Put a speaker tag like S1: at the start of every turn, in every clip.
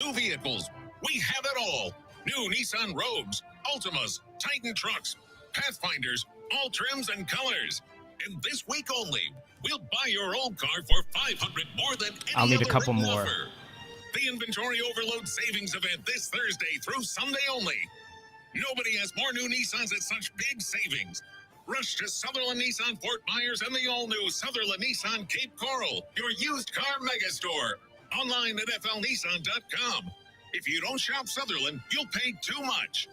S1: New vehicles. We have it all. New Nissan Rogues, Altimas, Titan trucks, Pathfinders, all trims and colors. And this week only, we'll buy your old car for $500 more than any
S2: I'll need a
S1: other
S2: couple
S1: written
S2: more.
S1: offer. The Inventory Overload Savings Event this Thursday through Sunday only. Nobody has more new Nissans at such big savings. Rush to Sutherland Nissan Fort Myers and the all-new Sutherland Nissan Cape Coral, your used car megastore. Online at flnissan.com. If you don't shop Sutherland, you'll pay too much.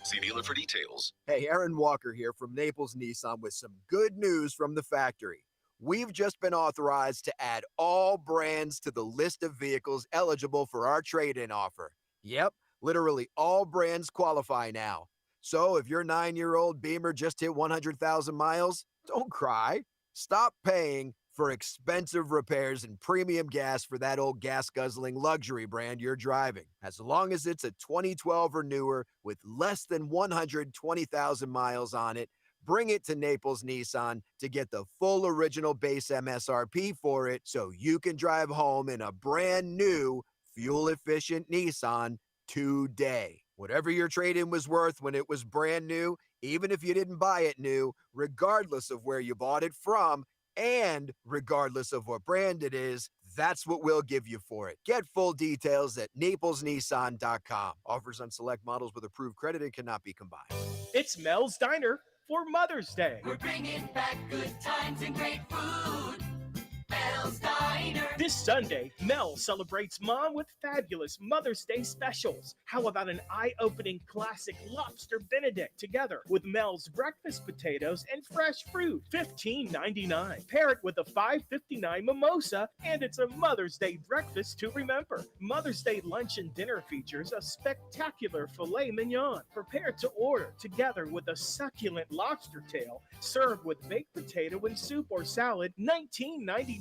S1: See dealer for details.
S3: Hey, Aaron Walker here from Naples Nissan with some good news from the factory. We've just been authorized to add all brands to the list of vehicles eligible for our trade-in offer. Yep, literally all brands qualify now. So if your 9-year-old Beamer just hit 100,000 miles, don't cry. Stop paying for expensive repairs and premium gas for that old gas-guzzling luxury brand you're driving. As long as it's a 2012 or newer with less than 120,000 miles on it, bring it to Naples Nissan to get the full original base MSRP for it so you can drive home in a brand new, fuel-efficient Nissan today. Whatever your trade-in was worth when it was brand new, even if you didn't buy it new, regardless of where you bought it from, and regardless of what brand it is, that's what we'll give you for it. Get full details at naplesnissan.com. Offers on select models with approved credit and cannot be combined.
S4: It's Mel's Diner for Mother's Day.
S5: We're bringing back good times and great food. Mel's Diner.
S4: This Sunday, Mel celebrates Mom with fabulous Mother's Day specials. How about an eye-opening classic lobster Benedict together with Mel's breakfast potatoes and fresh fruit, $15.99. Pair it with a $5.59 mimosa, and it's a Mother's Day breakfast to remember. Mother's Day lunch and dinner features a spectacular filet mignon, prepared to order together with a succulent lobster tail, served with baked potato and soup or salad, $19.99.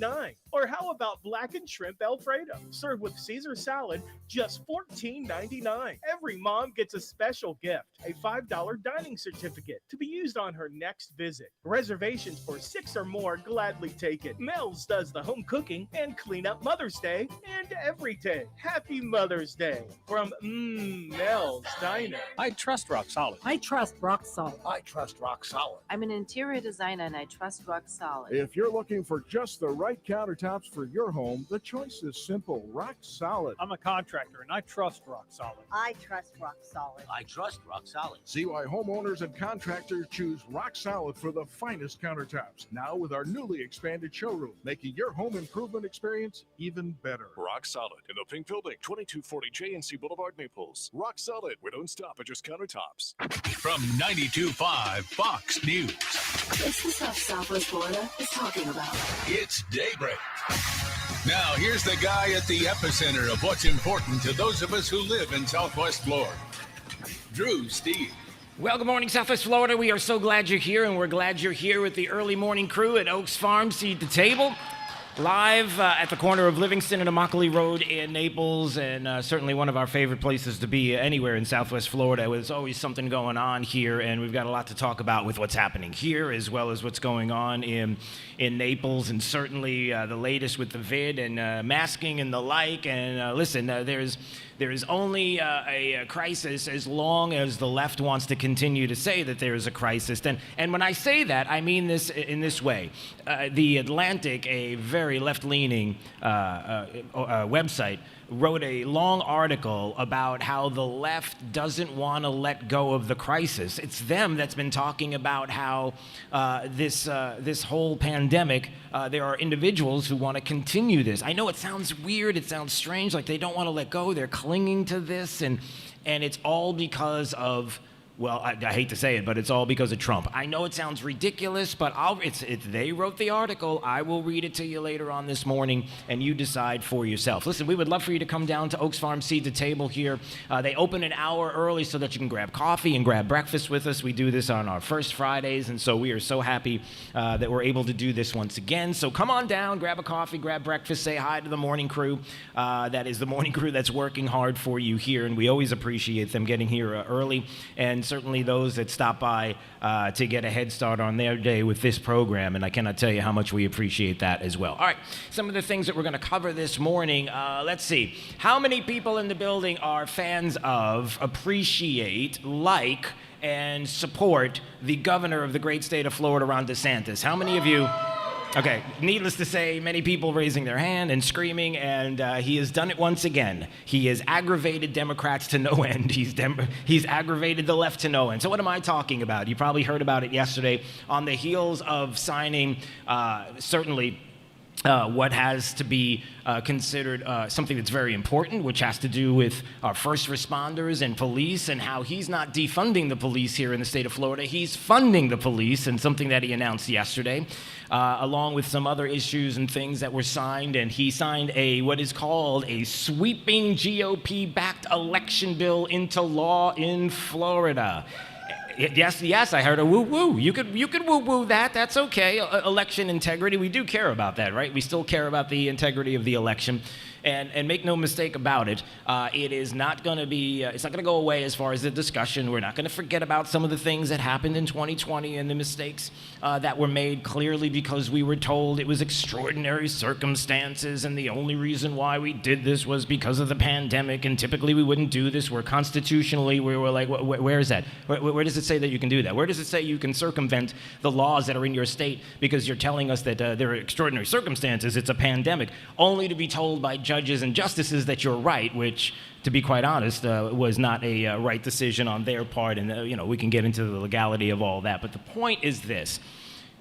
S4: Or how about blackened shrimp Alfredo, served with Caesar salad, just $14.99. Every mom gets a special gift, a $5 dining certificate to be used on her next visit. Reservations for 6 or more gladly taken. Mel's does the home cooking and clean up Mother's Day and every day. Happy Mother's Day from Mel's Diner.
S6: I trust Rock Solid.
S7: I trust Rock Solid.
S6: I trust Rock Solid.
S7: I'm an interior designer and I trust Rock Solid.
S8: If you're looking for just the right countertops for your home, the choice is simple. Rock Solid.
S6: I'm a contractor and I trust Rock Solid.
S7: I trust Rock Solid.
S9: I trust Rock Solid.
S8: See why homeowners and contractors choose Rock Solid for the finest countertops. Now with our newly expanded showroom, making your home improvement experience even better.
S10: Rock Solid in the Pink Building, 2240 JNC Boulevard, Naples. Rock Solid. We don't stop at just countertops.
S1: From 92.5 Fox News.
S5: It's the stuff Southwest Florida is talking about.
S1: It's Daybreak. Now, here's the guy at the epicenter of what's important to those of us who live in Southwest Florida. Drew Steve.
S2: Well, good morning, Southwest Florida. We are so glad you're here, and we're glad you're here with the early morning crew at Oaks Farm Seed to Table. Live at the corner of Livingston and Immokalee Road in Naples, and certainly one of our favorite places to be anywhere in Southwest Florida. There's always something going on here, and we've got a lot to talk about with what's happening here, as well as what's going on in Naples, and certainly the latest with the vid and masking and the like. And listen, there is only a crisis as long as the left wants to continue to say that there is a crisis. And when I say that, I mean this in this way. The Atlantic, a very left-leaning website, wrote a long article about how the left doesn't want to let go of the crisis. It's them that's been talking about how this whole pandemic, there are individuals who want to continue this. I know it sounds weird, it sounds strange, like they don't want to let go, they're clinging to this, and it's all because of, well, I hate to say it, but it's all because of Trump. I know it sounds ridiculous, but they wrote the article. I will read it to you later on this morning, and you decide for yourself. Listen, we would love for you to come down to Oaks Farm Seed to Table here. They open an hour early so that you can grab coffee and grab breakfast with us. We do this on our first Fridays, and so we are so happy that we're able to do this once again. So come on down, grab a coffee, grab breakfast, say hi to the morning crew. That is the morning crew that's working hard for you here, and we always appreciate them getting here early. And certainly those that stop by to get a head start on their day with this program, and I cannot tell you how much we appreciate that as well. All right, some of the things that we're going to cover this morning. Let's see. How many people in the building are fans of, appreciate, like, and support the governor of the great state of Florida, Ron DeSantis? How many of you? Okay, needless to say, many people raising their hand and screaming, and he has done it once again. He has aggravated Democrats to no end. He's aggravated the left to no end. So what am I talking about? You probably heard about it yesterday on the heels of signing, certainly, what has to be considered something that's very important, which has to do with our first responders and police, and how he's not defunding the police here in the state of Florida. He's funding the police, and something that he announced yesterday, along with some other issues and things that were signed. And he signed what is called a sweeping GOP-backed election bill into law in Florida. Yes, I heard a woo-woo. You could woo-woo that. That's okay. Election integrity, we do care about that, right? We still care about the integrity of the election. And make no mistake about it, it is not going to be, it's not going to go away as far as the discussion. We're not going to forget about some of the things that happened in 2020 and the mistakes that were made clearly because we were told it was extraordinary circumstances and the only reason why we did this was because of the pandemic, and typically we wouldn't do this. We're constitutionally, we were like, where is that? Where does it say that you can do that? Where does it say you can circumvent the laws that are in your state because you're telling us that there are extraordinary circumstances, it's a pandemic, only to be told by judges and justices that you're right, which, to be quite honest, was not a right decision on their part. And, we can get into the legality of all that. But the point is this.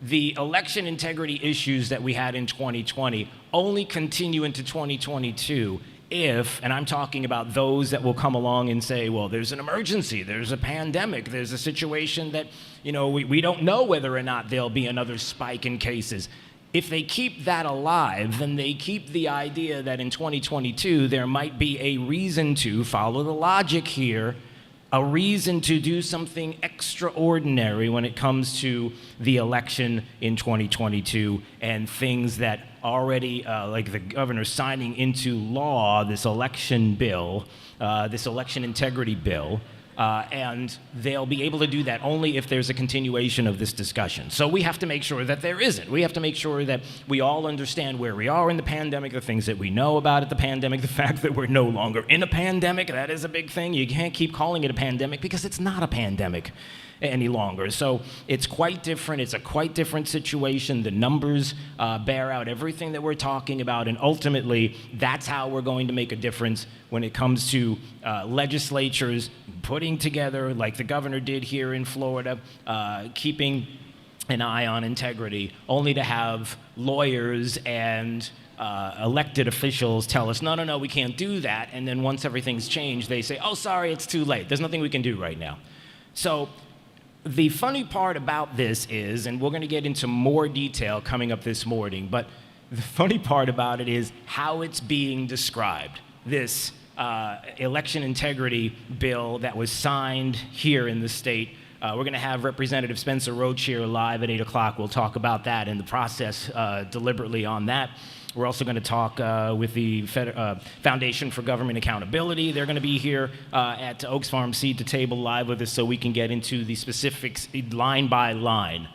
S2: The election integrity issues that we had in 2020 only continue into 2022 if, and I'm talking about those that will come along and say, well, there's an emergency, there's a pandemic, there's a situation that, we don't know whether or not there'll be another spike in cases. If they keep that alive, then they keep the idea that in 2022 there might be a reason to follow the logic here, a reason to do something extraordinary when it comes to the election in 2022 and things that already, like the governor signing into law this election bill, this election integrity bill. And they'll be able to do that only if there's a continuation of this discussion. So we have to make sure that there isn't. We have to make sure that we all understand where we are in the pandemic, the things that we know about it, the pandemic, the fact that we're no longer in a pandemic. That is a big thing. You can't keep calling it a pandemic because it's not a pandemic any longer. So it's quite different. It's a quite different situation. The numbers bear out everything that we're talking about, and ultimately that's how we're going to make a difference when it comes to legislatures putting together, like the governor did here in Florida, keeping an eye on integrity, only to have lawyers and elected officials tell us, no, we can't do that. And then once everything's changed, they say, oh, sorry, it's too late. There's nothing we can do right now. So the funny part about this is, and we're going to get into more detail coming up this morning, but the funny part about it is how it's being described. This election integrity bill that was signed here in the state. We're going to have Representative Spencer Roach here live at 8 o'clock. We'll talk about that and the process deliberately on that. We're also going to talk with the Foundation for Government Accountability. They're going to be here at Oaks Farm Seed to Table live with us so we can get into the specifics line by line.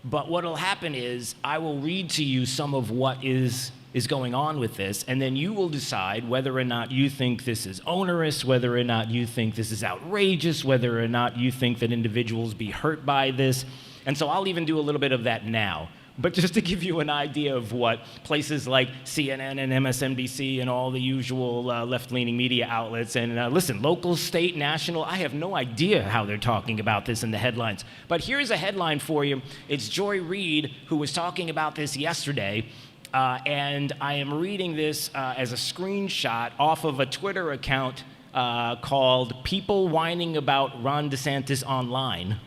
S2: But what will happen is I will read to you some of what is going on with this, and then you will decide whether or not you think this is onerous, whether or not you think this is outrageous, whether or not you think that individuals be hurt by this. And so I'll even do a little bit of that now. But just to give you an idea of what places like CNN and MSNBC and all the usual left-leaning media outlets, and listen, local, state, national, I have no idea how they're talking about this in the headlines. But here's a headline for you. It's Joy Reid who was talking about this yesterday. And I am reading this as a screenshot off of a Twitter account called People Whining About Ron DeSantis Online.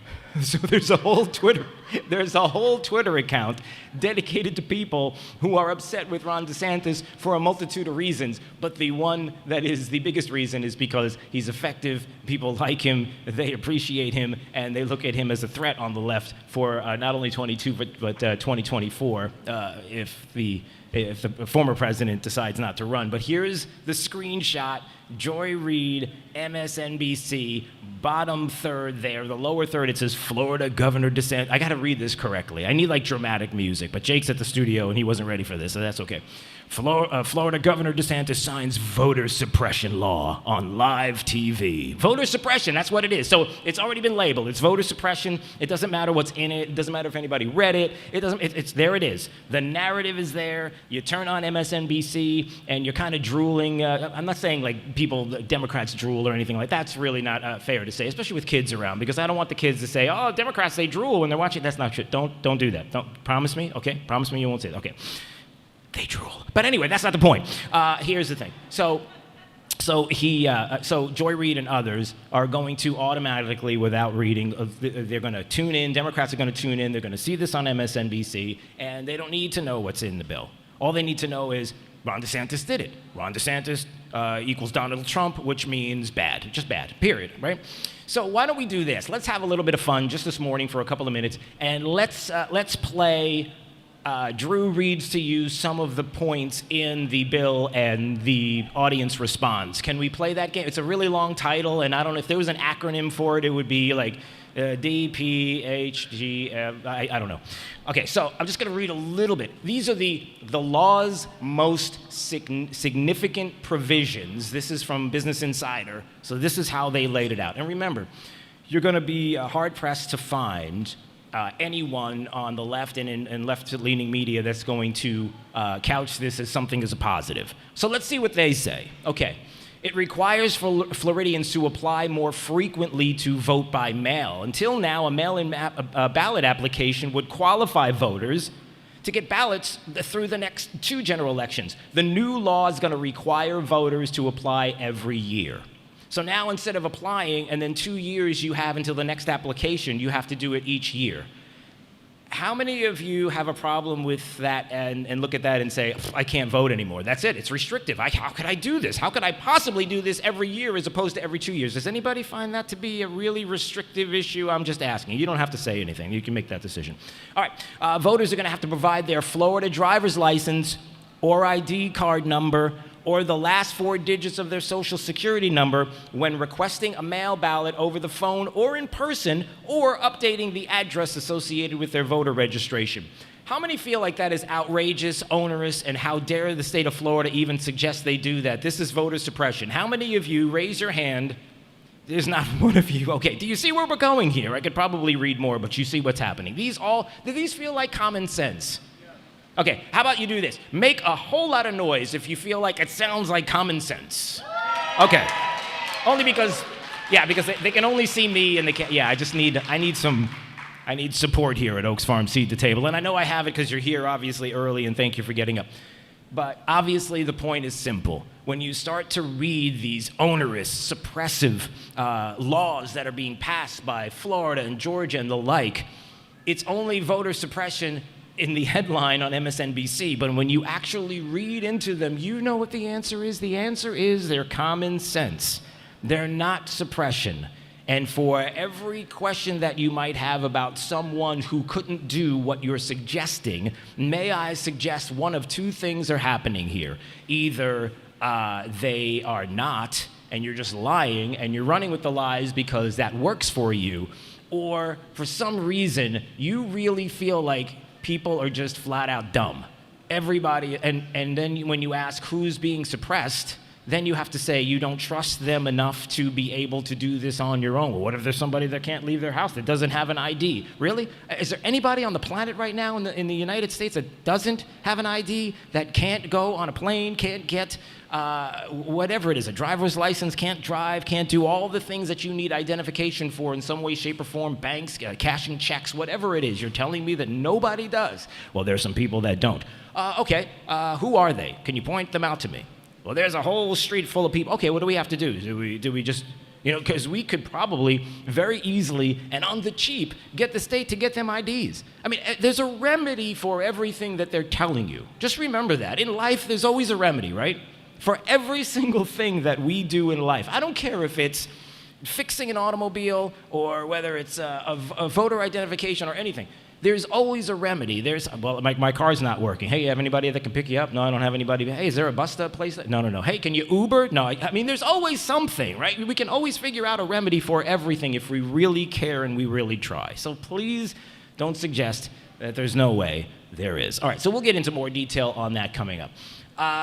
S2: So there's a whole Twitter account dedicated to people who are upset with Ron DeSantis for a multitude of reasons. But the one that is the biggest reason is because he's effective, people like him, they appreciate him, and they look at him as a threat on the left for not only 22 but 2024 if the former president decides not to run. But here's the screenshot Joy Reid, MSNBC, bottom third there. The lower third, it says Florida Governor DeSantis. I got to read this correctly. I need like dramatic music, but Jake's at the studio and he wasn't ready for this, so that's okay. Florida Governor DeSantis signs voter suppression law on live TV. Voter suppression, that's what it is. So it's already been labeled. It's voter suppression. It doesn't matter what's in it. It doesn't matter if anybody read it. It's there it is. The narrative is there. You turn on MSNBC and you're kind of drooling. I'm not saying like Democrats drool or anything like that. That's really not fair to say, especially with kids around, because I don't want the kids to say, oh, Democrats, they drool when they're watching. That's not true. Don't do that. Don't promise me, okay? Promise me you won't say that. Okay. They drool. But anyway, that's not the point. Here's the thing. So Joy Reid and others are going to automatically, without reading, they're going to tune in. Democrats are going to tune in. They're going to see this on MSNBC, and they don't need to know what's in the bill. All they need to know is Ron DeSantis did it. Ron DeSantis equals Donald Trump, which means bad, just bad, period, right? So why don't we do this? Let's have a little bit of fun just this morning for a couple of minutes, and let's play. Drew reads to you some of the points in the bill and the audience responds. Can we play that game? It's a really long title, and I don't know if there was an acronym for it, it would be like D, P, H, G, I don't know. Okay, so I'm just going to read a little bit. These are the law's most significant provisions. This is from Business Insider, so this is how they laid it out. And remember, you're going to be hard-pressed to find anyone on the left and left-leaning media that's going to couch this as something as a positive. So let's see what they say. Okay. It requires Floridians to apply more frequently to vote by mail. Until now, a mail-in ballot application would qualify voters to get ballots through the next 2 general elections. The new law is going to require voters to apply every year. So now instead of applying and then 2 years you have until the next application, you have to do it each year. How many of you have a problem with that and look at that and say, I can't vote anymore? That's it. It's restrictive. How could I do this? How could I possibly do this every year as opposed to every 2 years? Does anybody find that to be a really restrictive issue? I'm just asking. You don't have to say anything. You can make that decision. All right. Voters are going to have to provide their Florida driver's license or ID card number or the last 4 digits of their social security number when requesting a mail ballot over the phone or in person or updating the address associated with their voter registration. How many feel like that is outrageous, onerous, and how dare the state of Florida even suggest they do that? This is voter suppression. How many of you, raise your hand, there's not one of you. Okay, do you see where we're going here? I could probably read more, but you see what's happening. Do these feel like common sense? Okay, how about you do this? Make a whole lot of noise if you feel like it sounds like common sense. Okay, only because they can only see me and they can't, I need support here at Oaks Farm Seed to Table. And I know I have it because you're here obviously early and thank you for getting up. But obviously the point is simple. When you start to read these onerous, suppressive laws that are being passed by Florida and Georgia and the like, it's only voter suppression in the headline on MSNBC, but when you actually read into them, you know what the answer is. The answer is they're common sense. They're not suppression. And for every question that you might have about someone who couldn't do what you're suggesting, may I suggest one of 2 things are happening here. Either they are not, and you're just lying, and you're running with the lies because that works for you, or for some reason, you really feel like people are just flat out dumb. Everybody, and then when you ask who's being suppressed, then you have to say you don't trust them enough to be able to do this on your own. Well, what if there's somebody that can't leave their house that doesn't have an ID? Really? Is there anybody on the planet right now in the United States that doesn't have an ID, that can't go on a plane, can't get whatever it is, a driver's license, can't drive, can't do all the things that you need identification for in some way, shape, or form, banks, cashing checks, whatever it is. You're telling me that nobody does. Well, there's some people that don't. Okay, who are they? Can you point them out to me? Well, there's a whole street full of people. Okay, what do we have to do? Do we just, because we could probably very easily and on the cheap get the state to get them IDs. I mean, there's a remedy for everything that they're telling you. Just remember that. In life, there's always a remedy, right? For every single thing that we do in life. I don't care if it's fixing an automobile or whether it's a voter identification or anything. There's always a remedy. Well, my car's not working. Hey, you have anybody that can pick you up? No, I don't have anybody. Hey, is there a bus stop place? No. Hey, can you Uber? No, I mean, there's always something, right? We can always figure out a remedy for everything if we really care and we really try. So please don't suggest that there's no way. There is. All right, so we'll get into more detail on that coming up.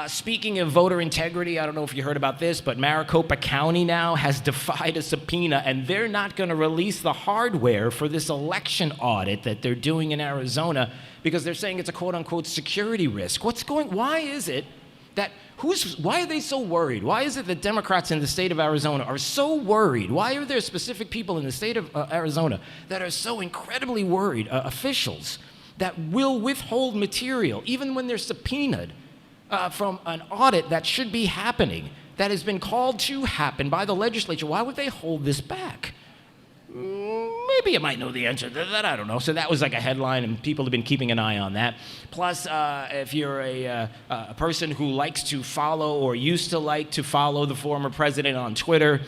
S2: Speaking of voter integrity, I don't know if you heard about this, but Maricopa County now has defied a subpoena, and they're not going to release the hardware for this election audit that they're doing in Arizona because they're saying it's a quote-unquote security risk. Why is it that, why are they so worried? Why is it that Democrats in the state of Arizona are so worried? Why are there specific people in the state of Arizona that are so incredibly worried, officials, that will withhold material, even when they're subpoenaed, from an audit that should be happening, that has been called to happen by the legislature? Why would they hold this back? Maybe you might know the answer to that, I don't know. So that was like a headline, and people have been keeping an eye on that. Plus, if you're a person who likes to follow or used to like to follow the former president on Twitter,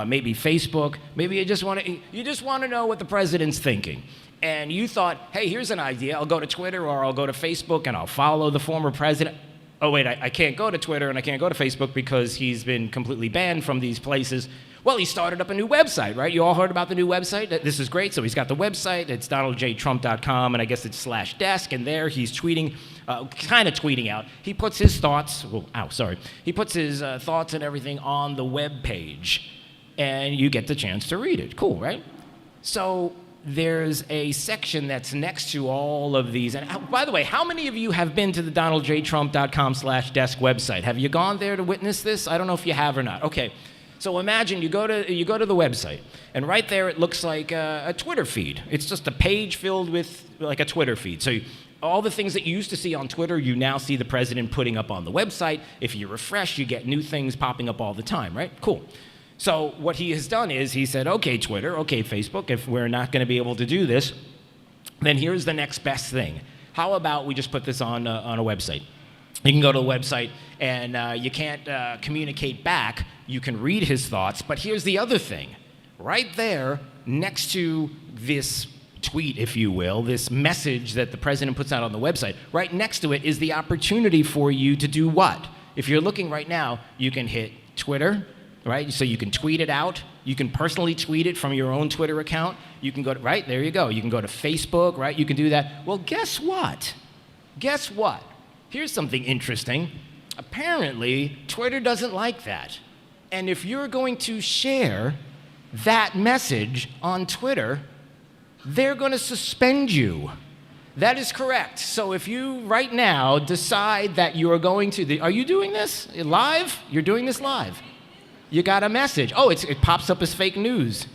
S2: maybe Facebook, maybe you just want to know what the president's thinking. And you thought, hey, here's an idea. I'll go to Twitter or I'll go to Facebook and I'll follow the former president. Oh, wait, I can't go to Twitter and I can't go to Facebook because he's been completely banned from these places. Well, he started up a new website, right? You all heard about the new website? This is great. So he's got the website. It's donaldjtrump.com, and I guess it's /desk, and there he's tweeting, kind of tweeting out. He puts his thoughts, he puts his thoughts and everything on the web page, and you get the chance to read it. Cool, right? So there's a section that's next to all of these. And by the way, how many of you have been to the donaldjtrump.com /desk website? Have you gone there to witness this? I don't know if you have or not. Okay. So imagine you go to the website, and right there it looks like a Twitter feed. It's just a page filled with like a Twitter feed. So all the things that you used to see on Twitter, you now see the president putting up on the website. If you refresh, you get new things popping up all the time, right? Cool. So what he has done is he said, okay, Twitter, okay, Facebook, if we're not going to be able to do this, then here's the next best thing. How about we just put this on a website? You can go to the website, and you can't communicate back. You can read his thoughts, but here's the other thing. Right there, next to this tweet, if you will, this message that the president puts out on the website, right next to it is the opportunity for you to do what? If you're looking right now, you can hit Twitter, right? So you can tweet it out. You can personally tweet it from your own Twitter account. You can go to, right, there you go. You can go to Facebook, right? You can do that. Well, guess what? Guess what? Here's something interesting. Apparently, Twitter doesn't like that. And if you're going to share that message on Twitter, they're going to suspend you. That is correct. So if you right now decide that you are going to, are you doing this live? You're doing this live. You got a message. Oh, it pops up as fake news.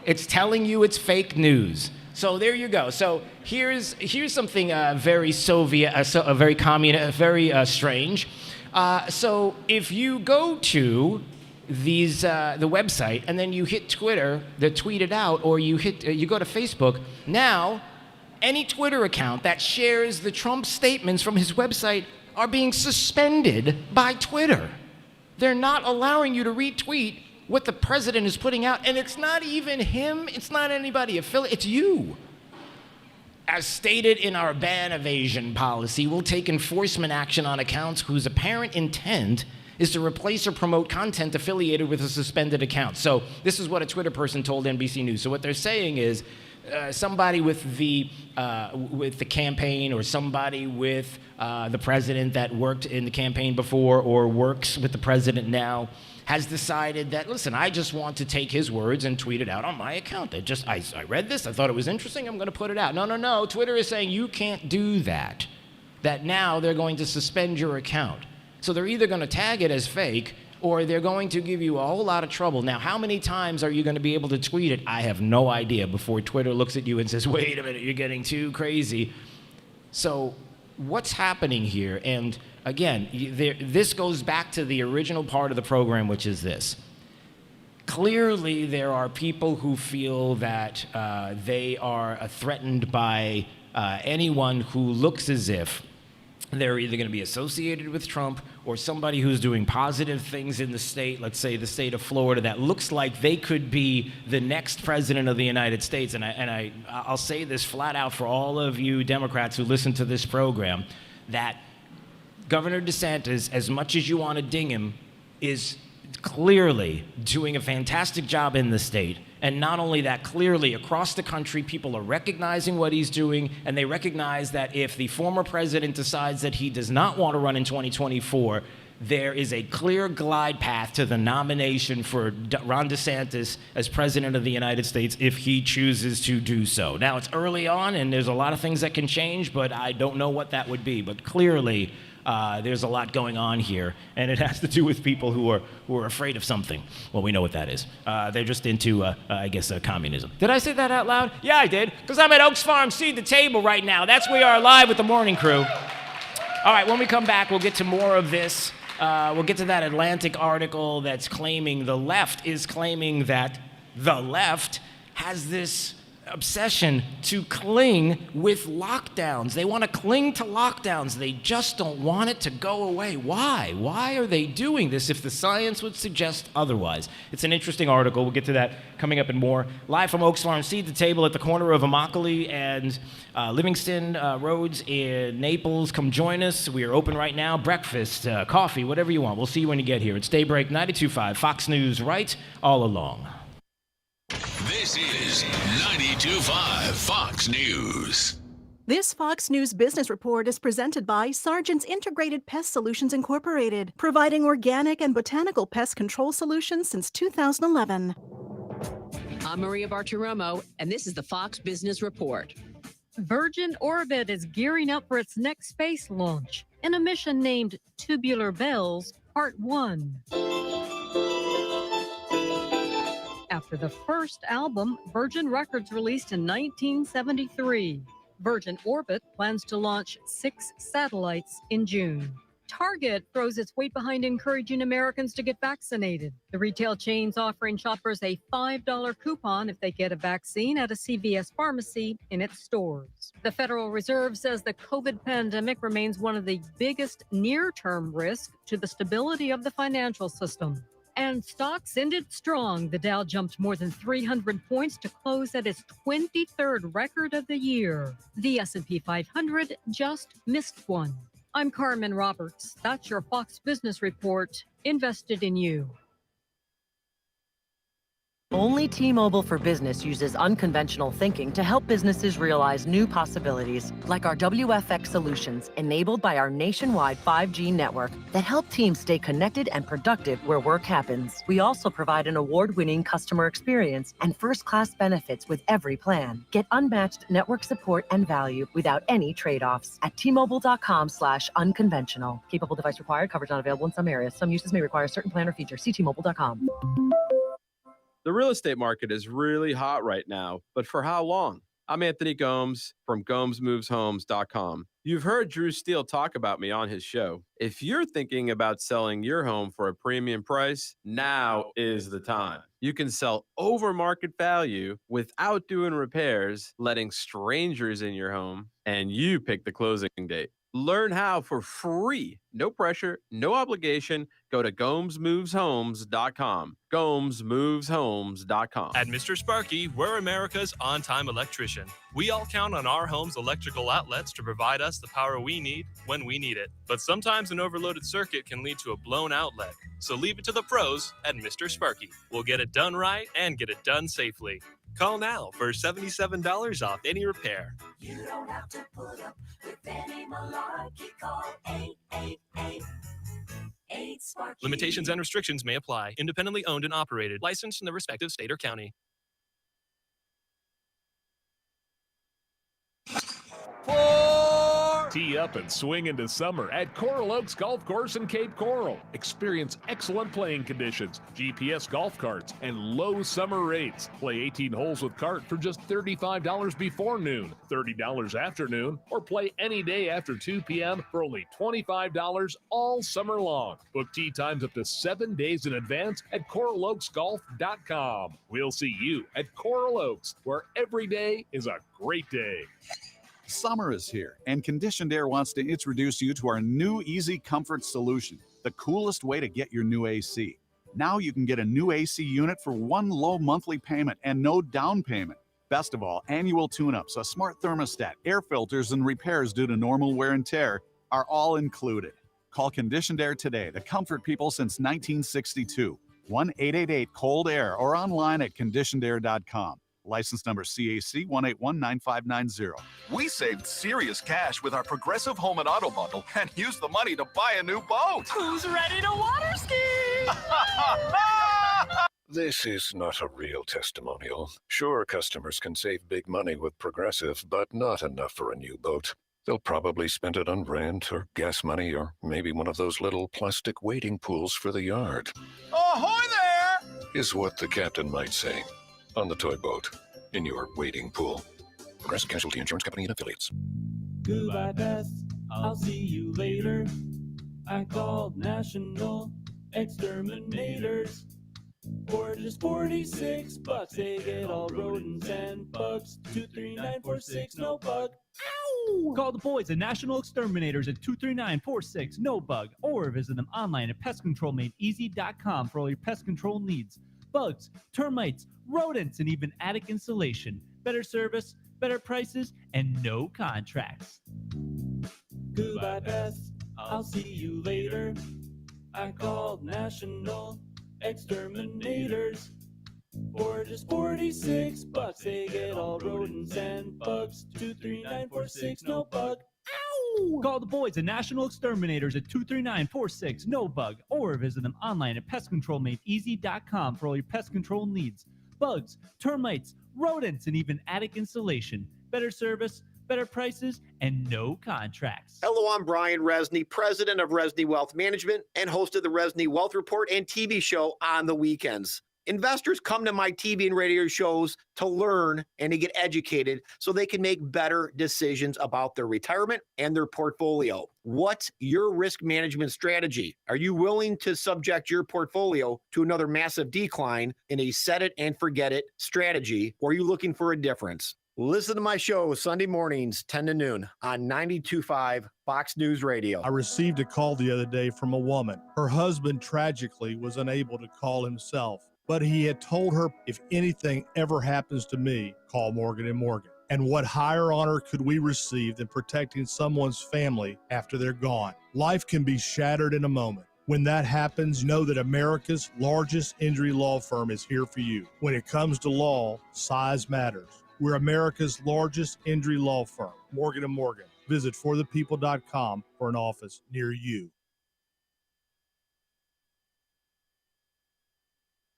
S2: It's telling you it's fake news. So there you go. So here's something very Soviet, very communist, very strange. So if you go to the website and then you hit Twitter, tweet it out, or you go to Facebook, now any Twitter account that shares the Trump statements from his website are being suspended by Twitter. They're not allowing you to retweet what the president is putting out, and it's not even him, it's not anybody affiliated, it's you. As stated in our ban evasion policy, we'll take enforcement action on accounts whose apparent intent is to replace or promote content affiliated with a suspended account. So this is what a Twitter person told NBC News. So what they're saying is somebody with the campaign, or somebody with the president that worked in the campaign before or works with the president now, has decided that, listen, I just want to take his words and tweet it out on my account. I read this, I thought it was interesting, I'm going to put it out. No. Twitter is saying you can't do that. That now they're going to suspend your account. So they're either going to tag it as fake, or they're going to give you a whole lot of trouble. Now, how many times are you going to be able to tweet it? I have no idea before Twitter looks at you and says, wait a minute, you're getting too crazy. So what's happening here? And again, this goes back to the original part of the program, which is this. Clearly, there are people who feel that they are threatened by anyone who looks as if they're either going to be associated with Trump or somebody who's doing positive things in the state, let's say the state of Florida, that looks like they could be the next president of the United States. And I'll say this flat out for all of you Democrats who listen to this program, that Governor DeSantis, as much as you want to ding him, is clearly doing a fantastic job in the state. And not only that, clearly across the country, people are recognizing what he's doing, and they recognize that if the former president decides that he does not want to run in 2024, there is a clear glide path to the nomination for Ron DeSantis as president of the United States if he chooses to do so. Now, it's early on, and there's a lot of things that can change, but I don't know what that would be. But clearly, there's a lot going on here, and it has to do with people who are afraid of something. Well, we know what that is. They're just into, communism. Did I say that out loud? Yeah, I did, because I'm at Oaks Farm Seed the Table right now. That's We Are Live with the Morning Crew. All right, when we come back, we'll get to more of this. We'll get to that Atlantic article that's claiming the left is claiming that the left has this obsession to cling with lockdowns. They want to cling to lockdowns. They just don't want it to go away. Why? Why are they doing this if the science would suggest otherwise? It's an interesting article. We'll get to that coming up and more. Live from Oaks Farm Seed the Table at the corner of Immokalee and Livingston Roads in Naples. Come join us. We are open right now. Breakfast, coffee, whatever you want. We'll see you when you get here. It's Daybreak 92.5 Fox News, right all along.
S1: This is 92.5 Fox News.
S9: This Fox News Business Report is presented by Sargent's Integrated Pest Solutions Incorporated, providing organic and botanical pest control solutions since 2011.
S11: I'm Maria Bartiromo, and this is the Fox Business Report.
S12: Virgin Orbit is gearing up for its next space launch in a mission named Tubular Bells Part 1. After the first album, Virgin Records released in 1973, Virgin Orbit plans to launch 6 satellites in June. Target throws its weight behind encouraging Americans to get vaccinated. The retail chain's offering shoppers a $5 coupon if they get a vaccine at a CVS pharmacy in its stores. The Federal Reserve says the COVID pandemic remains one of the biggest near-term risks to the stability of the financial system. And stocks ended strong. The Dow jumped more than 300 points to close at its 23rd record of the year. The S&P 500 just missed one. I'm Carmen Roberts. That's your Fox Business Report. Invested in you.
S13: Only T-Mobile for Business uses unconventional thinking to help businesses realize new possibilities, like our WFX solutions, enabled by our nationwide 5G network that help teams stay connected and productive where work happens. We also provide an award-winning customer experience and first-class benefits with every plan. Get unmatched network support and value without any trade-offs at T-Mobile.com/unconventional. Capable device required. Coverage not available in some areas. Some uses may require certain plan or feature. See T-Mobile.com.
S14: The real estate market is really hot right now, but for how long? I'm Anthony Gomes from GomesMovesHomes.com. You've heard Drew Steele talk about me on his show. If you're thinking about selling your home for a premium price, now is the time. You can sell over market value without doing repairs, letting strangers in your home, and you pick the closing date. Learn how for free. No pressure, no obligation. Go to GomesMovesHomes.com. GomesMovesHomes.com.
S15: At Mr. Sparky, we're America's on-time electrician. We all count on our home's electrical outlets to provide us the power we need when we need it. But sometimes an overloaded circuit can lead to a blown outlet. So leave it to the pros at Mr. Sparky. We'll get it done right and get it done safely. Call now for $77 off any repair.
S5: You don't have to put up with any malarkey. Call 888-8-SPARKY.
S15: Limitations and restrictions may apply. Independently owned and operated. Licensed in the respective state or county.
S10: Tee up and swing into summer at Coral Oaks Golf Course in Cape Coral. Experience excellent playing conditions, GPS golf carts, and low summer rates. Play 18 holes with cart for just $35 before noon, $30 after noon, or play any day after 2 p.m. for only $25 all summer long. Book tee times up to 7 days in advance at CoralOaksGolf.com. We'll see you at Coral Oaks, where every day is a great day.
S16: Summer is here, and Conditioned Air wants to introduce you to our new Easy Comfort solution, the coolest way to get your new AC. Now you can get a new AC unit for one low monthly payment and no down payment. Best of all, annual tune-ups, a smart thermostat, air filters, and repairs due to normal wear and tear are all included. Call Conditioned Air today, the comfort people since 1962. 1-888-COLD-AIR or online at conditionedair.com. License number CAC 1819590.
S17: We saved serious cash with our Progressive Home and Auto Bundle and used the money to buy a new boat.
S5: Who's ready to water ski?
S18: This is not a real testimonial. Sure, customers can save big money with Progressive, but not enough for a new boat. They'll probably spend it on rent or gas money or maybe one of those little plastic wading pools for the yard.
S17: Ahoy there!
S18: Is what the captain might say. On the toy boat, in your wading pool. Progressive Casualty Insurance Company and Affiliates.
S19: Goodbye, Beth. I'll see you later. I called National Exterminators. For just $46, they get all rodents and bugs. 23946, no bug.
S20: Ow! Call the boys at National Exterminators at 23946, no bug. Or visit them online at pestcontrolmadeeasy.com for all your pest control needs. Bugs, termites, rodents, and even attic insulation. Better service, better prices, and no contracts.
S19: Goodbye, Beth. I'll see you later. I called National Exterminators. For just $46, they get all rodents and bugs. 23946, no bug.
S20: Ow! Call the boys at National Exterminators at 23946, no bug. Or visit them online at pestcontrolmadeeasy.com for all your pest control needs. Bugs, termites, rodents, and even attic insulation. Better service, better prices, and no contracts.
S21: Hello, I'm Brian Resney, president of Resney Wealth Management and host of the Resney Wealth Report and TV show on the weekends. Investors come to my TV and radio shows to learn and to get educated so they can make better decisions about their retirement and their portfolio. What's your risk management strategy? Are you willing to subject your portfolio to another massive decline in a set it and forget it strategy, or are you looking for a difference? Listen to my show Sunday mornings, 10 to noon on 92.5 Fox News Radio.
S22: I received a call the other day from a woman. Her husband tragically was unable to call himself, but he had told her, if anything ever happens to me, call Morgan & Morgan. And what higher honor could we receive than protecting someone's family after they're gone? Life can be shattered in a moment. When that happens, know that America's largest injury law firm is here for you. When it comes to law, size matters. We're America's largest injury law firm, Morgan & Morgan. Visit forthepeople.com for an office near you.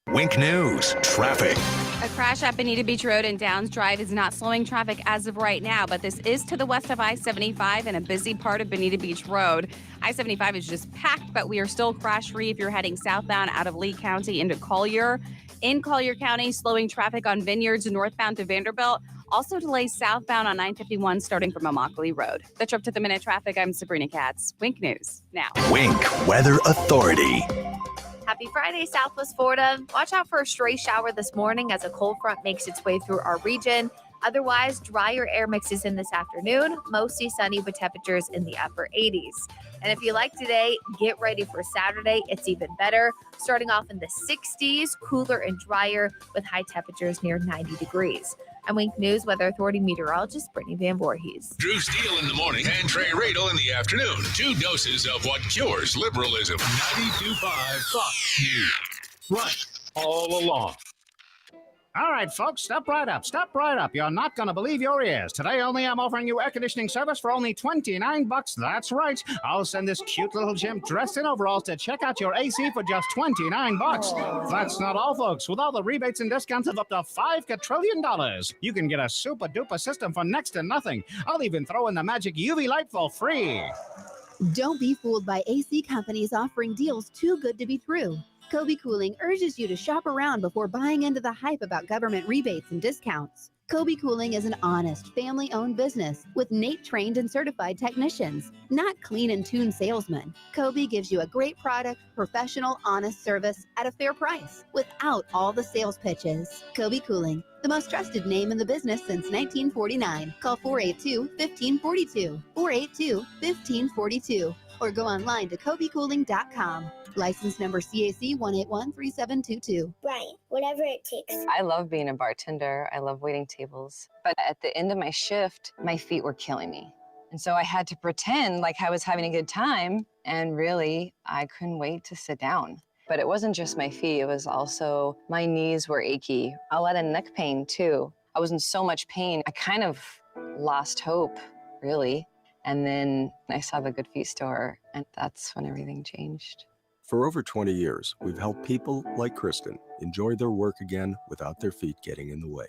S23: Wink News, traffic.
S24: A crash at Bonita Beach Road and Downs Drive is not slowing traffic as of right now, but this is to the west of I-75 and a busy part of Bonita Beach Road. I-75 is just packed, but we are still crash-free if you're heading southbound out of Lee County into Collier. In Collier County, slowing traffic on Vineyards northbound to Vanderbilt. Also delays southbound on 951 starting from Immokalee Road. That's up to the minute traffic. I'm Sabrina Katz. Wink News now.
S23: Wink Weather Authority.
S25: Happy Friday, Southwest Florida. Watch out for a stray shower this morning as a cold front makes its way through our region. Otherwise, drier air mixes in this afternoon, mostly sunny with temperatures in the upper 80s. And if you like today, get ready for Saturday. It's even better. Starting off in the 60s, cooler and drier with high temperatures near 90 degrees. I'm Wink News Weather Authority meteorologist Brittany Van Voorhees.
S1: Drew Steele in the morning and Trey Radel in the afternoon. 2 doses of what cures liberalism. 92.5 Fox News.
S26: Right, all along. All right, folks, step right up. Step right up. You're not going to believe your ears. Today only I'm offering you air conditioning service for only $29. That's right. I'll send this cute little chimp dressed in overalls to check out your AC for just $29. That's not all, folks. With all the rebates and discounts of up to $5 quadrillion, you can get a super-duper system for next to nothing. I'll even throw in the magic UV light for free.
S27: Don't be fooled by AC companies offering deals too good to be true.
S2: Kobe Cooling urges you to shop around before buying into the hype about government rebates and discounts. Kobe Cooling is an honest, family-owned business with NATE-trained and certified technicians, not clean and tuned salesmen. Kobe gives you a great product, professional, honest service at a fair price without all the sales pitches. Kobe Cooling, the most trusted name in the business since 1949. Call 482-1542, 482-1542, or go online to kobecooling.com. License number CAC 1813722.
S3: Brian, whatever it takes.
S4: I love being a bartender. I love waiting tables. But at the end of my shift, my feet were killing me. And so I had to pretend like I was having a good time. And really, I couldn't wait to sit down. But it wasn't just my feet. It was also my knees were achy. A lot of neck pain, too. I was in so much pain. I kind of lost hope, really. And then I saw the Good Feet store, and that's when everything changed.
S6: For over 20 years, we've helped people like Kristen enjoy their work again without their feet getting in the way.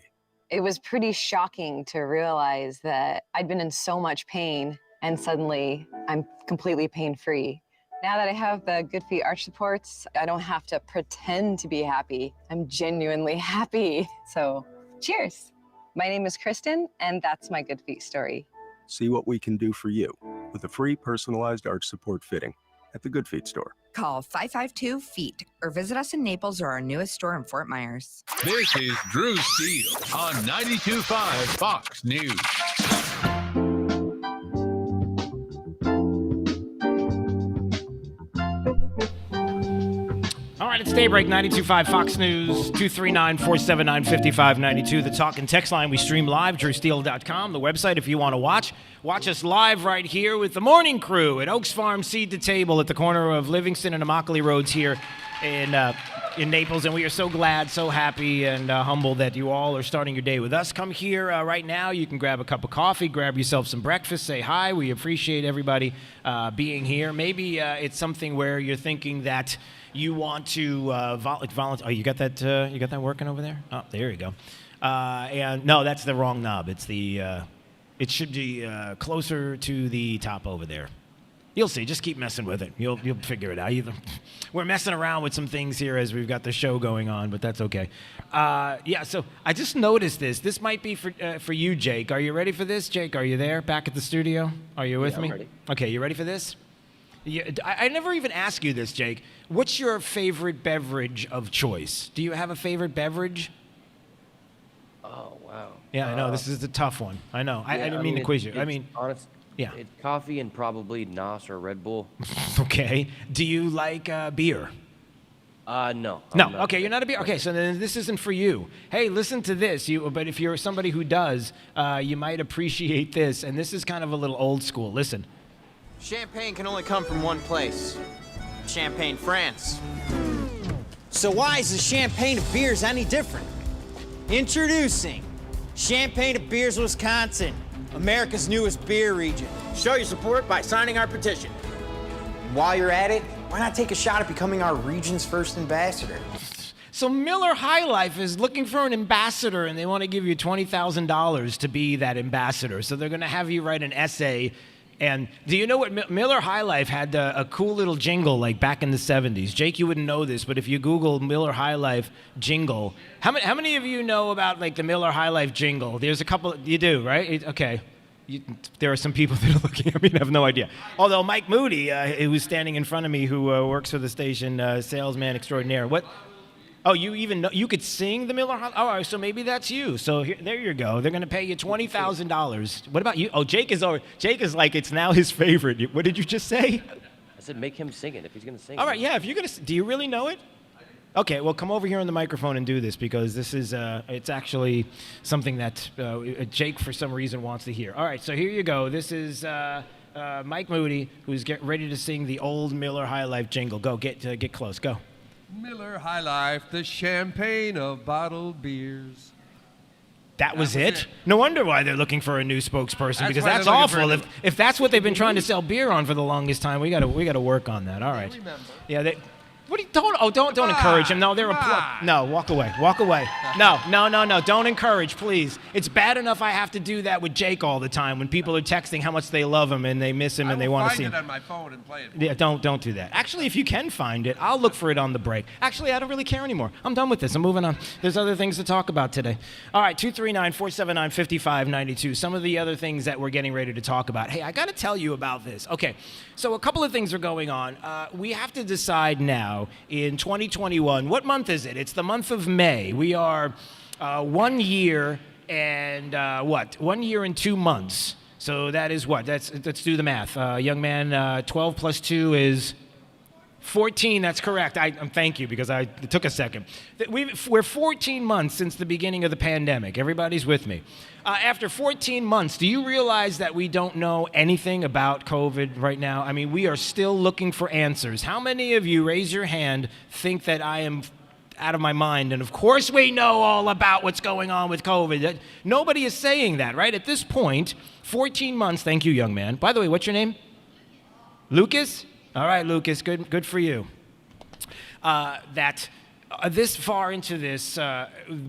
S4: It was pretty shocking to realize that I'd been in so much pain, and suddenly I'm completely pain-free. Now that I have the Good Feet arch supports, I don't have to pretend to be happy. I'm genuinely happy. So, cheers. My name is Kristen, and that's my Good Feet story.
S6: See what we can do for you with a free personalized arch support fitting at the Good Feet store.
S7: Call 552-FEET or visit us in Naples or our newest store in Fort Myers.
S8: This is Drew Steele on 92.5 Fox News.
S27: All right, it's Daybreak, 92.5 Fox News, 239-479-5592. The talk and text line. We stream live, drewsteele.com, the website if you want to watch. Watch us live right here with the morning crew at Oaks Farm Seed to Table at the corner of Livingston and Immokalee Roads here in Naples. And we are so glad, so happy, and humbled that you all are starting your day with us. Come here right now. You can grab a cup of coffee, grab yourself some breakfast, say hi. We appreciate everybody being here. Maybe it's something where you're thinking that you want to volunteer. Oh, you got that working over there? Oh, there you go. And no, that's the wrong knob. It's the it should be closer to the top over there. You'll see. Just keep messing with it. You'll figure it out. We're messing around with some things here as we've got the show going on, but that's okay. Yeah. So I just noticed this. This might be for you, Jake. Are you ready for this, Jake? Are you there? Back at the studio? Are you with me?
S28: I'm ready.
S27: Okay. You ready for this? Yeah, I never even ask you this, Jake. What's your favorite beverage of choice? Do you have a favorite beverage?
S28: Oh, wow.
S27: Yeah, I know. This is a tough one. I know. I didn't mean to quiz you.
S28: Honest,
S27: yeah.
S28: It's coffee and probably NOS or Red Bull.
S27: Okay. Do you like beer?
S28: No.
S27: No. Okay, you're not a beer. Okay, so then this isn't for you. Hey, listen to this. But if you're somebody who does, you might appreciate this. And this is kind of a little old school. Listen.
S29: Champagne can only come from one place. Champagne, France. So why is the champagne of beers any different? Introducing Champagne of Beers, Wisconsin, America's newest beer region. Show your support by signing our petition. While you're at it, why not take a shot at becoming our region's first ambassador?
S27: So Miller High Life is looking for an ambassador, and they want to give you $20,000 to be that ambassador. So they're going to have you write an essay. And do you know what Miller High Life had a cool little jingle like back in the 70s? Jake, you wouldn't know this, but if you Google Miller High Life jingle, how many of you know about like the Miller High Life jingle? There's a couple. You do, right? Okay. There are some people that are looking at me and have no idea. Although Mike Moody, who's standing in front of me, who works for the station, salesman extraordinaire. What? Oh, you even know, you could sing the Miller High Life? Oh, so maybe that's you. So there you go. They're going to pay you $20,000. What about you? Oh, Jake is like, it's now his favorite. What did you just say?
S28: I said make him sing it if he's going to sing it.
S27: All right, yeah, if you're going to, do you really know it? Okay, well, come over here on the microphone and do this because this is, it's actually something that Jake, for some reason, wants to hear. All right, so here you go. This is Mike Moody, who's getting ready to sing the old Miller High Life jingle. Go, get close, go.
S30: Miller High Life, the champagne of bottled beers.
S27: That was it? No wonder why they're looking for a new spokesperson, because
S30: why
S27: that's
S30: they're looking
S27: awful.
S30: for
S27: If that's what they've been trying to sell beer on for the longest time, we got to work on that. All right.
S30: Remember.
S27: Yeah. What do you, don't encourage him. No, they're no, walk away. No, don't encourage, please. It's bad enough I have to do that with Jake all the time when people are texting how much they love him and they miss him and they want to see him.
S30: I will find it on my phone and play it.
S27: Yeah, don't do that. Actually, if you can find it, I'll look for it on the break. Actually, I don't really care anymore. I'm done with this. I'm moving on. There's other things to talk about today. All right, 239-479-5592. Some of the other things that we're getting ready to talk about. Hey, I got to tell you about this. Okay, so a couple of things are going on. We have to decide now in 2021, what month is it? It's the month of May. We are 1 year and 1 year and 2 months. So that is what? Let's do the math. Young man, 12 plus 2 is 14. That's correct. Thank you, because it took a second. We're 14 months since the beginning of the pandemic. Everybody's with me. After 14 months, do you realize that we don't know anything about COVID right now? I mean, we are still looking for answers. How many of you, raise your hand, think that I am out of my mind? And of course we know all about what's going on with COVID. Nobody is saying that, right? At this point, 14 months. Thank you, young man. By the way, what's your name? Lucas? All right, Lucas, good for you. This far into this,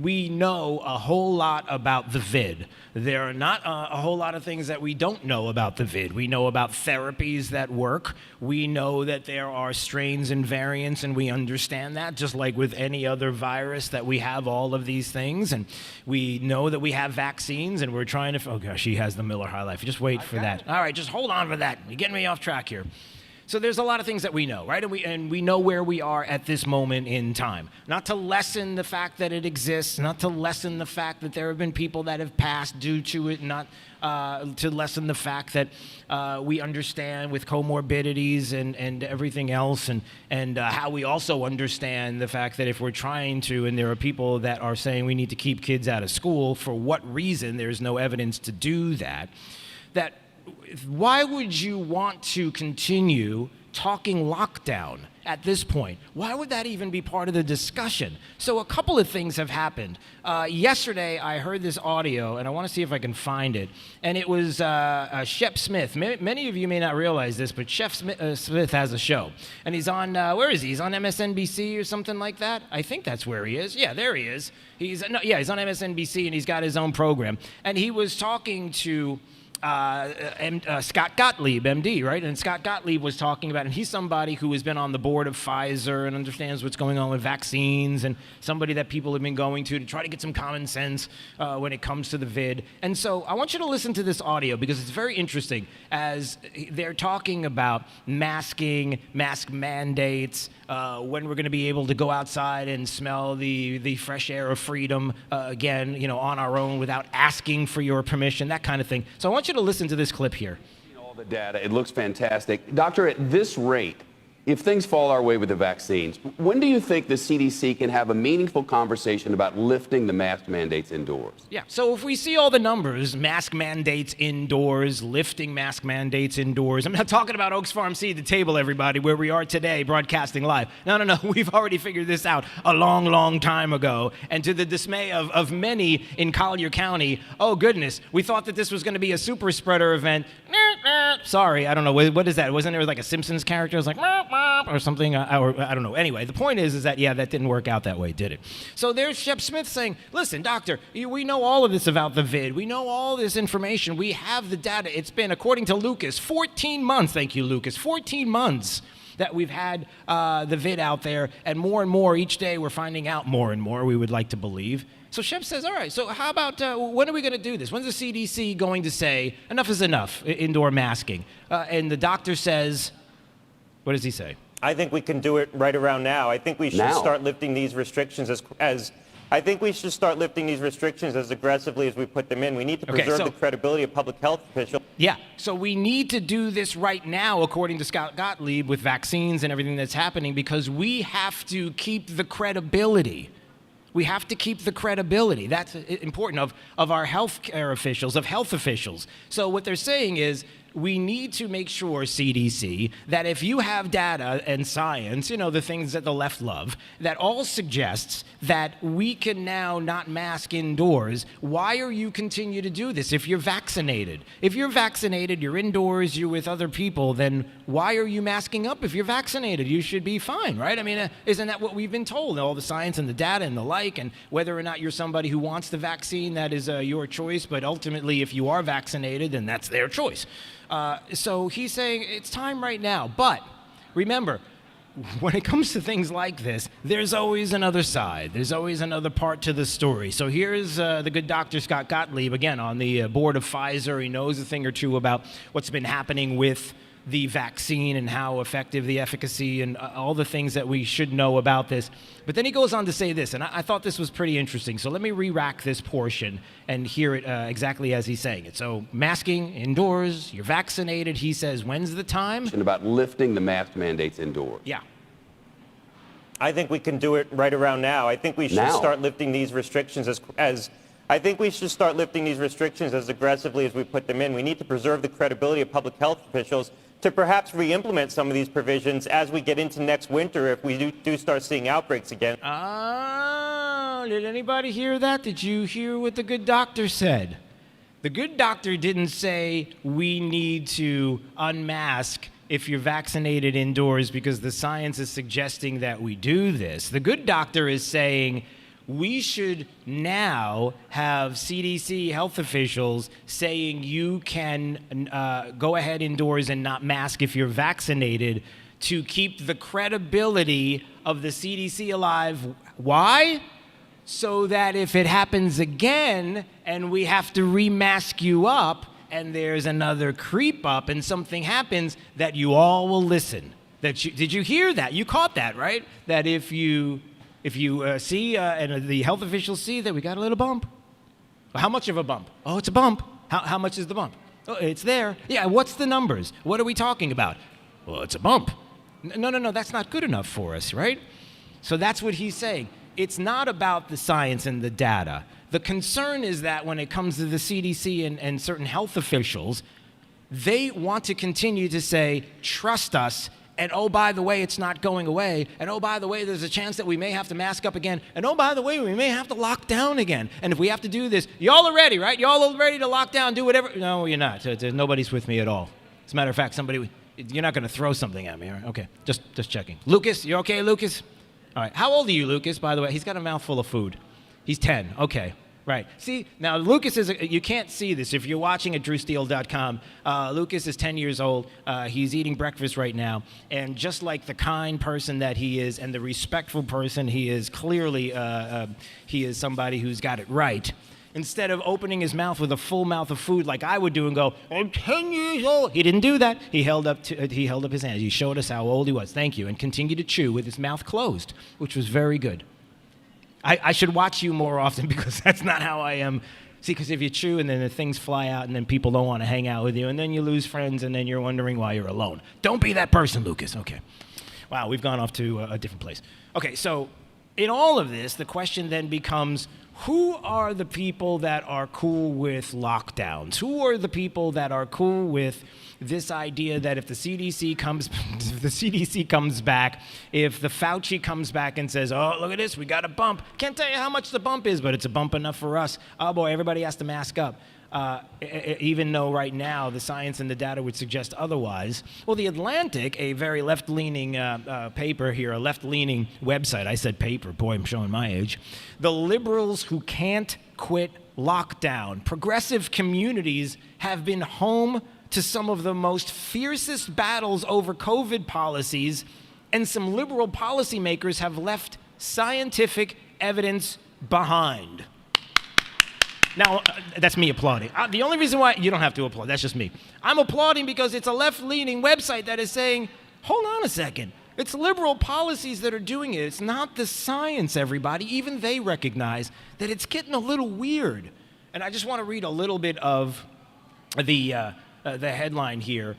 S27: we know a whole lot about the vid. There are not a whole lot of things that we don't know about the vid. We know about therapies that work. We know that there are strains and variants, and we understand that, just like with any other virus, that we have all of these things. And we know that we have vaccines, and we're trying to... Oh, gosh, he has the Miller High Life. Just wait for that. All right, just hold on for that. You're getting me off track here. So there's a lot of things that we know, right? And we know where we are at this moment in time. Not to lessen the fact that it exists, not to lessen the fact that there have been people that have passed due to it, not to lessen the fact that we understand with comorbidities and everything else, and how we also understand the fact that if we're trying to, and there are people that are saying we need to keep kids out of school, for what reason? There's no evidence to do that. Why would you want to continue talking lockdown at this point? Why would that even be part of the discussion? So a couple of things have happened. Yesterday, I heard this audio, and I want to see if I can find it. And it was Shep Smith. Many of you may not realize this, but Shep Smith has a show. And he's on, where is he? He's on MSNBC or something like that? I think that's where he is. Yeah, there he is. He's on MSNBC, and he's got his own program. And he was talking to... Scott Gottlieb, MD, right? And Scott Gottlieb was talking about, and he's somebody who has been on the board of Pfizer and understands what's going on with vaccines, and somebody that people have been going to try to get some common sense when it comes to the vid. And so I want you to listen to this audio, because it's very interesting as they're talking about masking, mask mandates, when we're going to be able to go outside and smell the fresh air of freedom again, on our own without asking for your permission, that kind of thing. So I want you to listen to this clip here.
S3: All the data, it looks fantastic. Doctor, at this rate, if things fall our way with the vaccines, when do you think the CDC can have a meaningful conversation about lifting the mask mandates indoors?
S27: Yeah, so if we see all the numbers, mask mandates indoors, lifting mask mandates indoors, I'm not talking about Oaks Farm Seed to Table, everybody, where we are today broadcasting live. No, we've already figured this out a long, long time ago. And to the dismay of many in Collier County, oh goodness, we thought that this was going to be a super spreader event. Sorry, I don't know, what is that? Wasn't there like a Simpsons character? It was like, or something, or I don't know. Anyway, the point is that, yeah, that didn't work out that way, did it? So there's Shep Smith saying, listen, doctor, we know all of this about the vid. We know all this information. We have the data. It's been, according to Lucas, 14 months. Thank you, Lucas. 14 months that we've had the vid out there, and more each day we're finding out more and more, we would like to believe. So Shep says, all right, so how about, when are we going to do this? When's the CDC going to say, enough is enough, indoor masking? And the doctor says, what does he say?
S5: I think we can do it right around now. I think we should start lifting these restrictions as aggressively as we put them in. We need to preserve the credibility of public health officials.
S27: Yeah, so we need to do this right now, according to Scott Gottlieb, with vaccines and everything that's happening, because we have to keep the credibility. We have to keep the credibility. That's important of our health care officials, of health officials. So what they're saying is, we need to make sure, CDC, that if you have data and science, the things that the left love, that all suggests that we can now not mask indoors, why are you continue to do this if you're vaccinated? If you're vaccinated, you're indoors, you're with other people, then why are you masking up if you're vaccinated? You should be fine, right? I mean, isn't that what we've been told? All the science and the data and the like, and whether or not you're somebody who wants the vaccine, that is your choice, but ultimately, if you are vaccinated, then that's their choice. So he's saying it's time right now. But remember, when it comes to things like this, there's always another side. There's always another part to the story. So here's the good Dr. Scott Gottlieb, again, on the board of Pfizer. He knows a thing or two about what's been happening with the vaccine and how effective the efficacy and all the things that we should know about this. But then he goes on to say this, and I thought this was pretty interesting. So let me re-rack this portion and hear it exactly as he's saying it. So masking indoors, you're vaccinated. He says, when's the time?
S3: And about lifting the mask mandates indoors.
S27: Yeah.
S5: I think we can do it right around now. I think we should start lifting these restrictions as aggressively as we put them in. We need to preserve the credibility of public health officials to perhaps re-implement some of these provisions as we get into next winter if we do start seeing outbreaks again.
S27: Did anybody hear that? Did you hear what the good doctor said? The good doctor didn't say we need to unmask if you're vaccinated indoors because the science is suggesting that we do this. The good doctor is saying we should now have CDC health officials saying you can go ahead indoors and not mask if you're vaccinated to keep the credibility of the CDC alive. Why? So that if it happens again and we have to remask you up and there's another creep up and something happens, that you all will listen. Did you hear that? You caught that, right? That if you see and the health officials see that we got a little bump. Well, how much of a bump? Oh, it's a bump. How much is the bump? Oh, it's there. Yeah, what's the numbers? What are we talking about? Well, it's a bump. No, that's not good enough for us, right? So that's what he's saying. It's not about the science and the data. The concern is that when it comes to the CDC and certain health officials, they want to continue to say, trust us. And oh, by the way, it's not going away. And oh, by the way, there's a chance that we may have to mask up again. And oh, by the way, we may have to lock down again. And if we have to do this, y'all are ready, right? Y'all are ready to lock down, do whatever. No, you're not. Nobody's with me at all. As a matter of fact, you're not going to throw something at me, right? Okay, just checking. Lucas, you okay, Lucas? All right. How old are you, Lucas, by the way? He's got a mouthful of food. He's 10. Okay. Right. See, now Lucas you can't see this if you're watching at drewsteele.com. Lucas is 10 years old. He's eating breakfast right now. And just like the kind person that he is and the respectful person he is, clearly he is somebody who's got it right. Instead of opening his mouth with a full mouth of food like I would do and go, I'm 10 years old. He didn't do that. He held up his hands. He showed us how old he was. Thank you. And continued to chew with his mouth closed, which was very good. I should watch you more often because that's not how I am. See, because if you chew and then the things fly out and then people don't want to hang out with you and then you lose friends and then you're wondering why you're alone. Don't be that person, Lucas. Okay. Wow, we've gone off to a different place. Okay, so in all of this, the question then becomes, who are the people that are cool with lockdowns? Who are the people that are cool with this idea that if the CDC comes back, if the Fauci comes back and says, oh, look at this, we got a bump. Can't tell you how much the bump is, but it's a bump enough for us. Oh, boy, everybody has to mask up. Even though right now the science and the data would suggest otherwise. Well, The Atlantic, a very left-leaning paper here, a left-leaning website. I said paper. Boy, I'm showing my age. The liberals who can't quit lockdown. Progressive communities have been home to some of the most fiercest battles over COVID policies, and some liberal policymakers have left scientific evidence behind. Now, that's me applauding. The only reason why, you don't have to applaud, that's just me. I'm applauding because it's a left-leaning website that is saying, hold on a second. It's liberal policies that are doing it. It's not the science, everybody. Even they recognize that it's getting a little weird. And I just want to read a little bit of the headline here.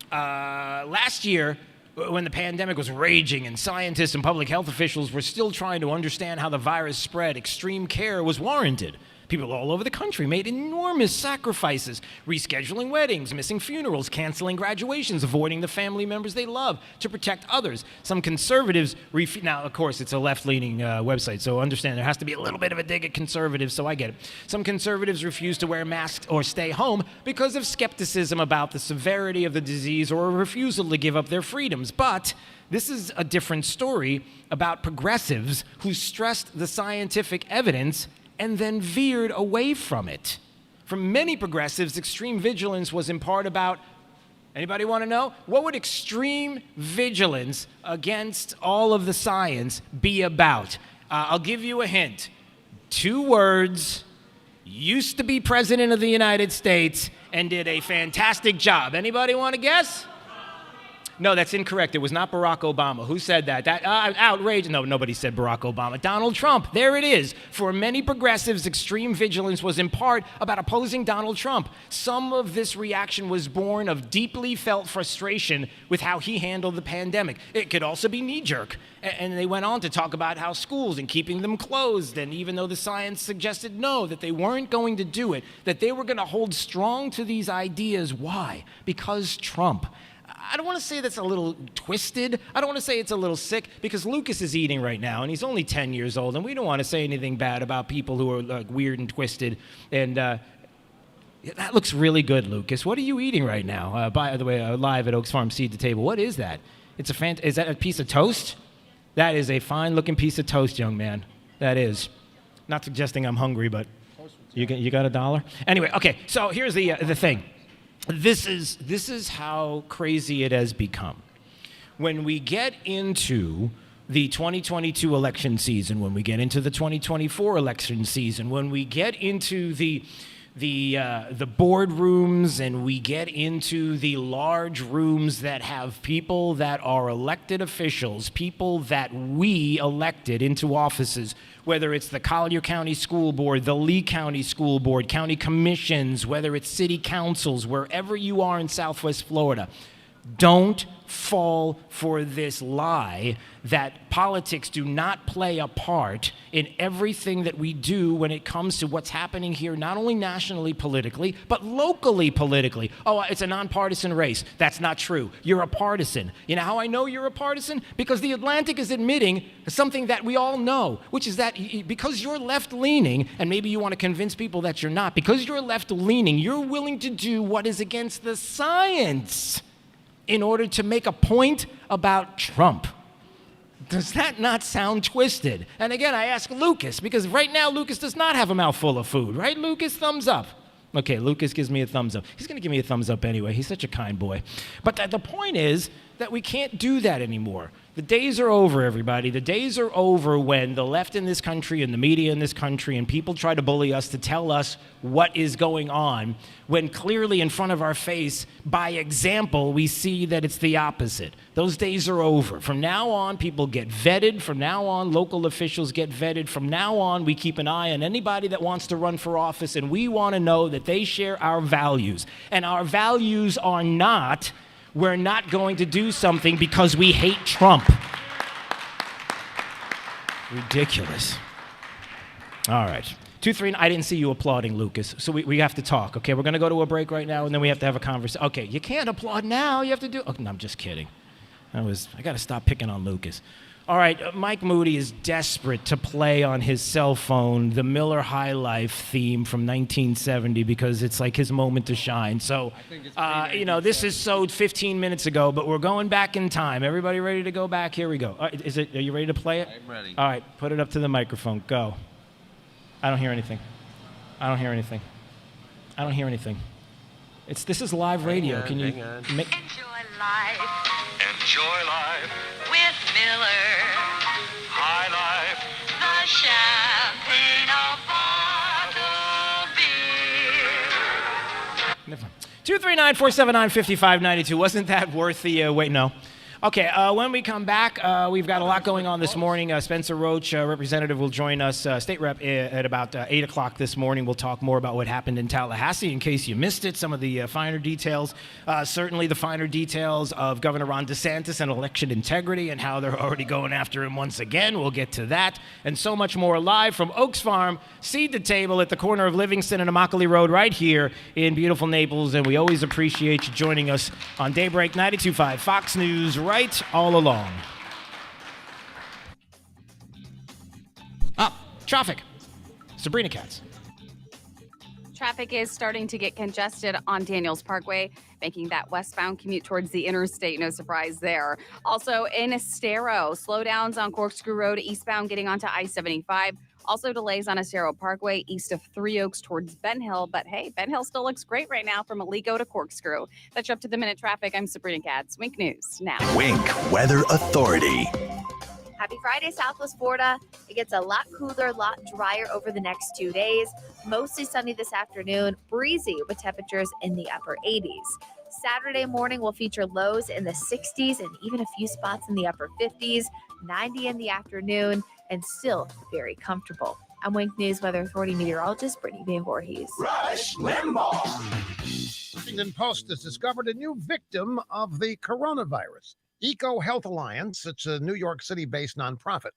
S27: Last year, when the pandemic was raging and scientists and public health officials were still trying to understand how the virus spread, extreme care was warranted. People all over the country made enormous sacrifices, rescheduling weddings, missing funerals, canceling graduations, avoiding the family members they love to protect others. Some conservatives, now of course it's a left-leaning website, so understand there has to be a little bit of a dig at conservatives, so I get it. Some conservatives refuse to wear masks or stay home because of skepticism about the severity of the disease or a refusal to give up their freedoms. But this is a different story about progressives who stressed the scientific evidence and then veered away from it. For many progressives, extreme vigilance was in part about, anybody want to know? What would extreme vigilance against all of the science be about? I'll give you a hint. 2 words, used to be president of the United States and did a fantastic job. Anybody want to guess? No, that's incorrect. It was not Barack Obama. Who said that? That outrage. No, nobody said Barack Obama. Donald Trump. There it is. For many progressives, extreme vigilance was in part about opposing Donald Trump. Some of this reaction was born of deeply felt frustration with how he handled the pandemic. It could also be knee-jerk. And they went on to talk about how schools and keeping them closed, and even though the science suggested no, that they weren't going to do it, that they were going to hold strong to these ideas. Why? Because Trump. I don't want to say that's a little twisted. I don't want to say it's a little sick, because Lucas is eating right now, and he's only 10 years old, and we don't want to say anything bad about people who are like weird and twisted. And that looks really good, Lucas. What are you eating right now? By the way, live at Oaks Farm Seed to Table. What is that? Is that a piece of toast? That is a fine-looking piece of toast, young man. That is. Not suggesting I'm hungry, but you got $1? Anyway, okay. So here's the thing. This is how crazy it has become. When we get into the 2022 election season, when we get into the 2024 election season, when we get into the boardrooms and we get into the large rooms that have people that are elected officials, people that we elected into offices, whether it's the Collier County School Board, the Lee County School Board, county commissions, whether it's city councils, wherever you are in Southwest Florida, don't fall for this lie that politics do not play a part in everything that we do when it comes to what's happening here, not only nationally politically, but locally politically. Oh, it's a nonpartisan race. That's not true. You're a partisan. You know how I know you're a partisan? Because the Atlantic is admitting something that we all know, which is that because you're left-leaning, and maybe you want to convince people that you're not, because you're left-leaning, you're willing to do what is against the science in order to make a point about Trump. Does that not sound twisted? And again, I ask Lucas, because right now Lucas does not have a mouthful of food, right? Lucas, thumbs up. Okay, Lucas gives me a thumbs up. He's going to give me a thumbs up anyway. He's such a kind boy. But the point is that we can't do that anymore. The days are over, everybody. The days are over when the left in this country and the media in this country and people try to bully us to tell us what is going on, when clearly in front of our face, by example, we see that it's the opposite. Those days are over. From now on, people get vetted. From now on, local officials get vetted. From now on, we keep an eye on anybody that wants to run for office, and we want to know that they share our values. And our values are not, we're not going to do something because we hate Trump. Ridiculous. All right. 2-3. I didn't see you applauding, Lucas. So we have to talk. Okay, we're going to go to a break right now, and then we have to have a conversation. Okay, you can't applaud now. You have to do. Oh, no, I'm just kidding. I got to stop picking on Lucas. All right, Mike Moody is desperate to play on his cell phone the Miller High Life theme from 1970 because it's like his moment to shine. So, this is sold 15 minutes ago, but we're going back in time. Everybody ready to go back? Here we go. Are you ready to play it?
S30: I'm ready.
S27: All right, put it up to the microphone. Go. I don't hear anything. I don't hear anything. I don't hear anything. This is live radio. Can you
S30: Enjoy
S9: life.
S30: Enjoy life.
S9: With Miller
S30: High life.
S9: the champagne of bottled beer.
S27: Never mind. 239-479-5592. Wasn't that worth the wait? No. Okay, when we come back, we've got a lot going on this morning. Spencer Roach, representative, will join us, state rep, at about 8 o'clock this morning. We'll talk more about what happened in Tallahassee in case you missed it, some of the finer details, certainly the finer details of Governor Ron DeSantis and election integrity and how they're already going after him once again. We'll get to that and so much more live from Oaks Farm, Seed to Table at the corner of Livingston and Immokalee Road right here in beautiful Naples. And we always appreciate you joining us on Daybreak 92.5 Fox News right all along. Traffic. Sabrina Katz.
S24: Traffic is starting to get congested on Daniels Parkway, making that westbound commute towards the interstate. No surprise there. Also in Estero, slowdowns on Corkscrew Road eastbound getting onto I-75. Also delays on Estero Parkway east of Three Oaks towards Ben Hill. But hey, Ben Hill still looks great right now from Alico to Corkscrew. That's up to the minute traffic. I'm Sabrina Katz. Wink News now.
S23: Wink Weather Authority.
S25: Happy Friday, Southwest Florida. It gets a lot cooler, a lot drier over the next 2 days. Mostly sunny this afternoon, breezy with temperatures in the upper 80s. Saturday morning will feature lows in the 60s and even a few spots in the upper 50s, 90 in the afternoon, and still very comfortable. I'm Wink News Weather Authority meteorologist Brittany Van Voorhees.
S10: Rush Limbaugh. Washington Post has discovered a new victim of the coronavirus. Eco Health Alliance, it's a New York City-based nonprofit.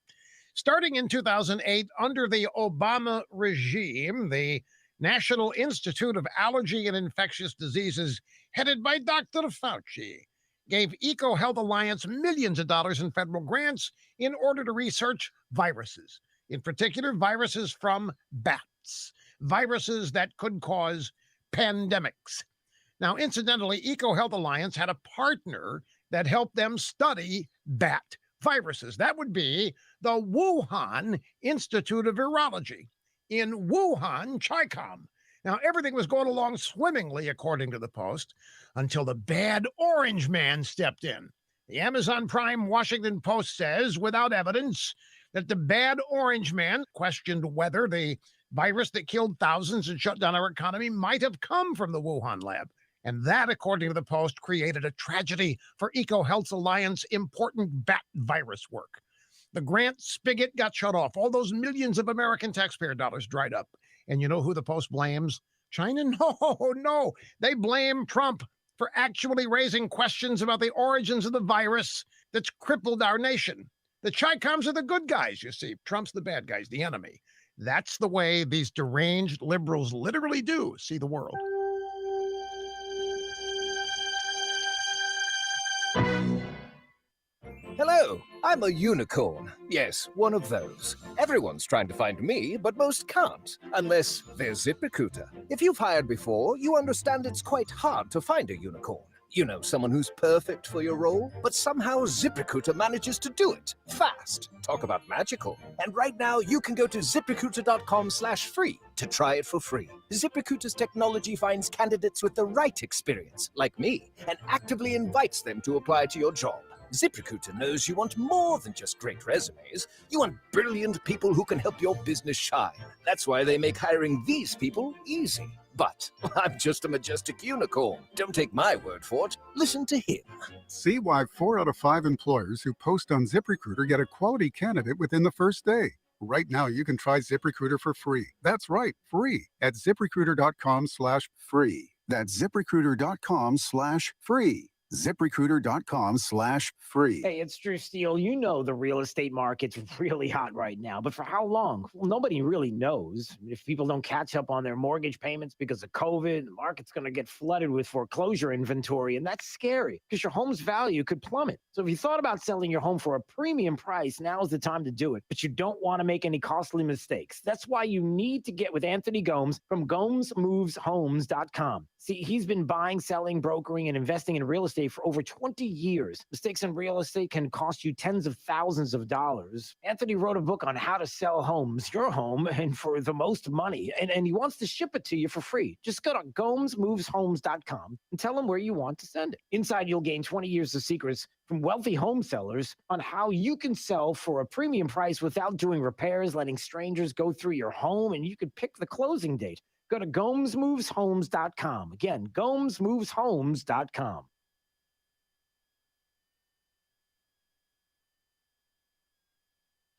S10: Starting in 2008, under the Obama regime, the National Institute of Allergy and Infectious Diseases, headed by Dr. Fauci, gave Eco Health Alliance millions of dollars in federal grants in order to research viruses, in particular viruses from bats, viruses that could cause pandemics. Now, incidentally, Eco Health Alliance had a partner that helped them study bat viruses. That would be the Wuhan Institute of Virology in Wuhan, Chicom. Now, everything was going along swimmingly, according to the Post, until the bad orange man stepped in. The Amazon Prime Washington Post says, without evidence, that the bad orange man questioned whether the virus that killed thousands and shut down our economy might have come from the Wuhan lab. And that, according to the Post, created a tragedy for Eco Health Alliance important bat virus work. The grant spigot got shut off. All those millions of American taxpayer dollars dried up. And you know who the Post blames? China? No. They blame Trump for actually raising questions about the origins of the virus that's crippled our nation. The Chicoms are the good guys, you see. Trump's the bad guys, the enemy. That's the way these deranged liberals literally do see the world.
S11: Hello, I'm a unicorn. Yes, one of those. Everyone's trying to find me, but most can't, unless they're ZipRecruiter. If you've hired before, you understand it's quite hard to find a unicorn. You know, someone who's perfect for your role, but somehow ZipRecruiter manages to do it fast. Talk about magical. And right now, you can go to ZipRecruiter.com/free to try it for free. ZipRecruiter's technology finds candidates with the right experience, like me, and actively invites them to apply to your job. ZipRecruiter knows you want more than just great resumes. You want brilliant people who can help your business shine. That's why they make hiring these people easy. But I'm just a majestic unicorn. Don't take my word for it. Listen to him.
S12: See why 4 out of 5 employers who post on ZipRecruiter get a quality candidate within the first day. Right now, you can try ZipRecruiter for free. That's right, free at ZipRecruiter.com/free. That's ZipRecruiter.com/free. ZipRecruiter.com/free.
S13: Hey, it's Drew Steele. You know the real estate market's really hot right now, but for how long? Well, nobody really knows. If people don't catch up on their mortgage payments because of COVID, the market's going to get flooded with foreclosure inventory, and that's scary because your home's value could plummet. So if you thought about selling your home for a premium price, now's the time to do it, but you don't want to make any costly mistakes. That's why you need to get with Anthony Gomes from GomesMovesHomes.com. See, he's been buying, selling, brokering, and investing in real estate for over 20 years. Mistakes in real estate can cost you tens of thousands of dollars. Anthony wrote a book on how to sell homes, your home, and for the most money. And he wants to ship it to you for free. Just go to GomesMovesHomes.com and tell him where you want to send it. Inside, you'll gain 20 years of secrets from wealthy home sellers on how you can sell for a premium price without doing repairs, letting strangers go through your home, and you could pick the closing date. Go to GomesMovesHomes.com. Again, GomesMovesHomes.com.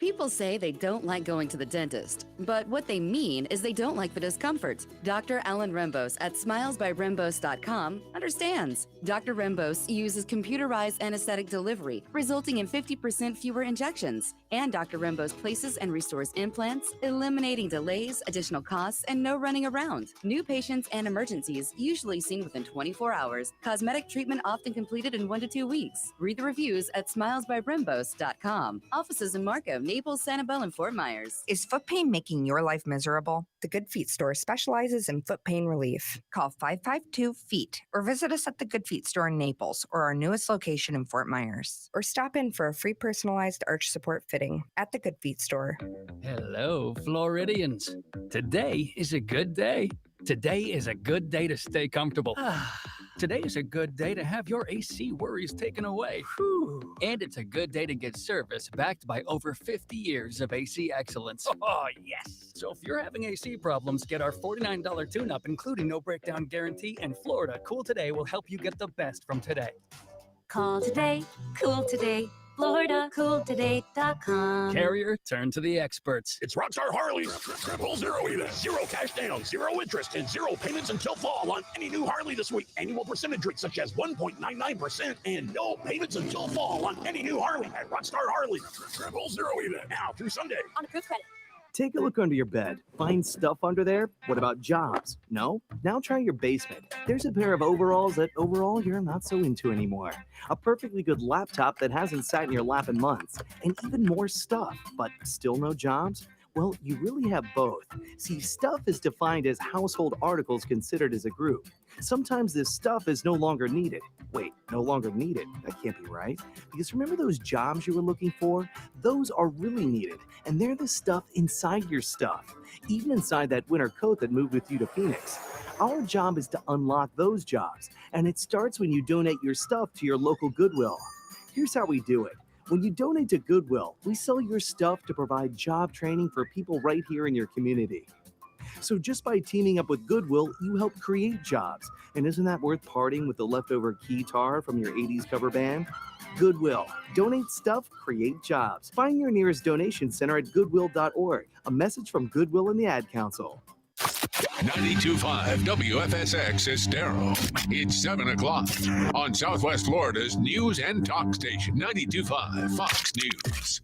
S1: People say they don't like going to the dentist, but what they mean is they don't like the discomfort. Dr. Alan Rembos at smilesbyrembos.com understands. Dr. Rembos uses computerized anesthetic delivery, resulting in 50% fewer injections. And Dr. Rembos places and restores implants, eliminating delays, additional costs, and no running around. New patients and emergencies usually seen within 24 hours. Cosmetic treatment often completed in 1 to 2 weeks. Read the reviews at smilesbyrembos.com. Offices in Marco, Naples, Sanibel, and Fort Myers.
S7: Is foot pain making your life miserable? The Good Feet store specializes in foot pain relief. Call 552-FEET or visit us at the Good Feet store in Naples or our newest location in Fort Myers. Or stop in for a free personalized arch support fitting at the Good Feet store.
S14: Hello, Floridians. Today is a good day. Today is a good day to stay comfortable. Today is a good day to have your AC worries taken away. And it's a good day to get service backed by over 50 years of AC excellence. Oh, yes. So if you're having AC problems, get our $49 tune-up, including no breakdown guarantee, and Florida Cool Today will help you get the best from today.
S15: Call today, cool today, FloridaCoolToday.com.
S14: Carrier, turn to the experts.
S16: It's Rockstar Harley's Triple Zero Even. Zero cash down, zero interest, and zero payments until fall on any new Harley this week. Annual percentage rates such as 1.99% and no payments until fall on any new Harley at Rockstar Harley. Triple Zero Even. Now through Sunday.
S15: On approved credit.
S17: Take a look under your bed. Find stuff under there? What about jobs? No? Now try your basement. There's a pair of overalls that overall you're not so into anymore. A perfectly good laptop that hasn't sat in your lap in months. And even more stuff, but still no jobs? Well, you really have both. See, stuff is defined as household articles considered as a group. Sometimes this stuff is no longer needed. Wait, no longer needed? That can't be right. Because remember those jobs you were looking for? Those are really needed, and they're the stuff inside your stuff. Even inside that winter coat that moved with you to Phoenix. Our job is to unlock those jobs, and it starts when you donate your stuff to your local Goodwill. Here's how we do it. When you donate to Goodwill, we sell your stuff to provide job training for people right here in your community. So just by teaming up with Goodwill, you help create jobs. And isn't that worth parting with the leftover guitar from your 80s cover band? Goodwill. Donate stuff, create jobs. Find your nearest donation center at goodwill.org. A message from Goodwill and the Ad Council.
S8: 92.5 WFSX Estero. It's 7 o'clock on Southwest Florida's news and talk station, 92.5 Fox News.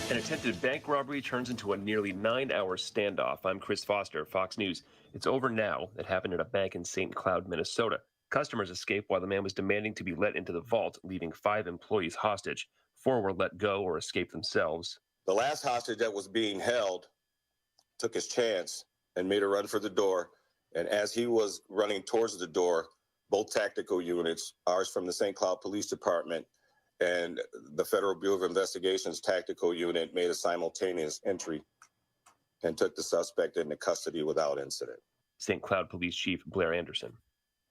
S18: An attempted bank robbery turns into a nearly 9-hour standoff. I'm Chris Foster, Fox News. It's over now. That happened at a bank in St. Cloud, Minnesota. Customers escaped while the man was demanding to be let into the vault, leaving 5 employees hostage. 4 were let go or escaped themselves.
S19: The last hostage that was being held took his chance and made a run for the door. And as he was running towards the door, both tactical units, ours from the St. Cloud Police Department and the Federal Bureau of Investigation's tactical unit, made a simultaneous entry and took the suspect into custody without incident.
S18: St. Cloud Police Chief Blair Anderson.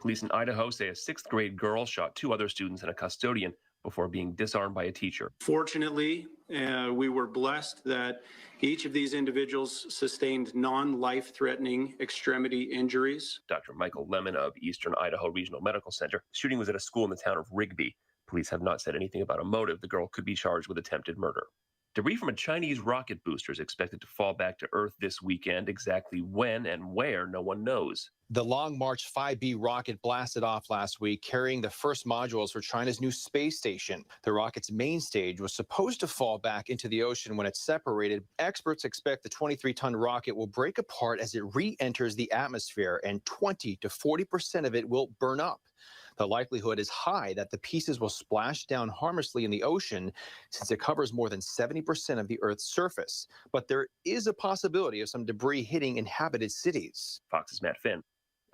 S18: Police in Idaho say a 6th grade girl shot 2 other students and a custodian before being disarmed by a teacher.
S20: Fortunately, we were blessed that each of these individuals sustained non-life-threatening extremity injuries.
S18: Dr. Michael Lemon of Eastern Idaho Regional Medical Center. The shooting was at a school in the town of Rigby. Police have not said anything about a motive. The girl could be charged with attempted murder. Debris from a Chinese rocket booster is expected to fall back to Earth this weekend. Exactly when and where, no one knows.
S21: The Long March 5B rocket blasted off last week, carrying the first modules for China's new space station. The rocket's main stage was supposed to fall back into the ocean when it separated. Experts expect the 23-ton rocket will break apart as it re-enters the atmosphere, and 20 to 40% of it will burn up. The likelihood is high that the pieces will splash down harmlessly in the ocean since it covers more than 70% of the Earth's surface. But there is a possibility of some debris hitting inhabited cities.
S18: Fox's Matt Finn.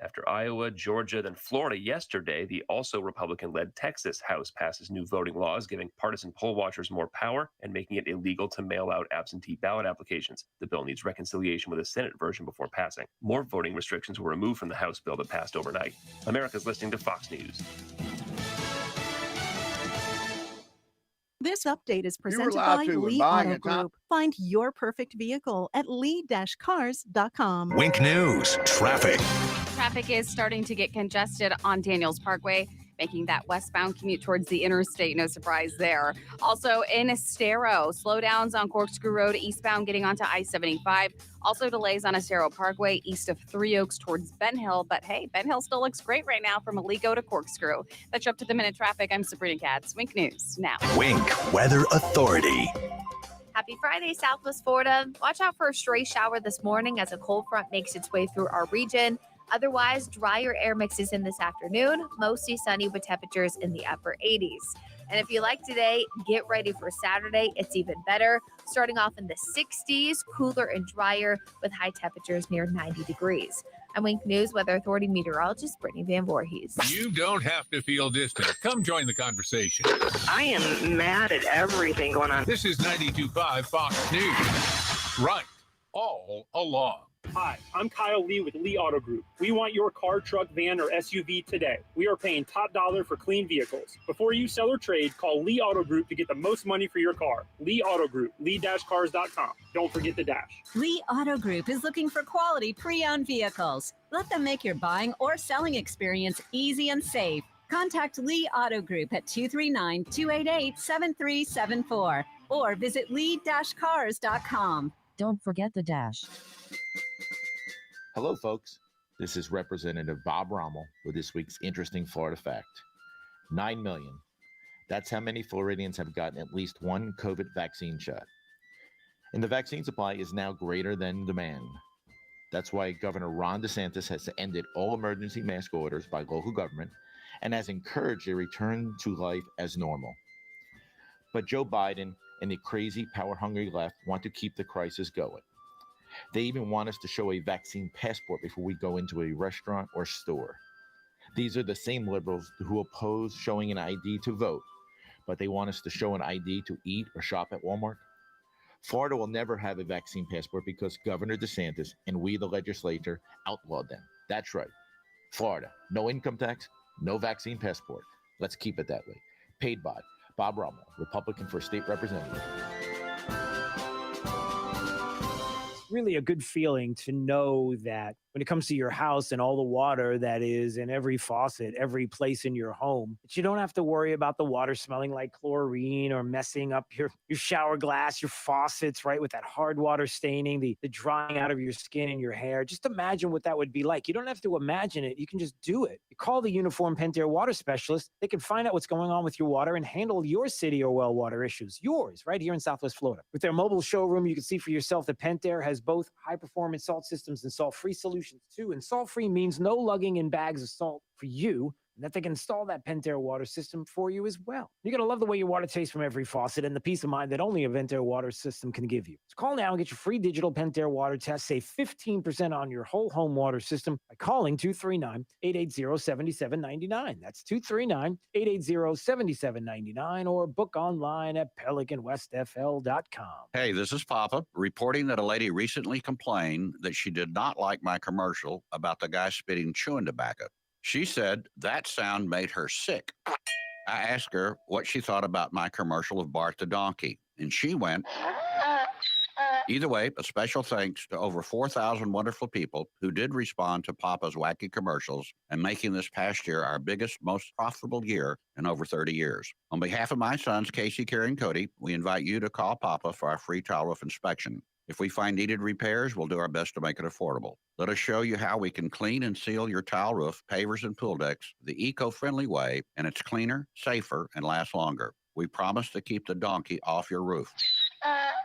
S18: After Iowa, Georgia, then Florida yesterday, the also Republican-led Texas House passes new voting laws, giving partisan poll watchers more power and making it illegal to mail out absentee ballot applications. The bill needs reconciliation with a Senate version before passing. More voting restrictions were removed from the House bill that passed overnight. America's listening to Fox News.
S22: This update is presented by Lee Auto Group. Find your perfect vehicle at lee-cars.com.
S23: Wink News, traffic.
S24: traffic is starting to get congested on Daniels Parkway, making that westbound commute towards the interstate. No surprise there. Also in Estero, slowdowns on Corkscrew Road eastbound getting onto I-75. Also delays on Estero Parkway east of Three Oaks towards Ben Hill. But hey, Ben Hill still looks great right now from Alico to Corkscrew. That's your up to the minute traffic. I'm Sabrina Katz. Wink News now.
S23: Wink Weather Authority.
S25: Happy Friday, Southwest Florida. Watch out for a stray shower this morning as a cold front makes its way through our region. Otherwise, drier air mixes in this afternoon, mostly sunny with temperatures in the upper 80s. And if you like today, get ready for Saturday. It's even better. Starting off in the 60s, cooler and drier with high temperatures near 90 degrees. I'm Wink News Weather Authority meteorologist Brittany Van Voorhees.
S8: You don't have to feel distant. Come join the conversation.
S2: I am mad at everything going on.
S8: This is 92.5 Fox News. Right. All along.
S3: Hi, I'm Kyle Lee with Lee Auto Group. We want your car, truck, van, or SUV today. We are paying top dollar for clean vehicles. Before you sell or trade, call Lee Auto Group to get the most money for your car. Lee Auto Group, lee-cars.com. Don't forget the dash.
S22: Lee Auto Group is looking for quality pre-owned vehicles. Let them make your buying or selling experience easy and safe. Contact Lee Auto Group at 239-288-7374 or visit lee-cars.com.
S4: Don't forget the dash.
S5: Hello, folks. This is Representative Bob Rommel with this week's interesting Florida fact. 9 million. That's how many Floridians have gotten at least one COVID vaccine shot. And the vaccine supply is now greater than demand. That's why Governor Ron DeSantis has ended all emergency mask orders by local government and has encouraged a return to life as normal. But Joe Biden and the crazy, power-hungry left want to keep the crisis going. They even want us to show a vaccine passport before we go into a restaurant or store. These are the same liberals who oppose showing an ID to vote, but they want us to show an ID to eat or shop at Walmart. Florida will never have a vaccine passport because Governor DeSantis and we, the legislature, outlawed them. That's right. Florida, no income tax, no vaccine passport. Let's keep it that way. Paid by Bob Rommel, Republican for State Representative.
S13: Really a good feeling to know that when it comes to your house and all the water that is in every faucet, every place in your home, that you don't have to worry about the water smelling like chlorine or messing up your shower glass, your faucets, right? With that hard water staining, the drying out of your skin and your hair. Just imagine what that would be like. You don't have to imagine it. You can just do it. You call the Uniform Pentair water specialist. They can find out what's going on with your water and handle your city or well water issues. Yours, right here in Southwest Florida. With their mobile showroom, you can see for yourself that Pentair has both high-performance salt systems and salt-free solutions too. And salt-free means no lugging in bags of salt for you, and that they can install that Pentair water system for you as well. You're going to love the way your water tastes from every faucet and the peace of mind that only a Pentair water system can give you. So call now and get your free digital Pentair water test. Save 15% on your whole home water system by calling 239-880-7799. That's 239-880-7799 or book online at PelicanWestFL.com.
S6: Hey, this is Papa reporting that a lady recently complained that she did not like my commercial about the guy spitting chewing tobacco. She said that sound made her sick. I asked her what she thought about my commercial of Bart the Donkey, and she went. Either way, a special thanks to over 4,000 wonderful people who did respond to Papa's wacky commercials and making this past year our biggest, most profitable year in over 30 years. On behalf of my sons, Casey, Kerry, and Cody, we invite you to call Papa for our free tile roof inspection. If we find needed repairs, we'll do our best to make it affordable. Let us show you how we can clean and seal your tile roof, pavers, and pool decks the eco-friendly way, and it's cleaner, safer, and lasts longer. We promise to keep the donkey off your roof.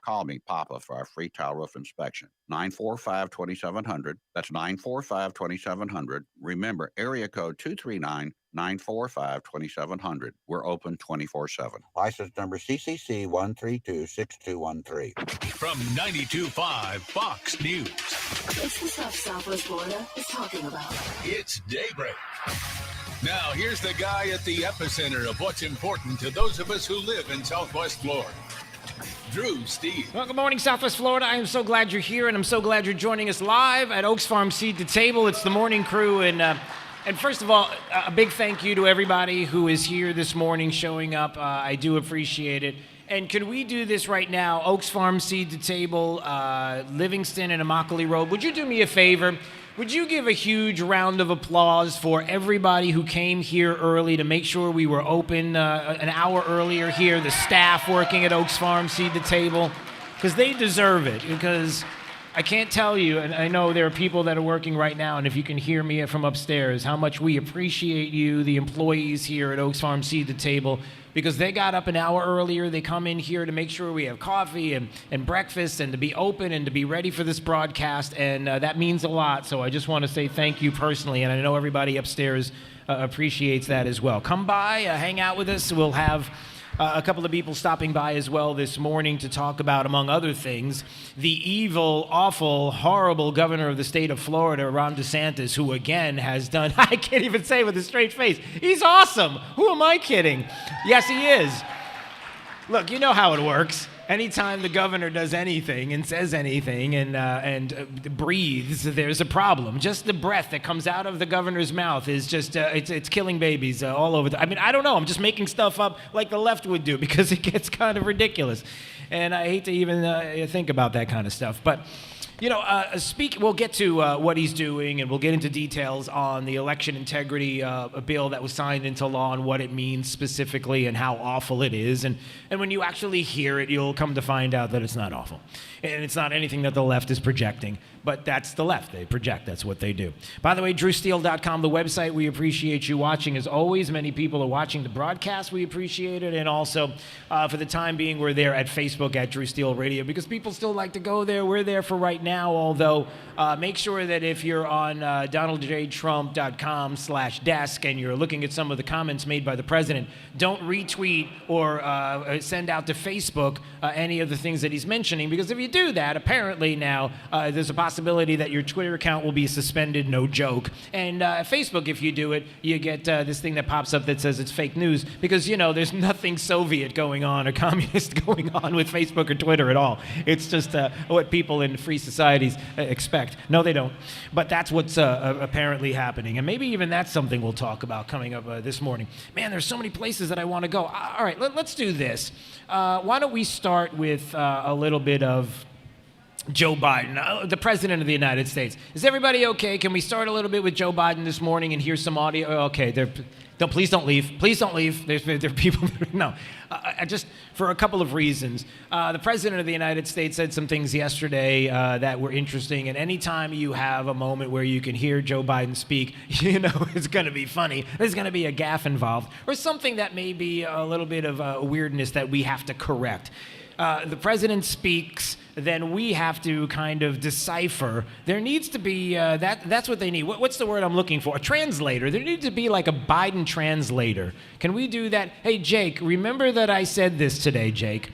S6: Call me, Papa, for our free tile roof inspection. 945-2700. That's 945-2700. Remember, area code 239-945-2700. We're open 24/7.
S9: License number CCC 1326213.
S8: From 92.5 Fox News.
S15: It's the stuff Southwest Florida is talking about.
S8: It's Daybreak. Now, here's the guy at the epicenter of what's important to those of us who live in Southwest Florida. Drew Steve.
S27: Well, good morning, Southwest Florida. I am so glad you're here, and I'm so glad you're joining us live at Oaks Farm Seed to Table. It's the morning crew, and first of all, a big thank you to everybody who is here this morning showing up. I do appreciate it. And could we do this right now? Oaks Farm Seed to Table, Livingston and Immokalee Road. Would you do me a favor? Would you give a huge round of applause for everybody who came here early to make sure we were open an hour earlier here, the staff working at Oaks Farm Seed to Table, because they deserve it, because I can't tell you, and I know there are people that are working right now, and if you can hear me from upstairs, how much we appreciate you, the employees here at Oaks Farm Seed to Table, because they got up an hour earlier. They come in here to make sure we have coffee and breakfast and to be open and to be ready for this broadcast, and that means a lot. So I just want to say thank you personally, and I know everybody upstairs appreciates that as well. Come by, hang out with us. We'll have a couple of people stopping by as well this morning to talk about, among other things, the evil, awful, horrible governor of the state of Florida, Ron DeSantis, who again has done, I can't even say with a straight face, he's awesome. Who am I kidding? Yes, he is. Look, you know how it works. Anytime the governor does anything and says anything and breathes, there's a problem. Just the breath that comes out of the governor's mouth is just, it's killing babies all over. I mean, I don't know. I'm just making stuff up like the left would do because it gets kind of ridiculous. And I hate to even think about that kind of stuff. But, you know, we'll get to what he's doing, and we'll get into details on the election integrity bill that was signed into law and what it means specifically and how awful it is. And when you actually hear it, you'll come to find out that it's not awful. And it's not anything that the left is projecting, but that's the left. They project. That's what they do. By the way, DrewSteele.com, the website. We appreciate you watching. As always, many people are watching the broadcast. We appreciate it. And also, for the time being, we're there at Facebook at Drew Steele Radio because people still like to go there. We're there for right now, although make sure that if you're on DonaldJTrump.com/desk and you're looking at some of the comments made by the president, don't retweet or send out to Facebook any of the things that he's mentioning, because if you do that, apparently now there's a possibility that your Twitter account will be suspended, no joke. And Facebook, if you do it, you get this thing that pops up that says it's fake news, because, you know, there's nothing Soviet going on or communist going on with Facebook or Twitter at all. It's just what people in free societies expect. No, they don't. But that's what's apparently happening. And maybe even that's something we'll talk about coming up this morning. Man, there's so many places that I want to go. All right, let's do this. Why don't we start with a little bit of Joe Biden, the president of the United States. Is everybody okay? Can we start a little bit with Joe Biden this morning and hear some audio? Okay, please don't leave. Please don't leave. There are people. No, just for a couple of reasons. The president of the United States said some things yesterday that were interesting. And anytime you have a moment where you can hear Joe Biden speak, you know it's going to be funny. There's going to be a gaffe involved, or something that may be a little bit of a weirdness that we have to correct. The president speaks, then we have to kind of decipher. There needs to be, that's what they need. What's the word I'm looking for? A translator. There needs to be like a Biden translator. Can we do that? Hey, Jake, remember that I said this today, Jake.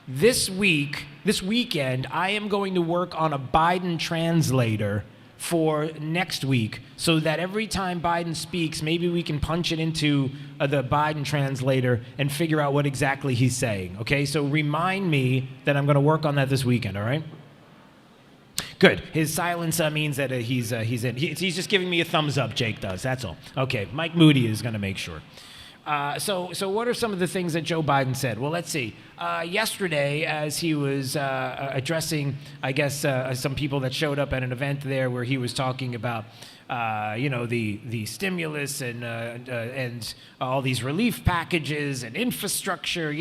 S27: This weekend, I am going to work on a Biden translator for next week, so that every time Biden speaks, maybe we can punch it into the Biden translator and figure out what exactly he's saying, okay? So remind me that I'm going to work on that this weekend, all right? Good. His silence means that he's in. He's just giving me a thumbs up, Jake does, that's all. Okay, Mike Moody is going to make sure. So what are some of the things that Joe Biden said? Well, let's see. Yesterday, as he was addressing, I guess, some people that showed up at an event there where he was talking about, the stimulus and all these relief packages and infrastructure,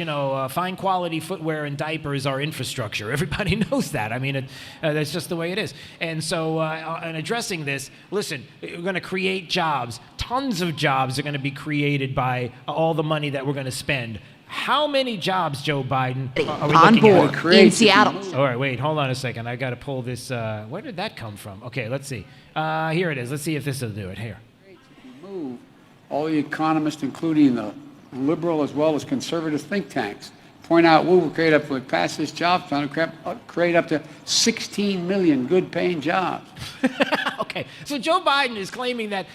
S27: fine quality footwear and diapers are infrastructure. Everybody knows that. I mean, that's just the way it is. And so in addressing this, listen, we're going to create jobs. Tons of jobs are going to be created by all the money that we're going to spend. How many jobs, Joe Biden, are we
S1: on
S5: looking
S1: board
S5: at?
S1: in Seattle?
S5: All right, wait, hold on a second. I got to pull this. Where did that come from? Okay, let's see. Here it is. Let's see if this will do it. Here.
S4: Move all the economists, including the liberal as well as conservative think tanks, point out we will create up, we pass this jobs plan, create up to 16 million good-paying jobs.
S27: Okay, so Joe Biden is claiming that.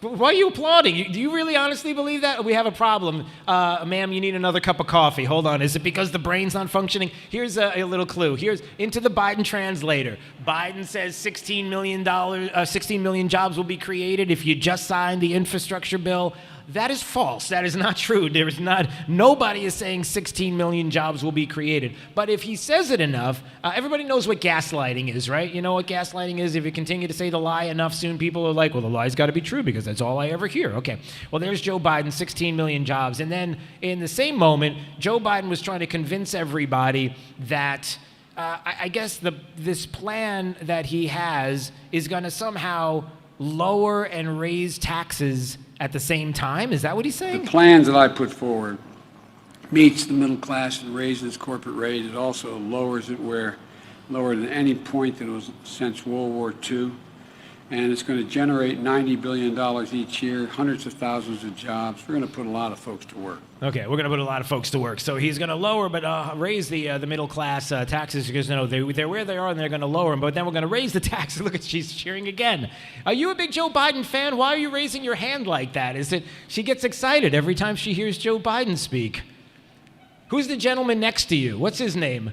S27: Why are you applauding? Do you really honestly believe that? We have a problem. Ma'am, you need another cup of coffee. Hold on. Is it because the brain's not functioning? Here's a little clue. Here's into the Biden translator. Biden says 16 million jobs will be created if you just sign the infrastructure bill. That is false. That is not true. Nobody is saying 16 million jobs will be created. But if he says it enough, everybody knows what gaslighting is, right? You know what gaslighting is if you continue to say the lie enough, soon people are like, well, the lie's got to be true because that's all I ever hear. Okay, well, there's Joe Biden, 16 million jobs. And then in the same moment, Joe Biden was trying to convince everybody that I guess this plan that he has is going to somehow lower and raise taxes at the same time. Is that what he's saying?
S4: The plans that I put forward meets the middle class and raises corporate rate. It also lowers it where lower than any point that it was since World War II. And it's going to generate $90 billion each year, hundreds of thousands of jobs. We're going to put a lot of folks to work.
S27: Okay, we're going to put a lot of folks to work. So he's going to lower but raise the middle class taxes because they're where they are and they're going to lower them. But then we're going to raise the taxes. Look at she's cheering again. Are you a big Joe Biden fan? Why are you raising your hand like that? Is it she gets excited every time she hears Joe Biden speak? Who's the gentleman next to you? What's his name?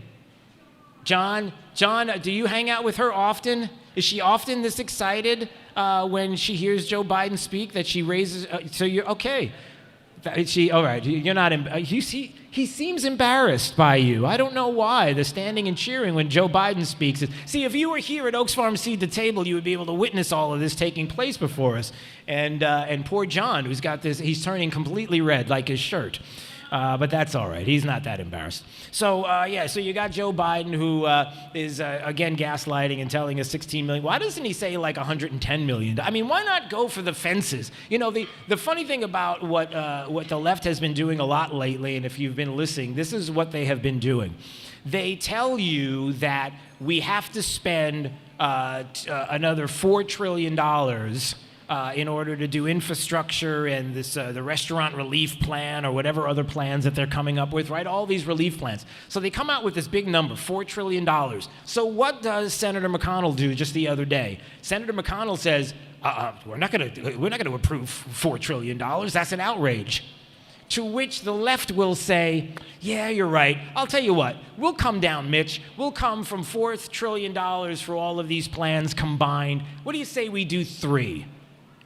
S27: John, do you hang out with her often? Is she often this excited when she hears Joe Biden speak that she raises? So you're okay. All right. You're not. He seems embarrassed by you. I don't know why. The standing and cheering when Joe Biden speaks. See, if you were here at Oaks Farm Seed to Table, you would be able to witness all of this taking place before us. And poor John, who's got this, he's turning completely red like his shirt. But that's all right. He's not that embarrassed. So, so you got Joe Biden who is, again, gaslighting and telling us 16 million. Why doesn't he say like 110 million? I mean, why not go for the fences? You know, the funny thing about what the left has been doing a lot lately, and if you've been listening, this is what they have been doing. They tell you that we have to spend another $4 trillion in order to do infrastructure and this the restaurant relief plan or whatever other plans that they're coming up with, right? All these relief plans. So they come out with this big number, $4 trillion. So what does Senator McConnell do just the other day? Senator McConnell says, we're not going to approve $4 trillion. That's an outrage. To which the left will say, yeah, you're right. I'll tell you what. We'll come down, Mitch. We'll come from $4 trillion for all of these plans combined. What do you say we do 3?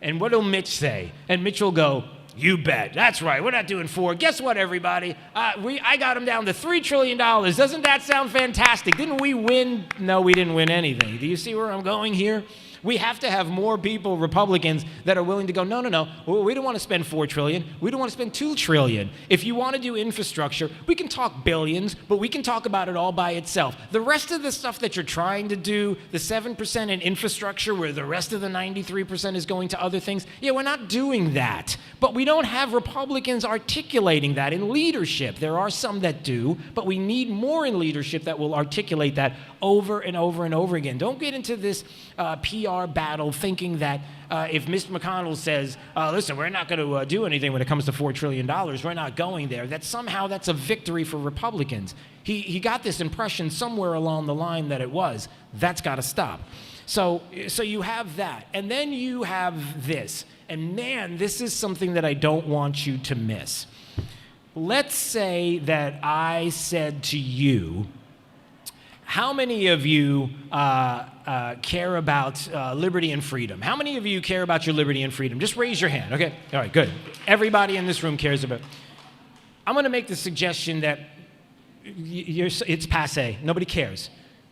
S27: And what will Mitch say? And Mitch will go, you bet. That's right. We're not doing 4. Guess what, everybody? I got him down to $3 trillion. Doesn't that sound fantastic? Didn't we win? No, we didn't win anything. Do you see where I'm going here? We have to have more people, Republicans, that are willing to go, no. We don't want to spend $4 trillion. We don't want to spend $2 trillion. If you want to do infrastructure, we can talk billions, but we can talk about it all by itself. The rest of the stuff that you're trying to do, the 7% in infrastructure where the rest of the 93% is going to other things, yeah, we're not doing that. But we don't have Republicans articulating that in leadership. There are some that do, but we need more in leadership that will articulate that over and over and over again. Don't get into this PR battle thinking that if Mr. McConnell says, listen, we're not going to do anything when it comes to $4 trillion, we're not going there, that somehow that's a victory for Republicans. He got this impression somewhere along the line that it was. That's got to stop. So you have that. And then you have this. And man, this is something that I don't want you to miss. Let's say that I said to you, how many of you care about liberty and freedom? How many of you care about your liberty and freedom? Just raise your hand. Okay. All right, good. Everybody in this room cares about it. I'm going to make the suggestion that it's passé. Nobody cares.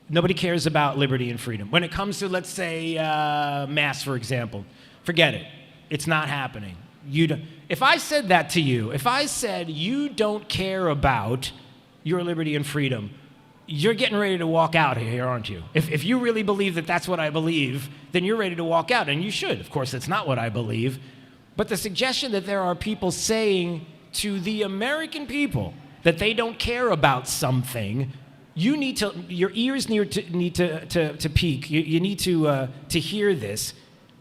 S27: Nobody cares about liberty and freedom. When it comes to, let's say, mass, for example, forget it. It's not happening. You don't. If I said that to you, if I said you don't care about your liberty and freedom, you're getting ready to walk out here, aren't you? If you really believe that that's what I believe, then you're ready to walk out, and you should. Of course, that's not what I believe. But the suggestion that there are people saying to the American people that they don't care about something, you need to, your ears need to peak. You need to hear this,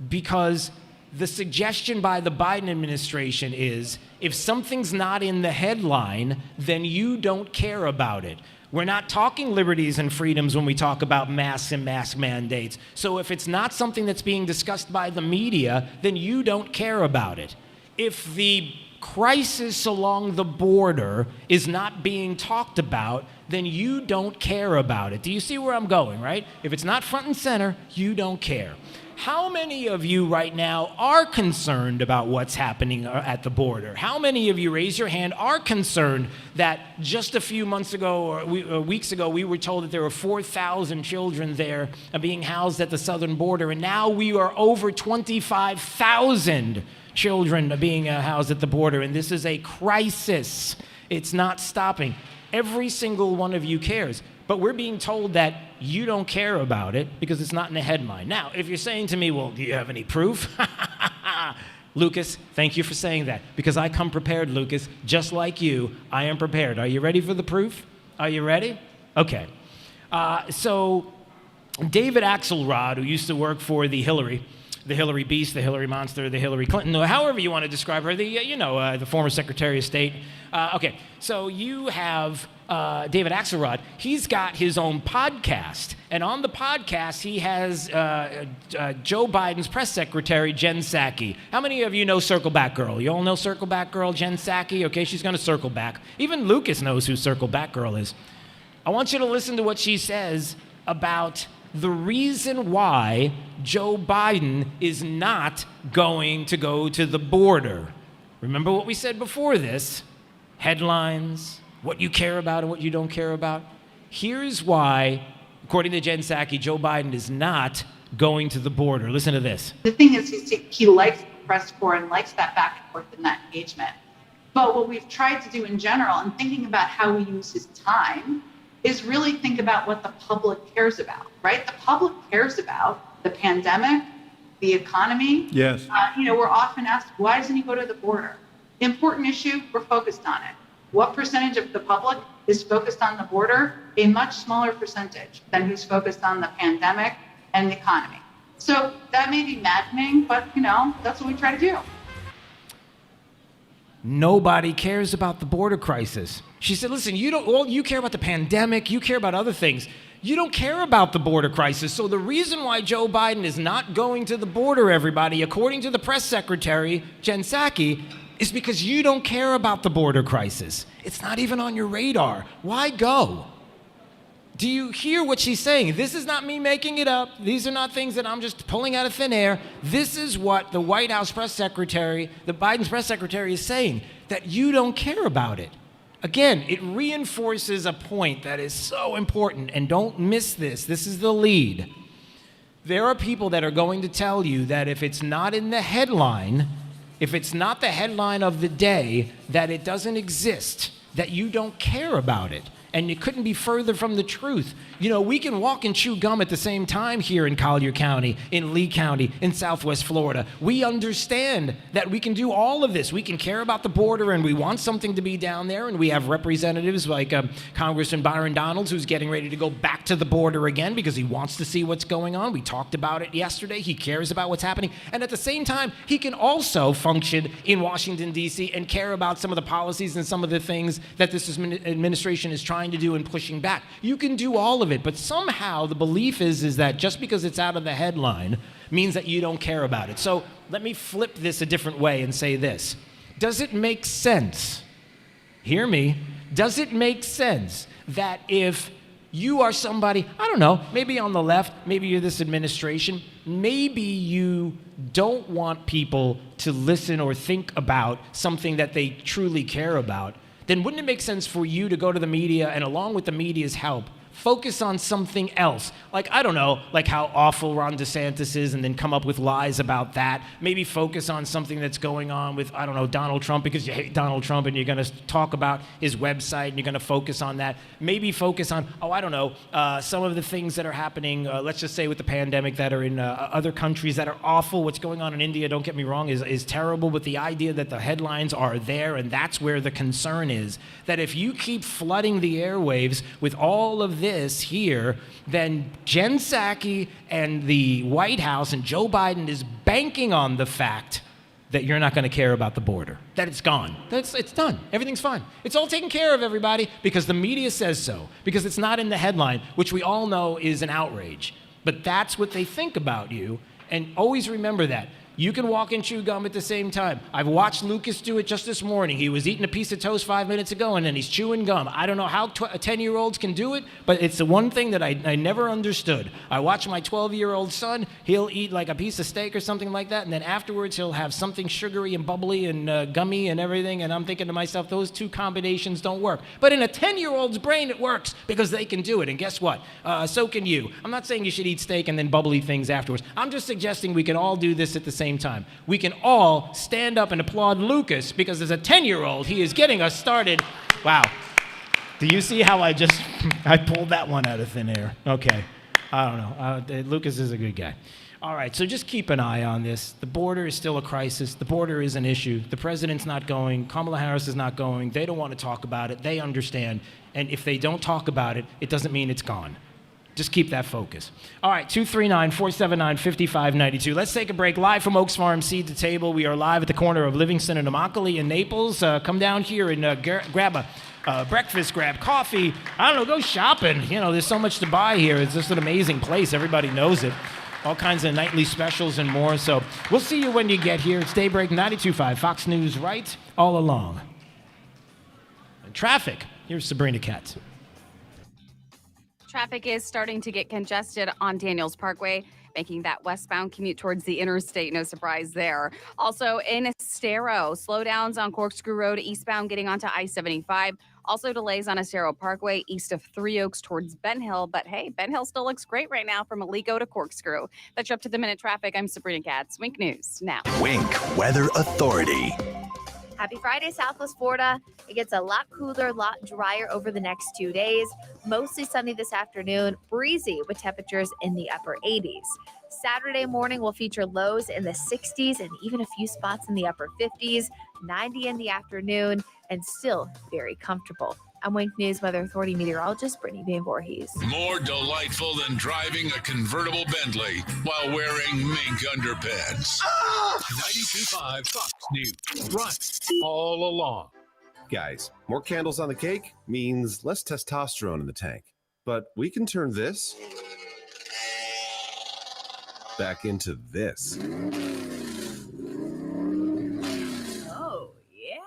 S27: because the suggestion by the Biden administration is if something's not in the headline, then you don't care about it. We're not talking liberties and freedoms when we talk about masks and mask mandates. So if it's not something that's being discussed by the media, then you don't care about it. If the crisis along the border is not being talked about, then you don't care about it. Do you see where I'm going, right? If it's not front and center, you don't care. How many of you right now are concerned about what's happening at the border? How many of you, raise your hand, are concerned that just a few months ago or weeks ago, we were told that there were 4,000 children there being housed at the southern border, and now we are over 25,000 children being housed at the border, and this is a crisis. It's not stopping. Every single one of you cares. But we're being told that you don't care about it because it's not in the headline. Now, if you're saying to me, well, do you have any proof? Lucas, thank you for saying that, because I come prepared, Lucas. Just like you, I am prepared. Are you ready for the proof? Are you ready? Okay. So David Axelrod, who used to work for the Hillary Beast, the Hillary Monster, the Hillary Clinton, however you want to describe her, the former Secretary of State. Okay, so you have David Axelrod. He's got his own podcast, and on the podcast he has Joe Biden's press secretary, Jen Psaki. How many of you know Circle Back Girl? You all know Circle Back Girl, Jen Psaki? Okay, she's going to circle back. Even Lucas knows who Circle Back Girl is. I want you to listen to what she says about the reason why Joe Biden is not going to go to the border. Remember what we said before this? Headlines, what you care about and what you don't care about. Here's why, according to Jen Psaki, Joe Biden is not going to the border. Listen to this.
S1: The thing is, he likes the press corps and likes that back and forth and that engagement. But what we've tried to do in general, and thinking about how we use his time, is really think about what the public cares about, right? The public cares about the pandemic, the economy.
S7: Yes.
S1: We're often asked, why doesn't he go to the border? Important issue, we're focused on it. What percentage of the public is focused on the border? A much smaller percentage than who's focused on the pandemic and the economy. So that may be maddening, but that's what we try to do.
S27: Nobody cares about the border crisis. She said, listen, you care about the pandemic, you care about other things. You don't care about the border crisis. So the reason why Joe Biden is not going to the border, everybody, according to the press secretary, Jen Psaki, is because you don't care about the border crisis. It's not even on your radar. Why go? Do you hear what she's saying? This is not me making it up. These are not things that I'm just pulling out of thin air. This is what the White House press secretary, the Biden's press secretary, is saying, that you don't care about it. Again, it reinforces a point that is so important, and don't miss this. This is the lead. There are people that are going to tell you that if it's not in the headline, if it's not the headline of the day, that it doesn't exist, that you don't care about it. And it couldn't be further from the truth. We can walk and chew gum at the same time here in Collier County, in Lee County, in Southwest Florida. We understand that we can do all of this. We can care about the border, and we want something to be down there. And we have representatives like Congressman Byron Donalds, who's getting ready to go back to the border again because he wants to see what's going on. We talked about it yesterday. He cares about what's happening. And at the same time, he can also function in Washington, D.C. and care about some of the policies and some of the things that this administration is trying to do and pushing back. You can do all of it, but somehow the belief is that just because it's out of the headline means that you don't care about it. So let me flip this a different way and say this. Does it make sense? Hear me. Does it make sense that if you are somebody, I don't know, maybe on the left, maybe you're this administration, maybe you don't want people to listen or think about something that they truly care about, then wouldn't it make sense for you to go to the media and, along with the media's help, focus on something else? Like, I don't know, like how awful Ron DeSantis is, and then come up with lies about that. Maybe focus on something that's going on with, I don't know, Donald Trump, because you hate Donald Trump and you're going to talk about his website and you're going to focus on that. Maybe focus on, some of the things that are happening, let's just say with the pandemic, that are in other countries that are awful. What's going on in India, don't get me wrong, is terrible, but the idea that the headlines are there, and that's where the concern is, that if you keep flooding the airwaves with all of this here, then Jen Psaki and the White House and Joe Biden is banking on the fact that you're not going to care about the border, that it's gone. It's done. Everything's fine. It's all taken care of, everybody, because the media says so, because it's not in the headline, which we all know is an outrage. But that's what they think about you, and always remember that. You can walk and chew gum at the same time. I've watched Lucas do it just this morning. He was eating a piece of toast 5 minutes ago, and then he's chewing gum. I don't know how 10-year-olds can do it, but it's the one thing that I never understood. I watch my 12-year-old son. He'll eat like a piece of steak or something like that, and then afterwards he'll have something sugary and bubbly and gummy and everything, and I'm thinking to myself, those two combinations don't work. But in a 10-year-old's brain, it works because they can do it, and guess what? So can you. I'm not saying you should eat steak and then bubbly things afterwards. I'm just suggesting we can all do this at the same time. We can all stand up and applaud Lucas because as a 10-year-old, he is getting us started. Wow. Do you see how I pulled that one out of thin air? Okay. I don't know. Lucas is a good guy. All right, so just keep an eye on this. The border is still a crisis. The border is an issue. The president's not going. Kamala Harris is not going. They don't want to talk about it. They understand. And if they don't talk about it, it doesn't mean it's gone. Just keep that focus. All right, 239-479-5592. Let's take a break. Live from Oaks Farm Seed to Table. We are live at the corner of Livingston and Immokalee in Naples. Come down here and grab a breakfast, grab coffee. I don't know, go shopping. You know, there's so much to buy here. It's just an amazing place. Everybody knows it. All kinds of nightly specials and more. So we'll see you when you get here. It's Daybreak 92.5, Fox News right all along. And traffic. Here's Sabrina Katz.
S24: Traffic is starting to get congested on Daniels Parkway, making that westbound commute towards the interstate. No surprise there. Also in Estero, slowdowns on Corkscrew Road eastbound getting onto I-75. Also delays on Estero Parkway east of Three Oaks towards Ben Hill. But hey, Ben Hill still looks great right now from Alico to Corkscrew. That's your up-to-the-minute traffic. I'm Sabrina Katz. Wink News now.
S23: Wink Weather Authority.
S25: Happy Friday, Southwest Florida. It gets a lot cooler, a lot drier over the next 2 days. Mostly sunny this afternoon, breezy with temperatures in the upper 80s. Saturday morning will feature lows in the 60s and even a few spots in the upper 50s, 90 in the afternoon, and still very comfortable. I'm Wink News Weather Authority meteorologist Brittany Van Voorhees.
S8: More delightful than driving a convertible Bentley while wearing mink underpants. 92.5 Fox News. Right all along.
S7: Guys, more candles on the cake means less testosterone in the tank. But we can turn this back into this.
S25: Oh, yeah.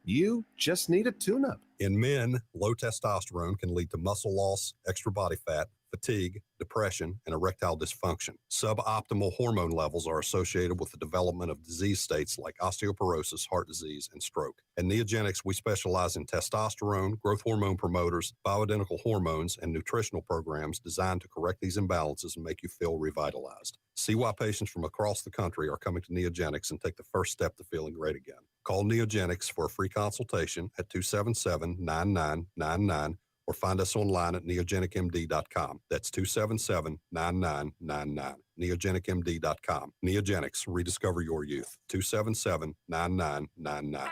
S7: You just need a tune-up.
S10: In men, low testosterone can lead to muscle loss, extra body fat, fatigue, depression, and erectile dysfunction. Suboptimal hormone levels are associated with the development of disease states like osteoporosis, heart disease, and stroke. At Neogenics, we specialize in testosterone, growth hormone promoters, bioidentical hormones, and nutritional programs designed to correct these imbalances and make you feel revitalized. See why patients from across the country are coming to Neogenics and take the first step to feeling great again. Call Neogenics for a free consultation at 277-9999 or find us online at neogenicmd.com. That's 277-9999. neogenicmd.com. Neogenics, rediscover your youth. 277-9999.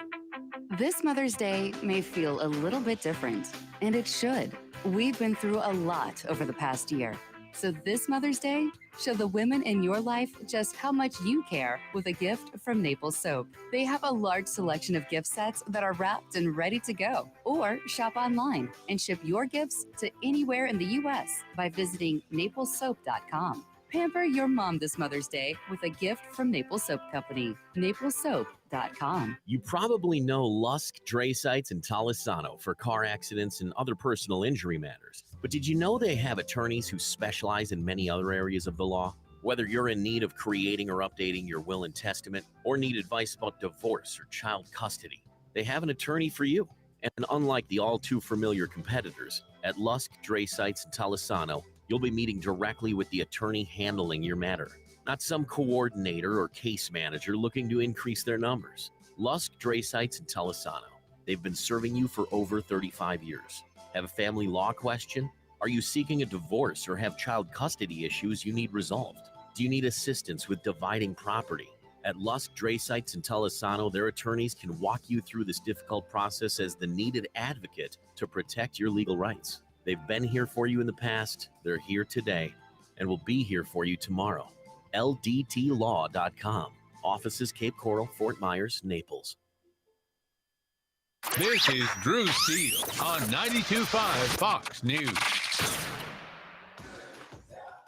S11: This Mother's Day may feel a little bit different, and it should. We've been through a lot over the past year. So this Mother's Day, show the women in your life just how much you care with a gift from Naples Soap. They have a large selection of gift sets that are wrapped and ready to go. Or shop online and ship your gifts to anywhere in the U.S. by visiting naplessoap.com. Pamper your mom this Mother's Day with a gift from Naples Soap Company. naplessoap.com.
S12: You probably know Lusk, Dre Sites, and Talisano for car accidents and other personal injury matters. But did you know they have attorneys who specialize in many other areas of the law? Whether you're in need of creating or updating your will and testament, or need advice about divorce or child custody, they have an attorney for you. And unlike the all too familiar competitors, at Lusk, Dre Sites, and Talisano, you'll be meeting directly with the attorney handling your matter, not some coordinator or case manager looking to increase their numbers. Lusk, Dre Sites, and Talisano. They've been serving you for over 35 years. Have a family law question? Are you seeking a divorce or have child custody issues you need resolved? Do you need assistance with dividing property? At Lusk, Dre Sites, and Talisano, their attorneys can walk you through this difficult process as the needed advocate to protect your legal rights. They've been here for you in the past, they're here today, and will be here for you tomorrow. LDTlaw.com. Offices Cape Coral, Fort Myers, Naples.
S8: This is Drew Steele on 92.5 Fox News.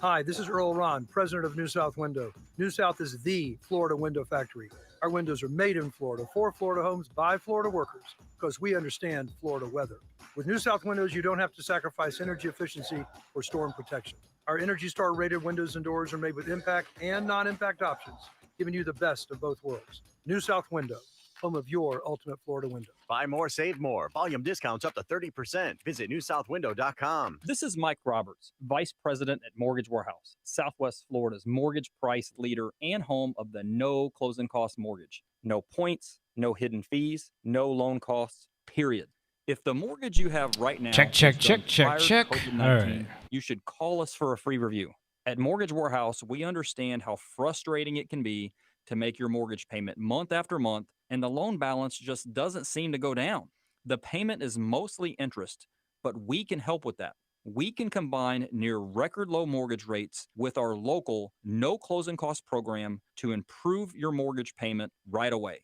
S14: Hi, this is Earl Ron, president of New South Window. New South is the Florida window factory. Our windows are made in Florida for Florida homes by Florida workers because we understand Florida weather. With New South Windows, you don't have to sacrifice energy efficiency or storm protection. Our Energy Star rated windows and doors are made with impact and non-impact options, giving you the best of both worlds. New South Window, home of your ultimate Florida window.
S23: Buy more, save more. Volume discounts up to 30%. Visit newsouthwindow.com.
S16: This is Mike Roberts, Vice President at Mortgage Warehouse, Southwest Florida's mortgage price leader and home of the no closing cost mortgage. No points, no hidden fees, no loan costs, period. If the mortgage you have right now
S27: Check.
S16: COVID-19,
S27: All right.
S16: you should call us for a free review. At Mortgage Warehouse, we understand how frustrating it can be to make your mortgage payment month after month, and the loan balance just doesn't seem to go down. The payment is mostly interest, but we can help with that. We can combine near record low mortgage rates with our local no closing cost program to improve your mortgage payment right away.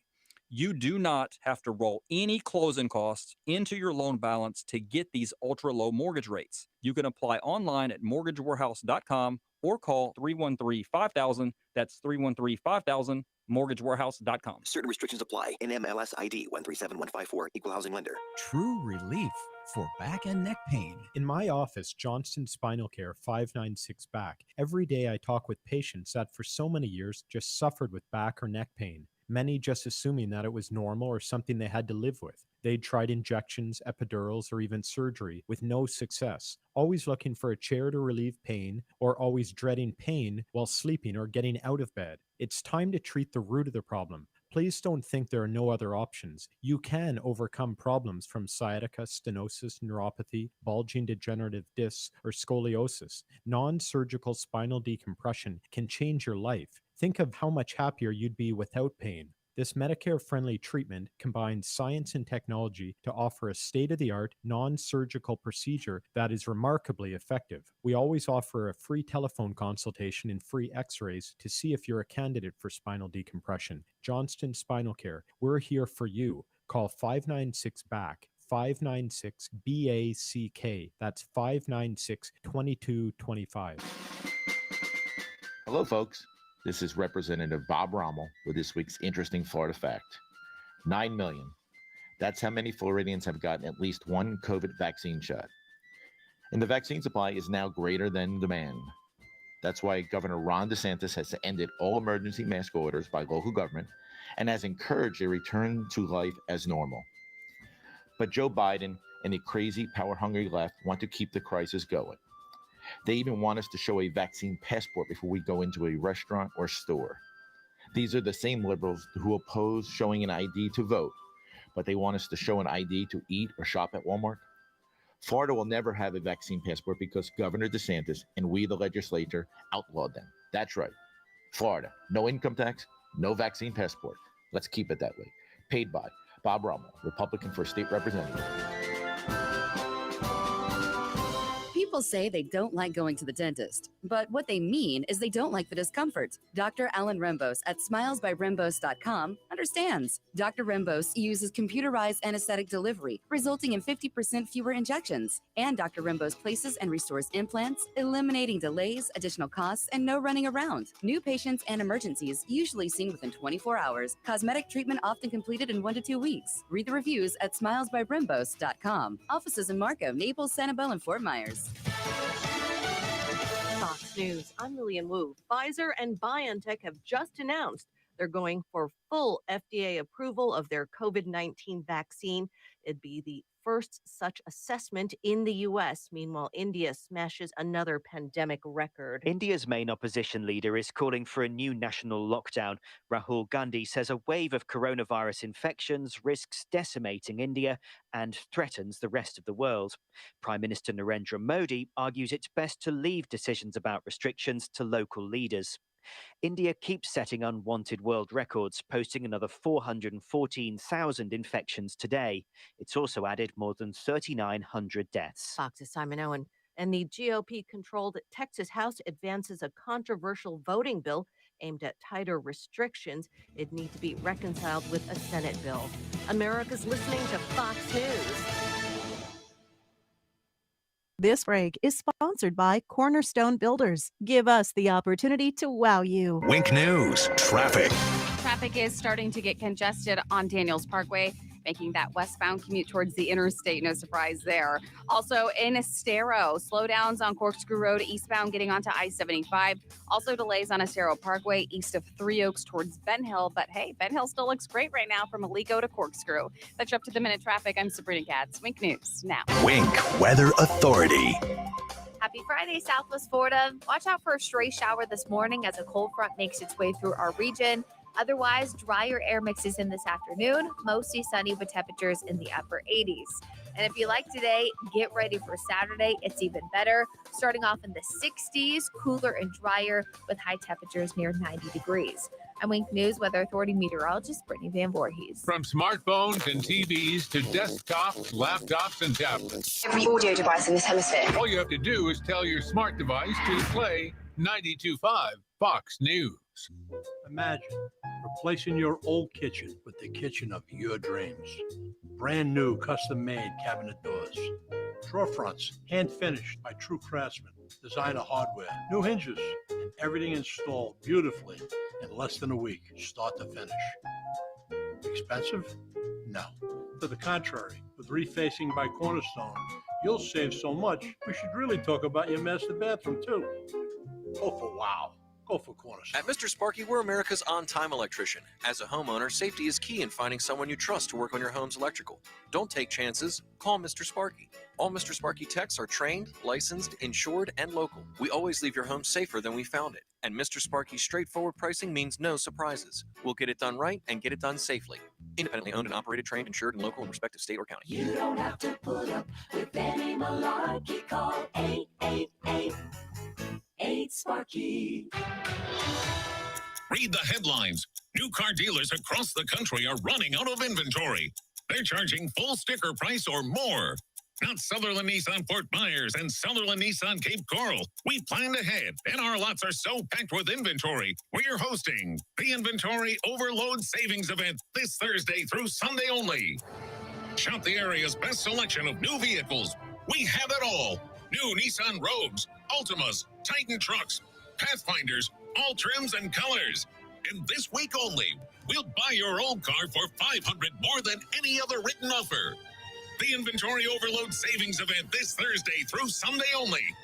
S16: You do not have to roll any closing costs into your loan balance to get these ultra low mortgage rates. You can apply online at mortgagewarehouse.com or call 313-5000. That's 313-5000, mortgagewarehouse.com.
S23: Certain restrictions apply. NMLS ID 137154, Equal Housing Lender.
S17: True relief for back and neck pain. In my office, Johnston Spinal Care 596 Back, every day I talk with patients that for so many years just suffered with back or neck pain. Many just assuming that it was normal or something they had to live with. They'd tried injections, epidurals, or even surgery with no success, always looking for a chair to relieve pain or always dreading pain while sleeping or getting out of bed. It's time to treat the root of the problem. Please don't think there are no other options. You can overcome problems from sciatica, stenosis, neuropathy, bulging degenerative discs, or scoliosis. Non-surgical spinal decompression can change your life. Think of how much happier you'd be without pain. This Medicare-friendly treatment combines science and technology to offer a state-of-the-art, non-surgical procedure that is remarkably effective. We always offer a free telephone consultation and free x-rays to see if you're a candidate for spinal decompression. Johnston Spinal Care, we're here for you. Call 596-BACK, 596-BACK. That's 596-2225.
S5: Hello, folks. This is Representative Bob Rommel with this week's interesting Florida fact. 9 million. That's how many Floridians have gotten at least one COVID vaccine shot. And the vaccine supply is now greater than demand. That's why Governor Ron DeSantis has ended all emergency mask orders by local government and has encouraged a return to life as normal. But Joe Biden and the crazy, power-hungry left want to keep the crisis going. They even want us to show a vaccine passport before we go into a restaurant or store. These are the same liberals who oppose showing an ID to vote, but they want us to show an ID to eat or shop at Walmart. Florida will never have a vaccine passport because Governor DeSantis and we, the legislature, outlawed them. That's right. Florida, no income tax, no vaccine passport. Let's keep it that way. Paid by Bob Rommel, Republican for State Representative.
S11: People say they don't like going to the dentist, but what they mean is they don't like the discomfort. Dr. Alan Rembos at smilesbyrembos.com understands. Dr. Rembos uses computerized anesthetic delivery, resulting in 50% fewer injections. And Dr. Rembos places and restores implants, eliminating delays, additional costs, and no running around. New patients and emergencies usually seen within 24 hours. Cosmetic treatment often completed in 1 to 2 weeks. Read the reviews at smilesbyrembos.com. Offices in Marco, Naples, Sanibel, and Fort Myers.
S19: Fox News, I'm Lillian Wu. Pfizer and BioNTech have just announced they're going for full FDA approval of their COVID-19 vaccine. It'd be the first such assessment in the U.S. Meanwhile, India smashes another pandemic record.
S20: India's main opposition leader is calling for a new national lockdown. Rahul Gandhi says a wave of coronavirus infections risks decimating India and threatens the rest of the world. Prime Minister Narendra Modi argues it's best to leave decisions about restrictions to local leaders. India keeps setting unwanted world records, posting another 414,000 infections today. It's also added more than 3,900 deaths.
S19: Fox's Simon Owen. And the GOP-controlled Texas House advances a controversial voting bill aimed at tighter restrictions. It'd need to be reconciled with a Senate bill. America's listening to Fox News.
S2: This break is sponsored by Cornerstone Builders. Give us the opportunity to wow you.
S8: Wink News, traffic.
S24: Traffic is starting to get congested on Daniels Parkway, making that westbound commute towards the interstate. No surprise there. Also in Estero, slowdowns on Corkscrew Road eastbound getting onto I-75. Also delays on Estero Parkway east of Three Oaks towards Ben Hill. But hey, Ben Hill still looks great right now from Alico to Corkscrew. That's your up to the minute traffic. I'm Sabrina Katz. Wink News now.
S8: Wink Weather Authority.
S25: Happy Friday, Southwest Florida. Watch out for a stray shower this morning as a cold front makes its way through our region. Otherwise, drier air mixes in this afternoon, mostly sunny with temperatures in the upper 80s. And if you like today, get ready for Saturday. It's even better. Starting off in the 60s, cooler and drier with high temperatures near 90 degrees. I'm Wink News Weather Authority meteorologist Brittany Van Voorhees.
S8: From smartphones and TVs to desktops, laptops, and tablets.
S25: Every audio device in this hemisphere.
S8: All you have to do is tell your smart device to play 92.5 Fox News.
S3: Imagine replacing your old kitchen with the kitchen of your dreams. Brand new custom-made cabinet doors. Drawer fronts, hand-finished by true craftsmen. Designer hardware, new hinges, and everything installed beautifully in less than a week, start to finish. Expensive? No. To the contrary, with refacing by Cornerstone, you'll save so much, we should really talk about your master bathroom too. Go for wow. Go for Cornerstone.
S13: At Mr. Sparky, we're America's on-time electrician. As a homeowner, safety is key in finding someone you trust to work on your home's electrical. Don't take chances. Call Mr. Sparky. All Mr. Sparky techs are trained, licensed, insured, and local. We always leave your home safer than we found it. And Mr. Sparky's straightforward pricing means no surprises. We'll get it done right and get it done safely. Independently owned and operated, trained, insured, and local in respective state or county.
S15: You don't have to put up with any malarkey. Call 888-8-SPARKY.
S8: Read the headlines. New car dealers across the country are running out of inventory. They're charging full sticker price or more. Not Sutherland Nissan Fort Myers and Sutherland Nissan Cape Coral. We planned ahead, and our lots are so packed with inventory. We're hosting the Inventory Overload Savings Event this Thursday through Sunday only. Shop the area's best selection of new vehicles. We have it all. New Nissan Rogues, Altimas, Titan trucks, Pathfinders, all trims and colors. And this week only, we'll buy your old car for $500 more than any other written offer. The Inventory Overload Savings Event this Thursday through Sunday only.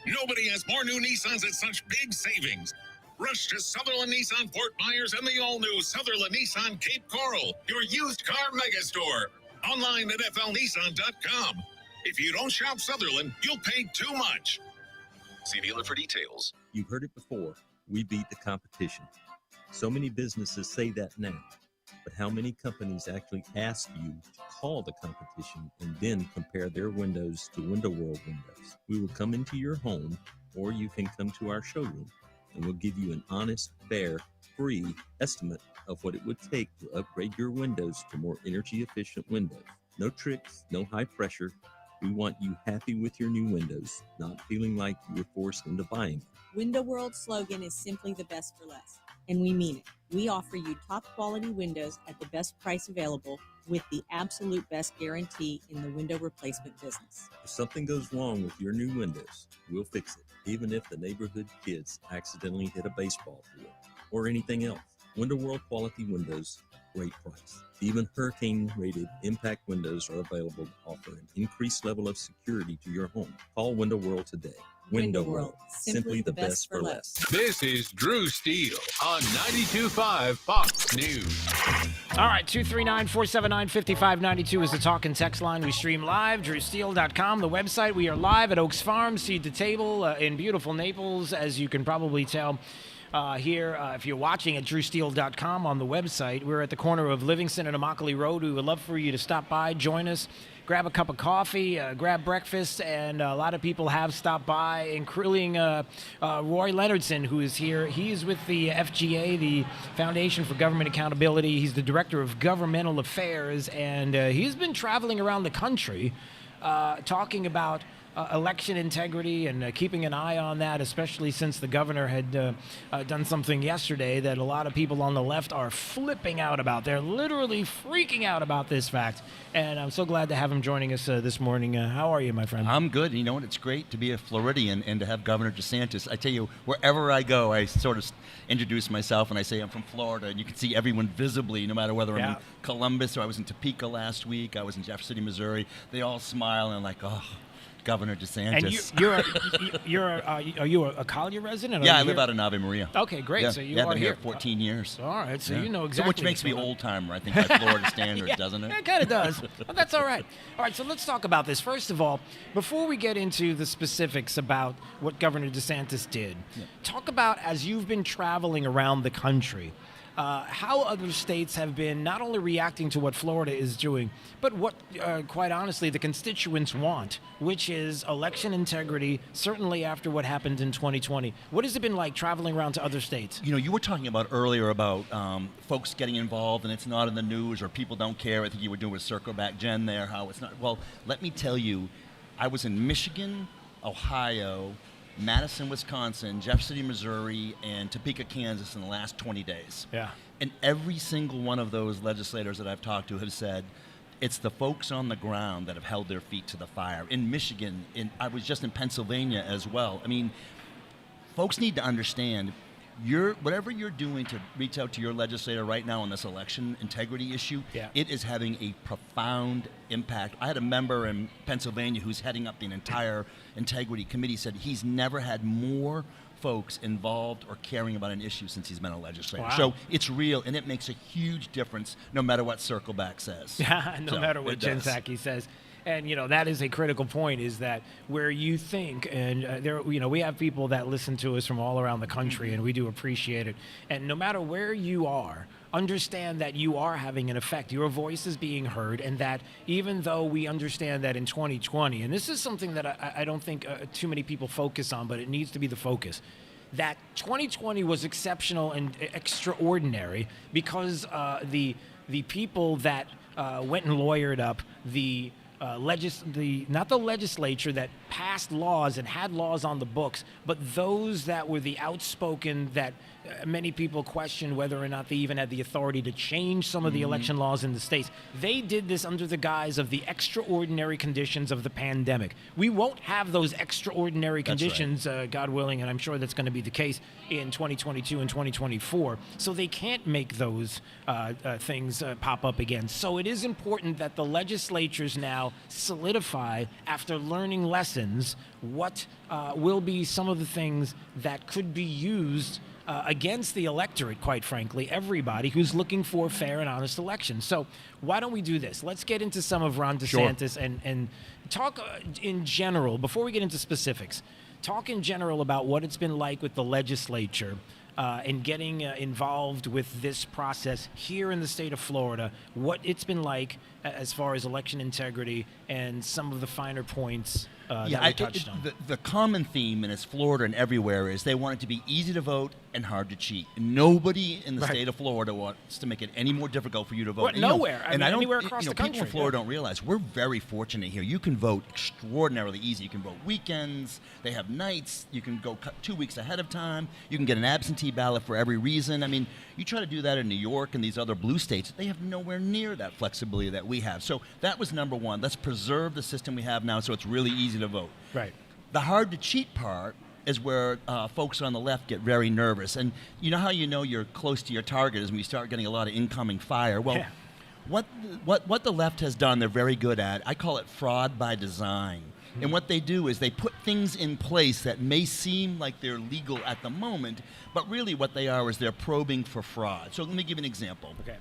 S8: Nobody has more new Nissans at such big savings. Rush to Sutherland Nissan Fort Myers and the all-new Sutherland Nissan Cape Coral, your used car megastore. Online at flnissan.com. If you don't shop Sutherland, you'll pay too much. See dealer for details.
S18: You've heard it before. We beat the competition. So many businesses say that now. But how many companies actually ask you to call the competition and then compare their windows to Window World windows? We will come into your home, or you can come to our showroom, and we'll give you an honest, fair, free estimate of what it would take to upgrade your windows to more energy-efficient windows. No tricks, no high pressure. We want you happy with your new windows, not feeling like you were forced into buying them.
S21: Window World's slogan is simply the best for less, and we mean it. We offer you top quality windows at the best price available with the absolute best guarantee in the window replacement business.
S18: If something goes wrong with your new windows, we'll fix it, even if the neighborhood kids accidentally hit a baseball field or anything else. Window World quality windows, great price. Even hurricane-rated impact windows are available to offer an increased level of security to your home. Call Window World today. Window World, simply the best for less.
S8: This is Drew Steele on 92.5 Fox News.
S27: All right, 239-479-5592 is the talk and text line. We stream live, drewsteele.com, the website. We are live at Oaks Farm, seed to table in beautiful Naples, as you can probably tell. Here, if you're watching at drewsteele.com on the website, we're at the corner of Livingston and Immokalee Road. We would love for you to stop by, join us, grab a cup of coffee, grab breakfast, and a lot of people have stopped by, including Roy Leonardson, who is here. He is with the FGA, the Foundation for Government Accountability. He's the Director of Governmental Affairs, and he's been traveling around the country talking about election integrity and keeping an eye on that, especially since the governor had done something yesterday that a lot of people on the left are flipping out about. They're literally freaking out about this fact. And I'm so glad to have him joining us this morning. How are you, my friend?
S1: I'm good. You know what? It's great to be a Floridian and to have Governor DeSantis. I tell you, wherever I go, I sort of introduce myself and I say I'm from Florida, and you can see everyone visibly, no matter whether I'm in Columbus or I was in Topeka last week, I was in Jeff City, Missouri. They all smile and like, oh, Governor DeSantis.
S27: And are you a Collier resident?
S1: Yeah, I live out in Ave Maria.
S27: Okay, great.
S1: Yeah,
S27: So you
S1: I've
S27: are
S1: been here
S27: here
S1: 14 years.
S27: All right, so
S1: Yeah.
S27: you know exactly.
S1: Which makes me old timer, I think, by Florida standards, doesn't it?
S27: It kind of does. But that's all right. All right, so let's talk about this. First of all, before we get into the specifics about what Governor DeSantis did, talk about, as you've been traveling around the country, how other states have been not only reacting to what Florida is doing, but what, quite honestly, the constituents want, which is election integrity, certainly after what happened in 2020. What has it been like traveling around to other states?
S1: You know, you were talking about earlier about folks getting involved and it's not in the news or people don't care. I think you were doing a circle back, Jen, there, how it's not. Well, let me tell you, I was in Michigan, Ohio, Madison, Wisconsin, Jeff City, Missouri, and Topeka, Kansas in the last 20 days.
S27: Yeah.
S1: And every single one of those legislators that I've talked to have said, it's the folks on the ground that have held their feet to the fire. In Michigan, I was just in Pennsylvania as well. I mean, folks need to understand, whatever you're doing to reach out to your legislator right now on this election integrity issue, it is having a profound impact. I had a member in Pennsylvania who's heading up the entire integrity committee, said he's never had more folks involved or caring about an issue since he's been a legislator.
S27: Wow.
S1: So it's real, and it makes a huge difference no matter what Circleback says.
S27: No matter what Jen Psaki says. And, you know, that is a critical point, is that where you think, and we have people that listen to us from all around the country, and we do appreciate it. And no matter where you are, understand that you are having an effect. Your voice is being heard, and that even though we understand that in 2020, and this is something that I don't think too many people focus on, but it needs to be the focus, that 2020 was exceptional and extraordinary because the people that went and lawyered up not the legislature that passed laws and had laws on the books, but those that were the outspoken, that many people questioned whether or not they even had the authority to change some of the election laws in the states. They did this under the guise of the extraordinary conditions of the pandemic. We won't have those extraordinary conditions, God willing, and I'm sure that's going to be the case in 2022 and 2024. So they can't make those things pop up again. So it is important that the legislatures now solidify, after learning lessons, what will be some of the things that could be used against the electorate, quite frankly, everybody who's looking for fair and honest elections. So why don't we do this? Let's get into some of Ron DeSantis and talk in general, before we get into specifics, talk in general about what it's been like with the legislature and getting involved with this process here in the state of Florida, what it's been like as far as election integrity and some of the finer points that we touched on.
S1: The common theme, and it's Florida and everywhere, is they want it to be easy to vote and hard to cheat. Nobody in the state of Florida wants to make it any more difficult for you to vote.
S27: Well, nowhere. I mean, anywhere across the country.
S1: People in Florida don't realize we're very fortunate here. You can vote extraordinarily easy. You can vote weekends. They have nights. You can go 2 weeks ahead of time. You can get an absentee ballot for every reason. I mean, you try to do that in New York and these other blue states, they have nowhere near that flexibility that we have. So that was number one. Let's preserve the system we have now so it's really easy to vote.
S27: Right.
S1: The hard to cheat part is where folks on the left get very nervous. And you know how you know you're close to your target is when you start getting a lot of incoming fire. Well, what the left has done, they're very good at, I call it fraud by design. And what they do is they put things in place that may seem like they're legal at the moment, but really what they are is they're probing for fraud. So let me give you an example.
S27: Okay.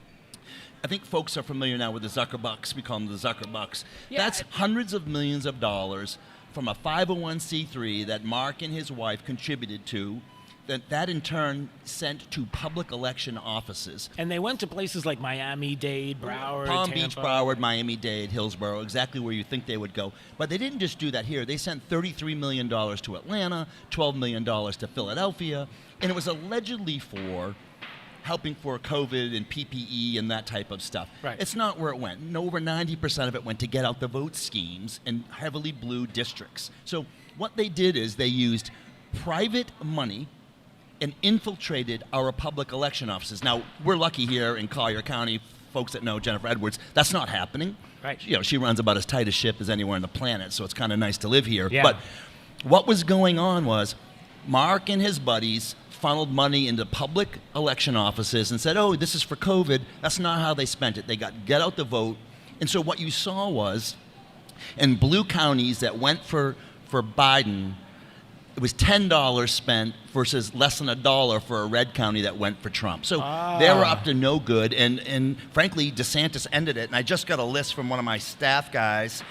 S1: I think folks are familiar now with the Zuckerbucks. We call them the Zuckerbucks. That's hundreds of millions of dollars from a 501c3 that Mark and his wife contributed to, that in turn sent to public election offices.
S27: And they went to places like Miami-Dade, Broward,
S1: Palm
S27: Tampa.
S1: Beach, Broward, Miami-Dade, Hillsborough, exactly where you think they would go. But they didn't just do that here. They sent $33 million to Atlanta, $12 million to Philadelphia, and it was allegedly for helping for COVID and PPE and that type of stuff.
S27: Right.
S1: It's not where it went. Over 90% of it went to get out the vote schemes in heavily blue districts. So what they did is they used private money and infiltrated our public election offices. Now, we're lucky here in Collier County, folks that know Jennifer Edwards, that's not happening.
S27: Right.
S1: She runs about as tight a ship as anywhere on the planet, so it's kind of nice to live here.
S27: Yeah.
S1: But what was going on was Mark and his buddies funneled money into public election offices and said, oh, this is for COVID. That's not how they spent it. They got get out the vote. And so what you saw was in blue counties that went for Biden, it was $10 spent versus less than $1 for a red county that went for Trump. So they were up to no good. And frankly, DeSantis ended it. And I just got a list from one of my staff guys.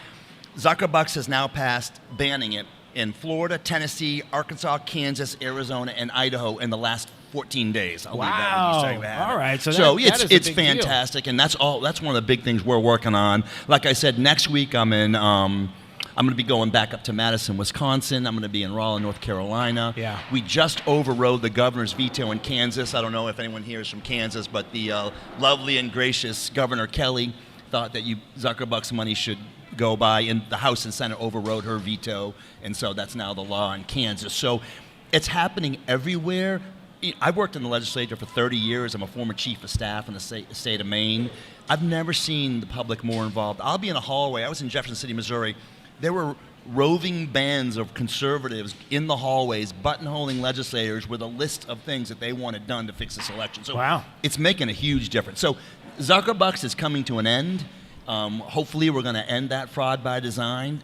S1: Zuckerbucks has now passed banning it in Florida, Tennessee, Arkansas, Kansas, Arizona, and Idaho in the last 14 days. I'll leave that with you so you have
S27: All
S1: it.
S27: right. So
S1: it's
S27: that is a big deal.
S1: fantastic, and that's one of the big things we're working on. Like I said, next week I'm going to be going back up to Madison, Wisconsin. I'm going to be in Raleigh, North Carolina.
S27: Yeah.
S1: We just overrode the governor's veto in Kansas. I don't know if anyone here is from Kansas, but the lovely and gracious Governor Kelly thought that Zuckerbucks money should go by, and the House and Senate overrode her veto, and so that's now the law in Kansas. So it's happening everywhere. I've worked in the legislature for 30 years. I'm a former chief of staff in the state of Maine. I've never seen the public more involved. I'll be in a hallway. I was in Jefferson City, Missouri. There were roving bands of conservatives in the hallways, buttonholing legislators with a list of things that they wanted done to fix this election. So
S27: wow.
S1: It's making a huge difference. So Zuckerbucks is coming to an end. Hopefully we're going to end that fraud by design.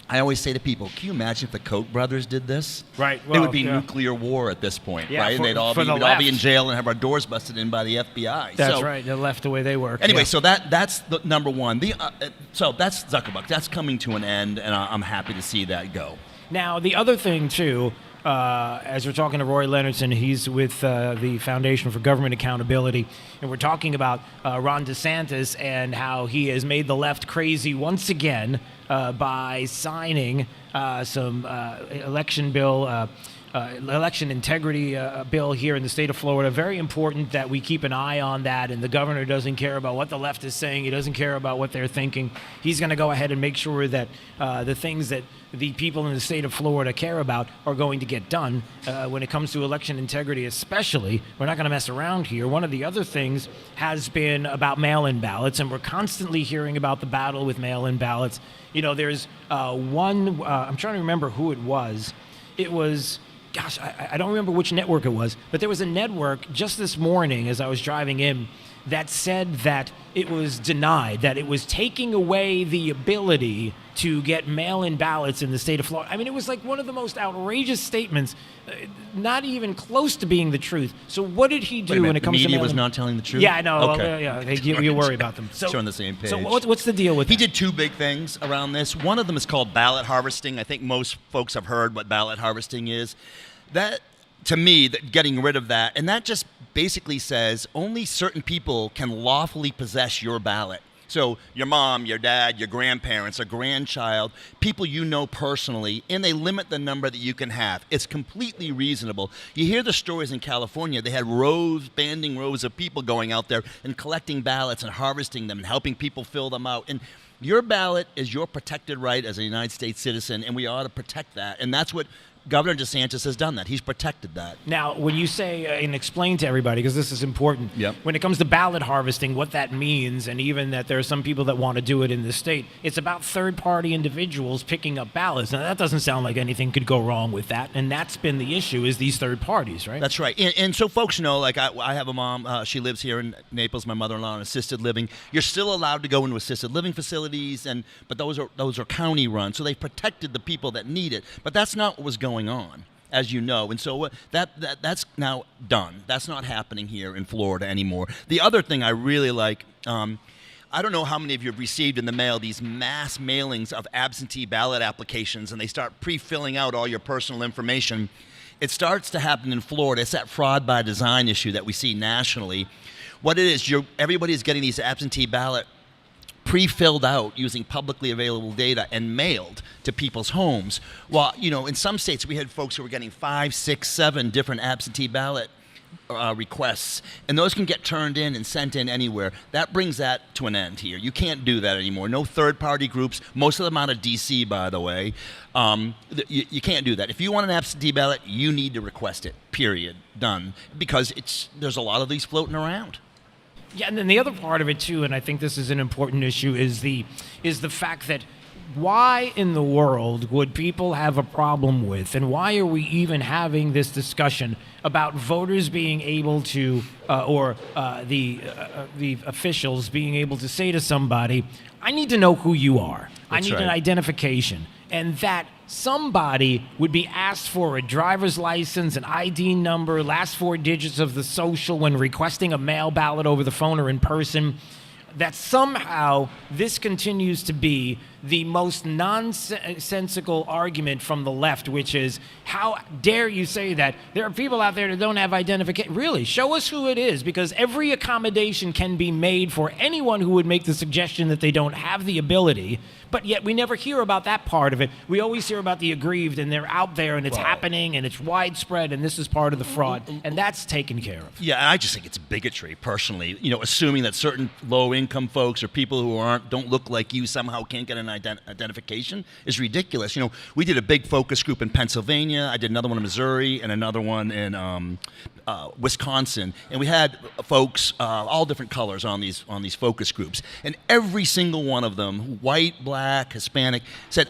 S1: I always say to people, can you imagine if the Koch brothers did this?
S27: Right.
S1: It would be nuclear war at this point,
S27: Yeah,
S1: right? And we'd all be in jail and have our doors busted in by the FBI.
S27: That's right. They left the way they work.
S1: Anyway,
S27: Yeah.
S1: so that's the number one. So that's Zuckerbucks. That's coming to an end, and I'm happy to see that go.
S27: Now, the other thing, too, as we're talking to Roy Leonardson, he's with the Foundation for Government Accountability, and we're talking about Ron DeSantis and how he has made the left crazy once again by signing some election integrity bill here in the state of Florida. Very important that we keep an eye on that, and the governor doesn't care about what the left is saying. He doesn't care about what they're thinking. He's going to go ahead and make sure that the things that the people in the state of Florida care about are going to get done when it comes to election integrity, especially. We're not going to mess around here. One of the other things has been about mail-in ballots, and we're constantly hearing about the battle with mail-in ballots. You know, there's one, I'm trying to remember who it was. It was, gosh, I don't remember which network it was, but there was a network just this morning as I was driving in that said that it was denied, that it was taking away the ability to get mail-in ballots in the state of Florida. I mean, it was like one of the most outrageous statements, not even close to being the truth. So what did he do when it comes to
S1: the media
S27: mail-in?
S1: was not telling the truth?
S27: Yeah, I know.
S1: Okay.
S27: You worry about them.
S1: So, on the same page.
S27: So what's the deal with
S1: He did two big things around this. One of them is called ballot harvesting. I think most folks have heard what ballot harvesting is. That, to me, that getting rid of that, and that just basically says only certain people can lawfully possess your ballot. So your mom, your dad, your grandparents, a grandchild, people you know personally, and they limit the number that you can have. It's completely reasonable. You hear the stories in California. They had banding rows of people going out there and collecting ballots and harvesting them and helping people fill them out. And your ballot is your protected right as a United States citizen, and we ought to protect that. And that's what Governor DeSantis has done that. He's protected that.
S27: Now, when you say, and explain to everybody, because this is important, when it comes to ballot harvesting, what that means, and even that there are some people that want to do it in the state, it's about third-party individuals picking up ballots. Now, that doesn't sound like anything could go wrong with that, and that's been the issue, is these third parties, right?
S1: That's right. And so folks know, like I have a mom, she lives here in Naples, my mother-in-law, in assisted living. You're still allowed to go into assisted living facilities, but those are county run, so they've protected the people that need it. But that's not what was going on, as you know, and so that's now done. That's not happening here in Florida anymore. The other thing I really like, I don't know how many of you have received in the mail these mass mailings of absentee ballot applications, and they start pre-filling out all your personal information. It starts to happen in Florida. It's that fraud by design issue that we see nationally. What it is, everybody is getting these absentee ballot pre-filled out using publicly available data and mailed to people's homes. Well, in some states we had folks who were getting 5, 6, 7 different absentee ballot requests, and those can get turned in and sent in anywhere. That brings that to an end here. You can't do that anymore. No third-party groups, most of them out of D.C., by the way. You can't do that. If you want an absentee ballot, you need to request it, period, done, because there's a lot of these floating around.
S27: Yeah, and then the other part of it too, and I think this is an important issue, is the fact that why in the world would people have a problem with, and why are we even having this discussion about voters being able to, or the officials being able to say to somebody, I need to know who you are. I need an identification. And that somebody would be asked for a driver's license, an ID number, last 4 digits of the social when requesting a mail ballot over the phone or in person, that somehow this continues to be the most nonsensical argument from the left, which is, how dare you say that? There are people out there that don't have identification. Really, show us who it is, because every accommodation can be made for anyone who would make the suggestion that they don't have the ability. But yet we never hear about that part of it. We always hear about the aggrieved, and they're out there, and it's happening, and it's widespread, and this is part of the fraud, and that's taken care of.
S1: Yeah, I just think it's bigotry, personally. Assuming that certain low-income folks or people who don't look like you somehow can't get an identification is ridiculous. We did a big focus group in Pennsylvania. I did another one in Missouri and another one in Wisconsin, and we had folks all different colors on these focus groups, and every single one of them, white, black, Hispanic, said,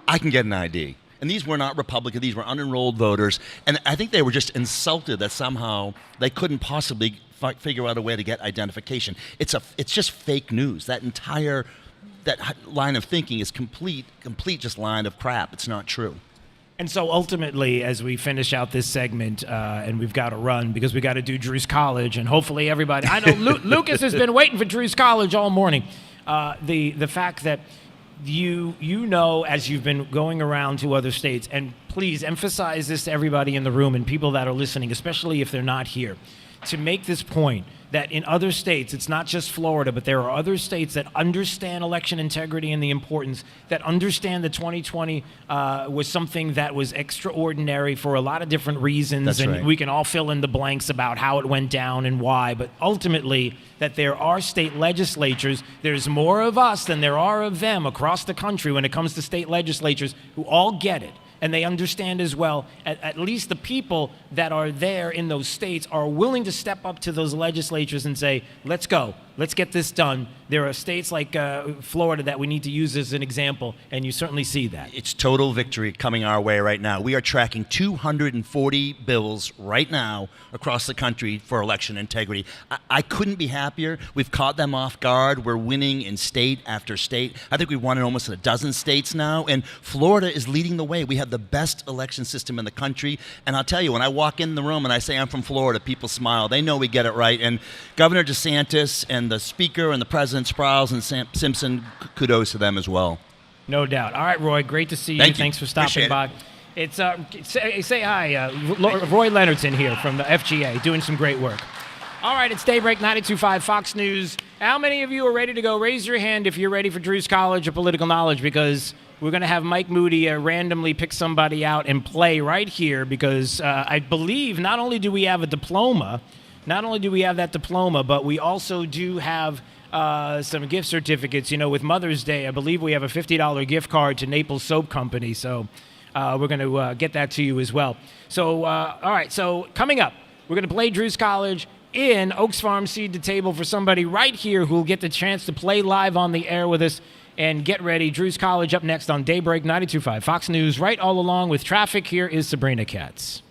S1: I can get an ID. And these were not Republican, these were unenrolled voters, and I think they were just insulted that somehow they couldn't possibly figure out a way to get identification. It's just fake news. That line of thinking is complete just line of crap. It's not true.
S27: And so ultimately, as we finish out this segment, and we've got to run because we got to do Drew's College, and hopefully everybody, I know Lucas has been waiting for Drew's College all morning. The fact that you know, as you've been going around to other states, and please emphasize this to everybody in the room and people that are listening, especially if they're not here, to make this point that in other states, it's not just Florida, but there are other states that understand election integrity and the importance, that understand that 2020 was something that was extraordinary for a lot of different reasons.
S1: That's
S27: and
S1: right.
S27: We can all fill in the blanks about how it went down and why, but ultimately that there are state legislatures, there's more of us than there are of them across the country when it comes to state legislatures who all get it. And they understand as well, at least the people that are there in those states are willing to step up to those legislatures and say, let's go, let's get this done. There are states like Florida that we need to use as an example, and you certainly see that.
S1: It's total victory coming our way right now. We are tracking 240 bills right now across the country for election integrity. I couldn't be happier. We've caught them off guard. We're winning in state after state. I think we've won in almost a dozen states now, and Florida is leading the way. We have the best election system in the country, and I'll tell you, when I walk in the room and I say I'm from Florida, people smile. They know we get it right, and Governor DeSantis and the Speaker and the President Sprouse and Simpson, kudos to them as well.
S27: No doubt. All right, Roy, great to see you.
S1: Thank you.
S27: Thanks for stopping
S1: Appreciate
S27: by. It's say hi. Roy Leonard's in here from the FGA, doing some great work. All right, it's Daybreak 92.5 Fox News. How many of you are ready to go? Raise your hand if you're ready for Drew's College of Political Knowledge, because we're going to have Mike Moody randomly pick somebody out and play right here, because I believe not only do we have a diploma, but we also do have some gift certificates. With Mother's Day, I believe we have a $50 gift card to Naples Soap Company. So we're going to get that to you as well. So, all right. So coming up, we're going to play Drew's College in Oaks Farm Seed to Table for somebody right here who will get the chance to play live on the air with us. And get ready. Drew's College up next on Daybreak 92.5 Fox News. Right all along with traffic, here is Sabrina Katz.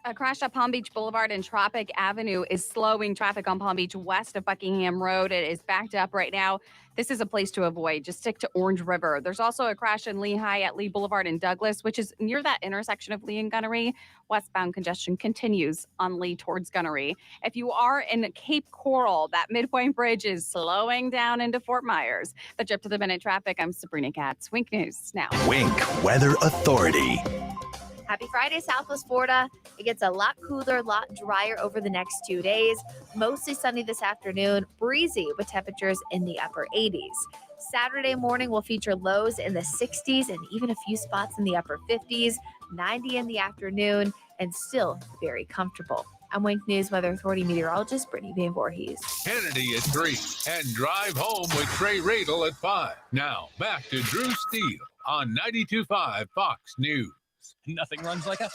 S24: A crash at Palm Beach Boulevard and Tropic Avenue is slowing traffic on Palm Beach west of Buckingham Road. It is backed up right now. This is a place to avoid. Just stick to Orange River. There's also a crash in Lehigh at Lee Boulevard and Douglas, which is near that intersection of Lee and Gunnery. Westbound congestion continues on Lee towards Gunnery. If you are in Cape Coral, that midpoint bridge is slowing down into Fort Myers. That's up to the minute traffic. I'm Sabrina Katz. Wink News now.
S4: Wink Weather Authority.
S25: Happy Friday, Southwest Florida. It gets a lot cooler, a lot drier over the next 2 days. Mostly sunny this afternoon, breezy with temperatures in the upper 80s. Saturday morning will feature lows in the 60s and even a few spots in the upper 50s, 90 in the afternoon, and still very comfortable. I'm Wink News Weather Authority meteorologist Brittany Van Voorhees.
S6: Kennedy at 3 and Drive Home with Trey Radel at 5. Now, back to Drew Steele on 92.5 Fox News.
S7: Nothing runs like a...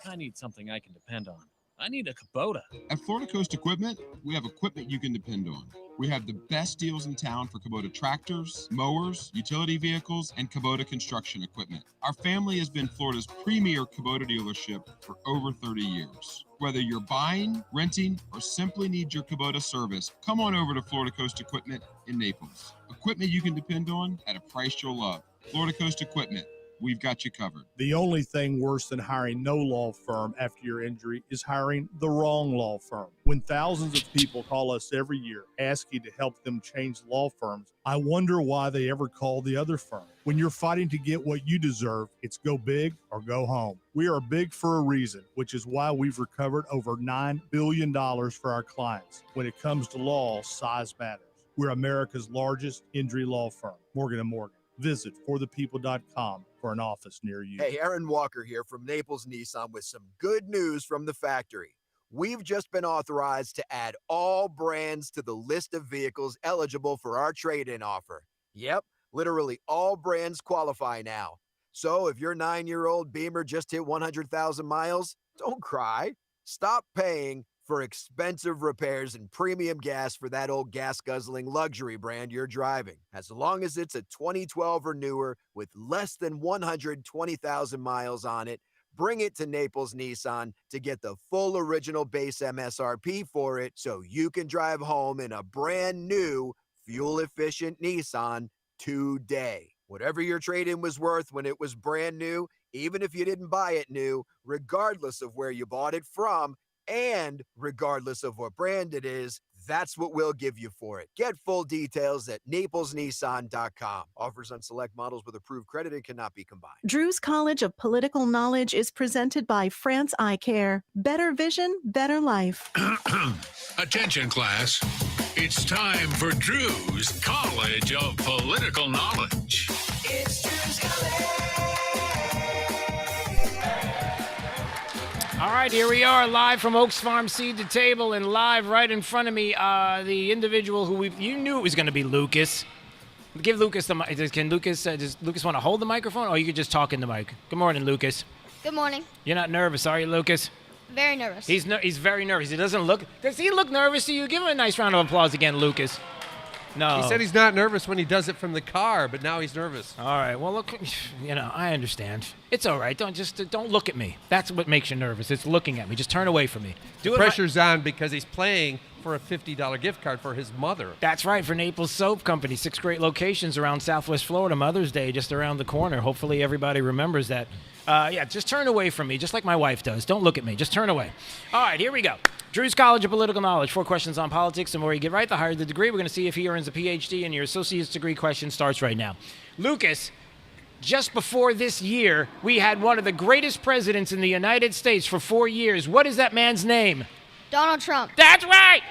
S7: I need something I can depend on. I need a Kubota.
S9: At Florida Coast Equipment, we have equipment you can depend on. We have the best deals in town for Kubota tractors, mowers, utility vehicles, and Kubota construction equipment. Our family has been Florida's premier Kubota dealership for over 30 years. Whether you're buying, renting, or simply need your Kubota service, come on over to Florida Coast Equipment in Naples. Equipment you can depend on at a price you'll love. Florida Coast Equipment. We've got you covered.
S10: The only thing worse than hiring no law firm after your injury is hiring the wrong law firm. When thousands of people call us every year asking to help them change law firms, I wonder why they ever call the other firm. When you're fighting to get what you deserve, it's go big or go home. We are big for a reason, which is why we've recovered over $9 billion for our clients. When it comes to law, size matters. We're America's largest injury law firm, Morgan & Morgan. Visit forthepeople.com for an office near you.
S12: Hey, Aaron Walker here from Naples Nissan with some good news from the factory. We've just been authorized to add all brands to the list of vehicles eligible for our trade-in offer. Yep, literally all brands qualify now. So if your 9-year-old Beamer just hit 100,000 miles, don't cry. Stop paying for expensive repairs and premium gas for that old gas-guzzling luxury brand you're driving. As long as it's a 2012 or newer with less than 120,000 miles on it, bring it to Naples Nissan to get the full original base MSRP for it so you can drive home in a brand new, fuel-efficient Nissan today. Whatever your trade-in was worth when it was brand new, even if you didn't buy it new, regardless of where you bought it from, and regardless of what brand it is, that's what we'll give you for it. Get full details at naplesnissan.com. Offers on select models with approved credit and cannot be combined.
S2: Drew's College of Political Knowledge is presented by France Eye Care. Better vision, better life.
S8: Attention, class. It's time for Drew's College of Political Knowledge.
S15: It's Drew's College.
S27: All right, here we are, live from Oaks Farm Seed to Table, and live right in front of me, the individual who you knew it was going to be Lucas. Give Lucas the mic. Does Lucas want to hold the microphone, or you could just talk in the mic? Good morning, Lucas.
S22: Good morning.
S27: You're not nervous, are you, Lucas?
S22: Very nervous.
S27: He's very nervous. He doesn't look. Does he look nervous to you? Give him a nice round of applause again, Lucas. No.
S26: He said he's not nervous when he does it from the car, but now he's nervous.
S27: All right. Well, look, I understand. It's all right. Don't look at me. That's what makes you nervous. It's looking at me. Just turn away from me.
S26: The pressure's on because he's playing for a $50 gift card for his mother.
S27: That's right, for Naples Soap Company. 6 great locations around Southwest Florida. Mother's Day just around the corner. Hopefully everybody remembers that. Just turn away from me, just like my wife does. Don't look at me. Just turn away. All right, here we go. Drew's College of Political Knowledge. 4 questions on politics. The more you get right, the higher the degree. We're going to see if he earns a PhD, and your associate's degree question starts right now. Lucas, just before this year, we had one of the greatest presidents in the United States for 4 years. What is that man's name?
S22: Donald Trump.
S27: That's right!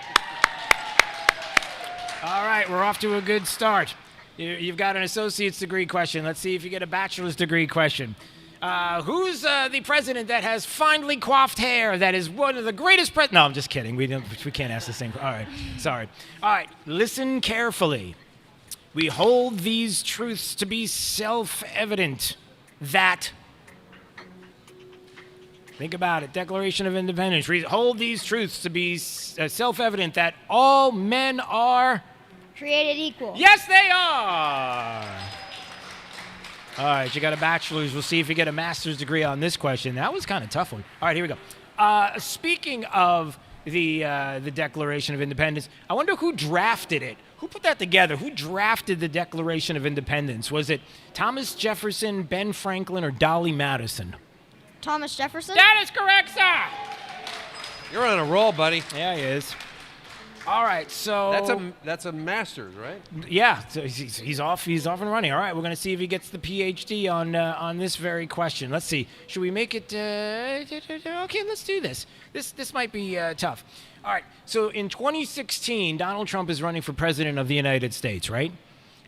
S27: All right, we're off to a good start. You've got an associate's degree question. Let's see if you get a bachelor's degree question. Who's the president that has finely coiffed hair that is one of the greatest No, I'm just kidding. We can't ask the same. All right, sorry. All right, listen carefully. We hold these truths to be self-evident that... Think about it. Declaration of Independence. We hold these truths to be self-evident that all men are...
S22: Created equal.
S27: Yes, they are! All right, you got a bachelor's. We'll see if you get a master's degree on this question. That was kind of a tough one. All right, here we go. Speaking of the Declaration of Independence, I wonder who drafted it. Who put that together? Who drafted the Declaration of Independence? Was it Thomas Jefferson, Ben Franklin, or Dolly Madison?
S22: Thomas Jefferson?
S27: That is correct, sir!
S26: You're on a roll, buddy.
S27: Yeah, he is. All right, so...
S26: That's a master's, right?
S27: Yeah, so he's off and running. All right, we're going to see if he gets the PhD on this very question. Let's see. Should we make it... Okay, let's do this. This might be tough. All right, so in 2016, Donald Trump is running for president of the United States, right?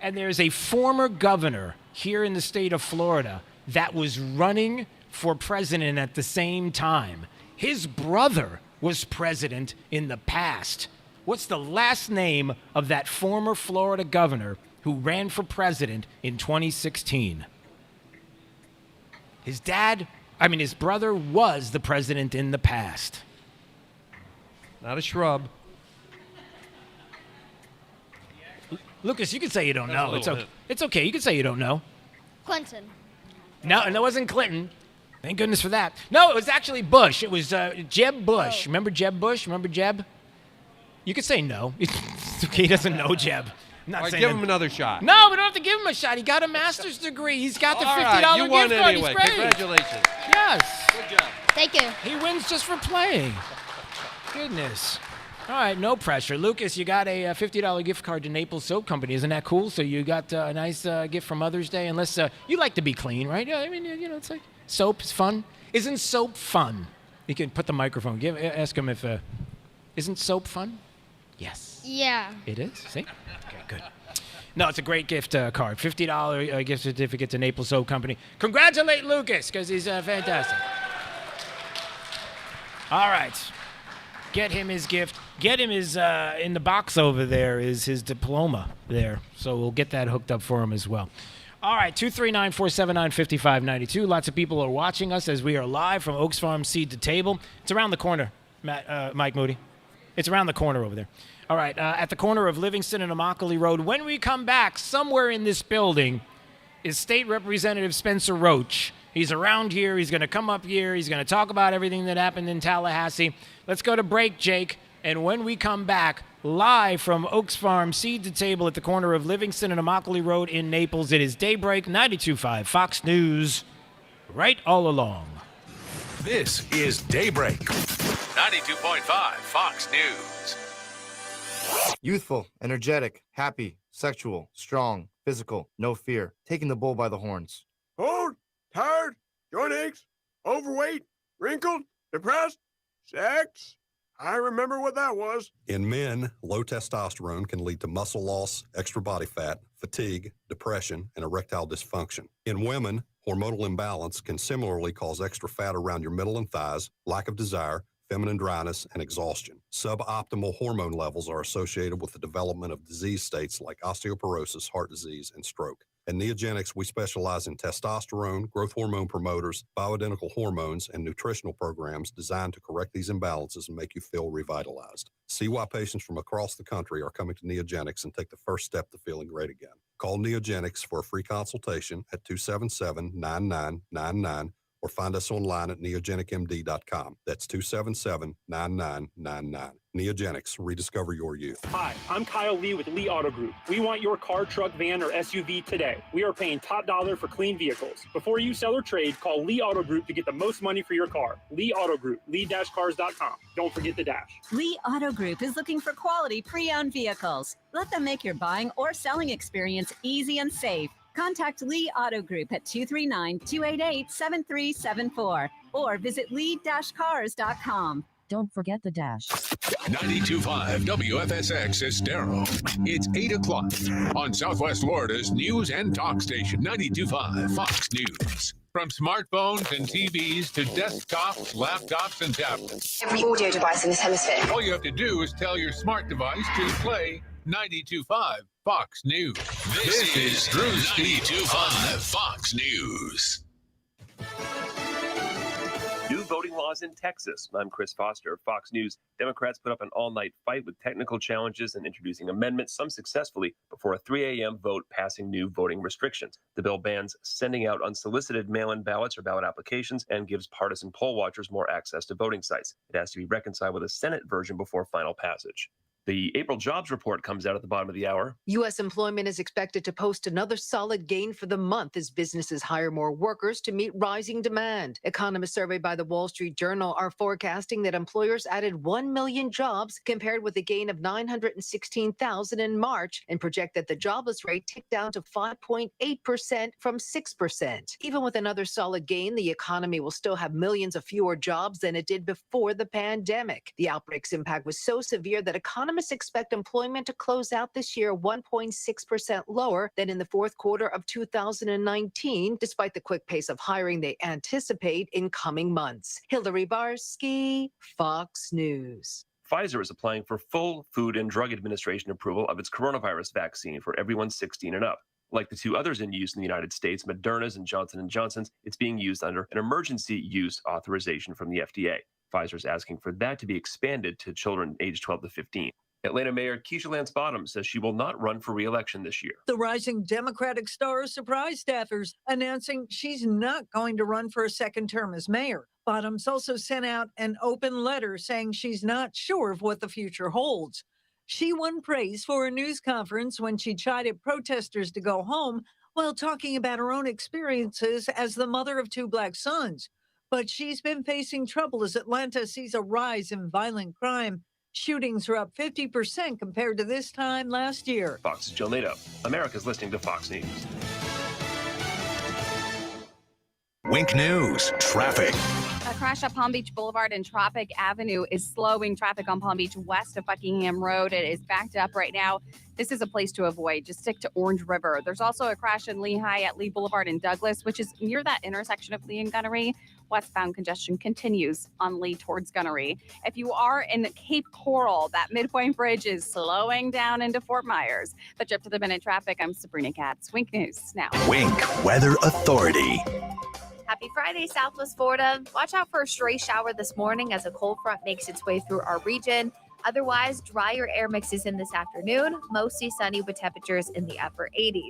S27: And there's a former governor here in the state of Florida that was running for president at the same time. His brother was president in the past. What's the last name of that former Florida governor who ran for president in 2016? His brother was the president in the past.
S26: Not a shrub.
S27: Lucas, you can say you don't know. It's okay. You can say you don't know.
S22: Clinton.
S27: No, and it wasn't Clinton. Thank goodness for that. No, it was actually Bush. It was Jeb Bush. Remember Jeb Bush? Remember Jeb? You could say no. It's okay. He doesn't know Jeb. I'm not
S26: All right,
S27: saying
S26: give
S27: that.
S26: him another shot.
S27: No, we don't have to give him a shot. He got a master's degree. He's got the $50
S26: right, you won
S27: gift card.
S26: anyway.
S27: He's great.
S26: Congratulations.
S27: Yes.
S26: Good job.
S22: Thank you.
S27: He wins just for playing. Goodness. All right, no pressure. Lucas, you got a $50 gift card to Naples Soap Company. Isn't that cool? So you got a nice gift for Mother's Day. Unless you like to be clean, right? Yeah, I mean, it's like soap is fun. Isn't soap fun? You can put the microphone. Ask him if isn't soap fun? Yes.
S22: Yeah.
S27: It is? See? Okay, good. No, it's a great gift card. $50 gift certificate to Naples Soap Company. Congratulate Lucas, because he's fantastic. All right. Get him his gift. Get him his, in the box over there is his diploma there. So we'll get that hooked up for him as well. All right, 239-479-5592. Lots of people are watching us as we are live from Oaks Farm Seed to Table. It's around the corner, Mike Moody. It's around the corner over there. All right, at the corner of Livingston and Immokalee Road. When we come back, somewhere in this building is State Representative Spencer Roach. He's around here. He's going to come up here. He's going to talk about everything that happened in Tallahassee. Let's go to break, Jake. And when we come back, live from Oaks Farm Seed to Table at the corner of Livingston and Immokalee Road in Naples, it is Daybreak 92.5 Fox News, right all along.
S4: This is Daybreak.
S6: 92.5 Fox News.
S5: Youthful, energetic, happy, sexual, strong, physical, no fear, taking the bull by the horns.
S11: Old, tired, joint aches, overweight, wrinkled, depressed, sex. I remember what that was.
S14: In men, low testosterone can lead to muscle loss, extra body fat, fatigue, depression, and erectile dysfunction. In women, hormonal imbalance can similarly cause extra fat around your middle and thighs, lack of desire, feminine dryness, and exhaustion. Suboptimal hormone levels are associated with the development of disease states like osteoporosis, heart disease, and stroke. At Neogenics, we specialize in testosterone, growth hormone promoters, bioidentical hormones, and nutritional programs designed to correct these imbalances and make you feel revitalized. See why patients from across the country are coming to Neogenics and take the first step to feeling great again. Call Neogenics for a free consultation at 277-9999 or find us online at neogenicmd.com. That's 277-9999. Neogenics, rediscover your youth.
S16: Hi, I'm Kyle Lee with Lee Auto Group. We want your car, truck, van, or SUV today. We are paying top dollar for clean vehicles. Before you sell or trade, call Lee Auto Group to get the most money for your car. Lee Auto Group, lee-cars.com. Don't forget the dash.
S17: Lee Auto Group is looking for quality pre-owned vehicles. Let them make your buying or selling experience easy and safe. Contact Lee Auto Group at 239-288-7374 or visit lee-cars.com.
S20: Don't forget the dash.
S6: 92.5 WFSX Estero. It's 8 o'clock on Southwest Florida's news and talk station, 92.5 Fox News. From smartphones and TVs to desktops, laptops, and tablets.
S23: Every audio device in this hemisphere.
S6: All you have to do is tell your smart device to play 92.5 Fox News. This is Drew 92.5 Fox News.
S28: New voting laws in Texas. I'm Chris Foster, Fox News. Democrats put up an all-night fight with technical challenges and introducing amendments, some successfully, before a 3 a.m. vote passing new voting restrictions. The bill bans sending out unsolicited mail-in ballots or ballot applications and gives partisan poll watchers more access to voting sites. It has to be reconciled with a Senate version before final passage. The April jobs report comes out at the bottom of the hour.
S29: U.S. employment is expected to post another solid gain for the month as businesses hire more workers to meet rising demand. Economists surveyed by the Wall Street Journal are forecasting that employers added 1 million jobs compared with a gain of 916,000 in March and project that the jobless rate ticked down to 5.8% from 6%. Even with another solid gain, the economy will still have millions of fewer jobs than it did before the pandemic. The outbreak's impact was so severe that economists economists expect employment to close out this year 1.6% lower than in the fourth quarter of 2019, despite the quick pace of hiring they anticipate in coming months. Hillary Barsky, Fox News.
S28: Pfizer is applying for full Food and Drug Administration approval of its coronavirus vaccine for everyone 16 and up. Like the two others in use in the United States, Moderna's and Johnson & Johnson's, it's being used under an emergency use authorization from the FDA. Pfizer is asking for that to be expanded to children aged 12 to 15. Atlanta Mayor Keisha Lance Bottoms says she will not run for re-election this year.
S1: The rising Democratic star surprised staffers, announcing she's not going to run for a second term as mayor. Bottoms also sent out an open letter saying she's not sure of what the future holds. She won praise for a news conference when she chided protesters to go home while talking about her own experiences as the mother of two black sons. But she's been facing trouble as Atlanta sees a rise in violent crime. Shootings are up 50% compared to this time last year.
S28: Fox's Jill Nato. America's listening to Fox News.
S4: Wink News, traffic.
S3: A crash at Palm Beach Boulevard and Tropic Avenue is slowing traffic on Palm Beach west of Buckingham Road. It is backed up right now. This is a place to avoid. Just stick to Orange River. There's also a crash in Lehigh at Lee Boulevard and Douglas, which is near that intersection of Lee and Gunnery. Westbound congestion continues on Lee towards Gunnery. If you are in Cape Coral, that midpoint bridge is slowing down into Fort Myers. The trip to the minute traffic, I'm Sabrina Katz. Wink News now.
S4: Wink Weather Authority.
S25: Happy Friday, Southwest Florida. Watch out for a stray shower this morning as a cold front makes its way through our region. Otherwise, drier air mixes in this afternoon, mostly sunny with temperatures in the upper 80s.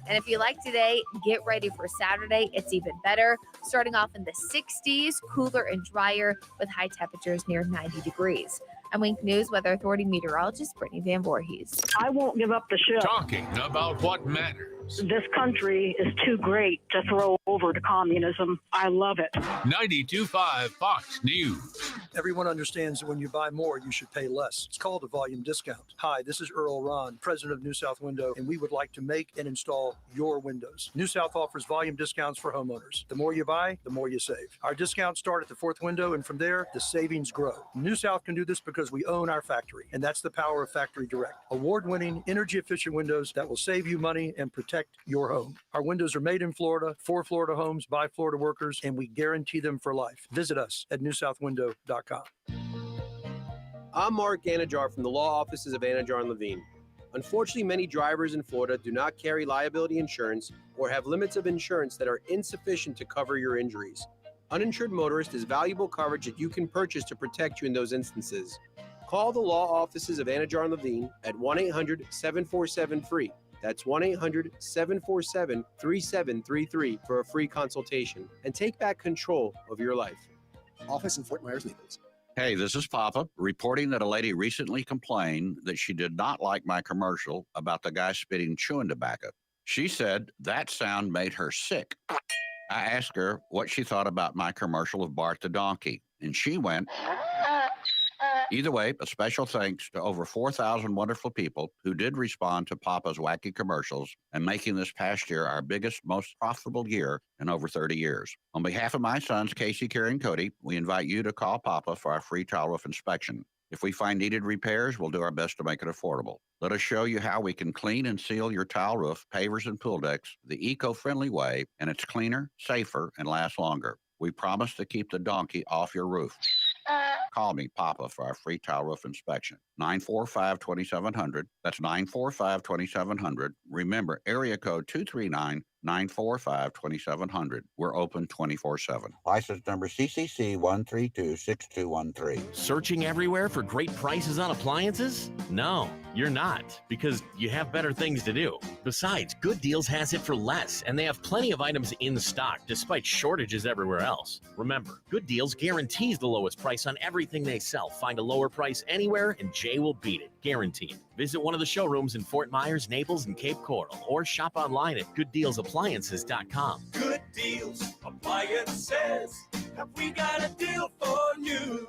S25: And if you like today, get ready for Saturday. It's even better. Starting off in the 60s, cooler and drier with high temperatures near 90 degrees. I'm Wink News Weather Authority meteorologist Brittany Van Voorhees.
S13: I won't give up the ship.
S28: Talking about what matters.
S13: This country is too great to throw over to communism. I love it.
S6: 92.5 Fox News.
S18: Everyone understands that when you buy more, you should pay less. It's called a volume discount. Hi, this is Earl Ron, president of New South Window, and we would like to make and install your windows. New South offers volume discounts for homeowners. The more you buy, the more you save. Our discounts start at the fourth window, and from there, the savings grow. New South can do this because we own our factory, and that's the power of Factory Direct. Award-winning, energy-efficient windows that will save you money and protect your home. Our windows are made in Florida, for Florida homes, by Florida workers, and we guarantee them for life. Visit us at newsouthwindow.com.
S19: I'm Mark Anajar from the law offices of Anajar and Levine. Unfortunately, many drivers in Florida do not carry liability insurance or have limits of insurance that are insufficient to cover your injuries. Uninsured motorist is valuable coverage that you can purchase to protect you in those instances. Call the law offices of Anajar and Levine at 1-800-747-FREE. That's 1-800-747-3733 for a free consultation and take back control of your life.
S20: Office in Fort Myers, Naples.
S21: Hey, this is Papa reporting that a lady recently complained that she did not like my commercial about the guy spitting chewing tobacco. She said that sound made her sick. I asked her what she thought about my commercial of Bart the donkey, and she went... Either way, a special thanks to over 4,000 wonderful people who did respond to Papa's wacky commercials and making this past year our biggest, most profitable year in over 30 years. On behalf of my sons, Casey, Kerry, and Cody, we invite you to call Papa for our free tile roof inspection. If we find needed repairs, we'll do our best to make it affordable. Let us show you how we can clean and seal your tile roof, pavers, and pool decks the eco-friendly way, and it's cleaner, safer, and lasts longer. We promise to keep the donkey off your roof. Call me, Papa, for our free tile roof inspection. 945-2700. That's 945-2700. Remember, area code 239-945-2700. We're open 24/7.
S23: License number CCC 1326213.
S24: Searching everywhere for great prices on appliances? No, you're not, because you have better things to do. Besides, Good Deals has it for less, and they have plenty of items in stock despite shortages everywhere else. Remember, Good Deals guarantees the lowest price on everything they sell. Find a lower price anywhere, and Jay will beat it, guaranteed. Visit one of the showrooms in Fort Myers, Naples, and Cape Coral, or shop online at gooddealsappliances.com.
S30: Good Deals Appliances. Have we got a deal for you?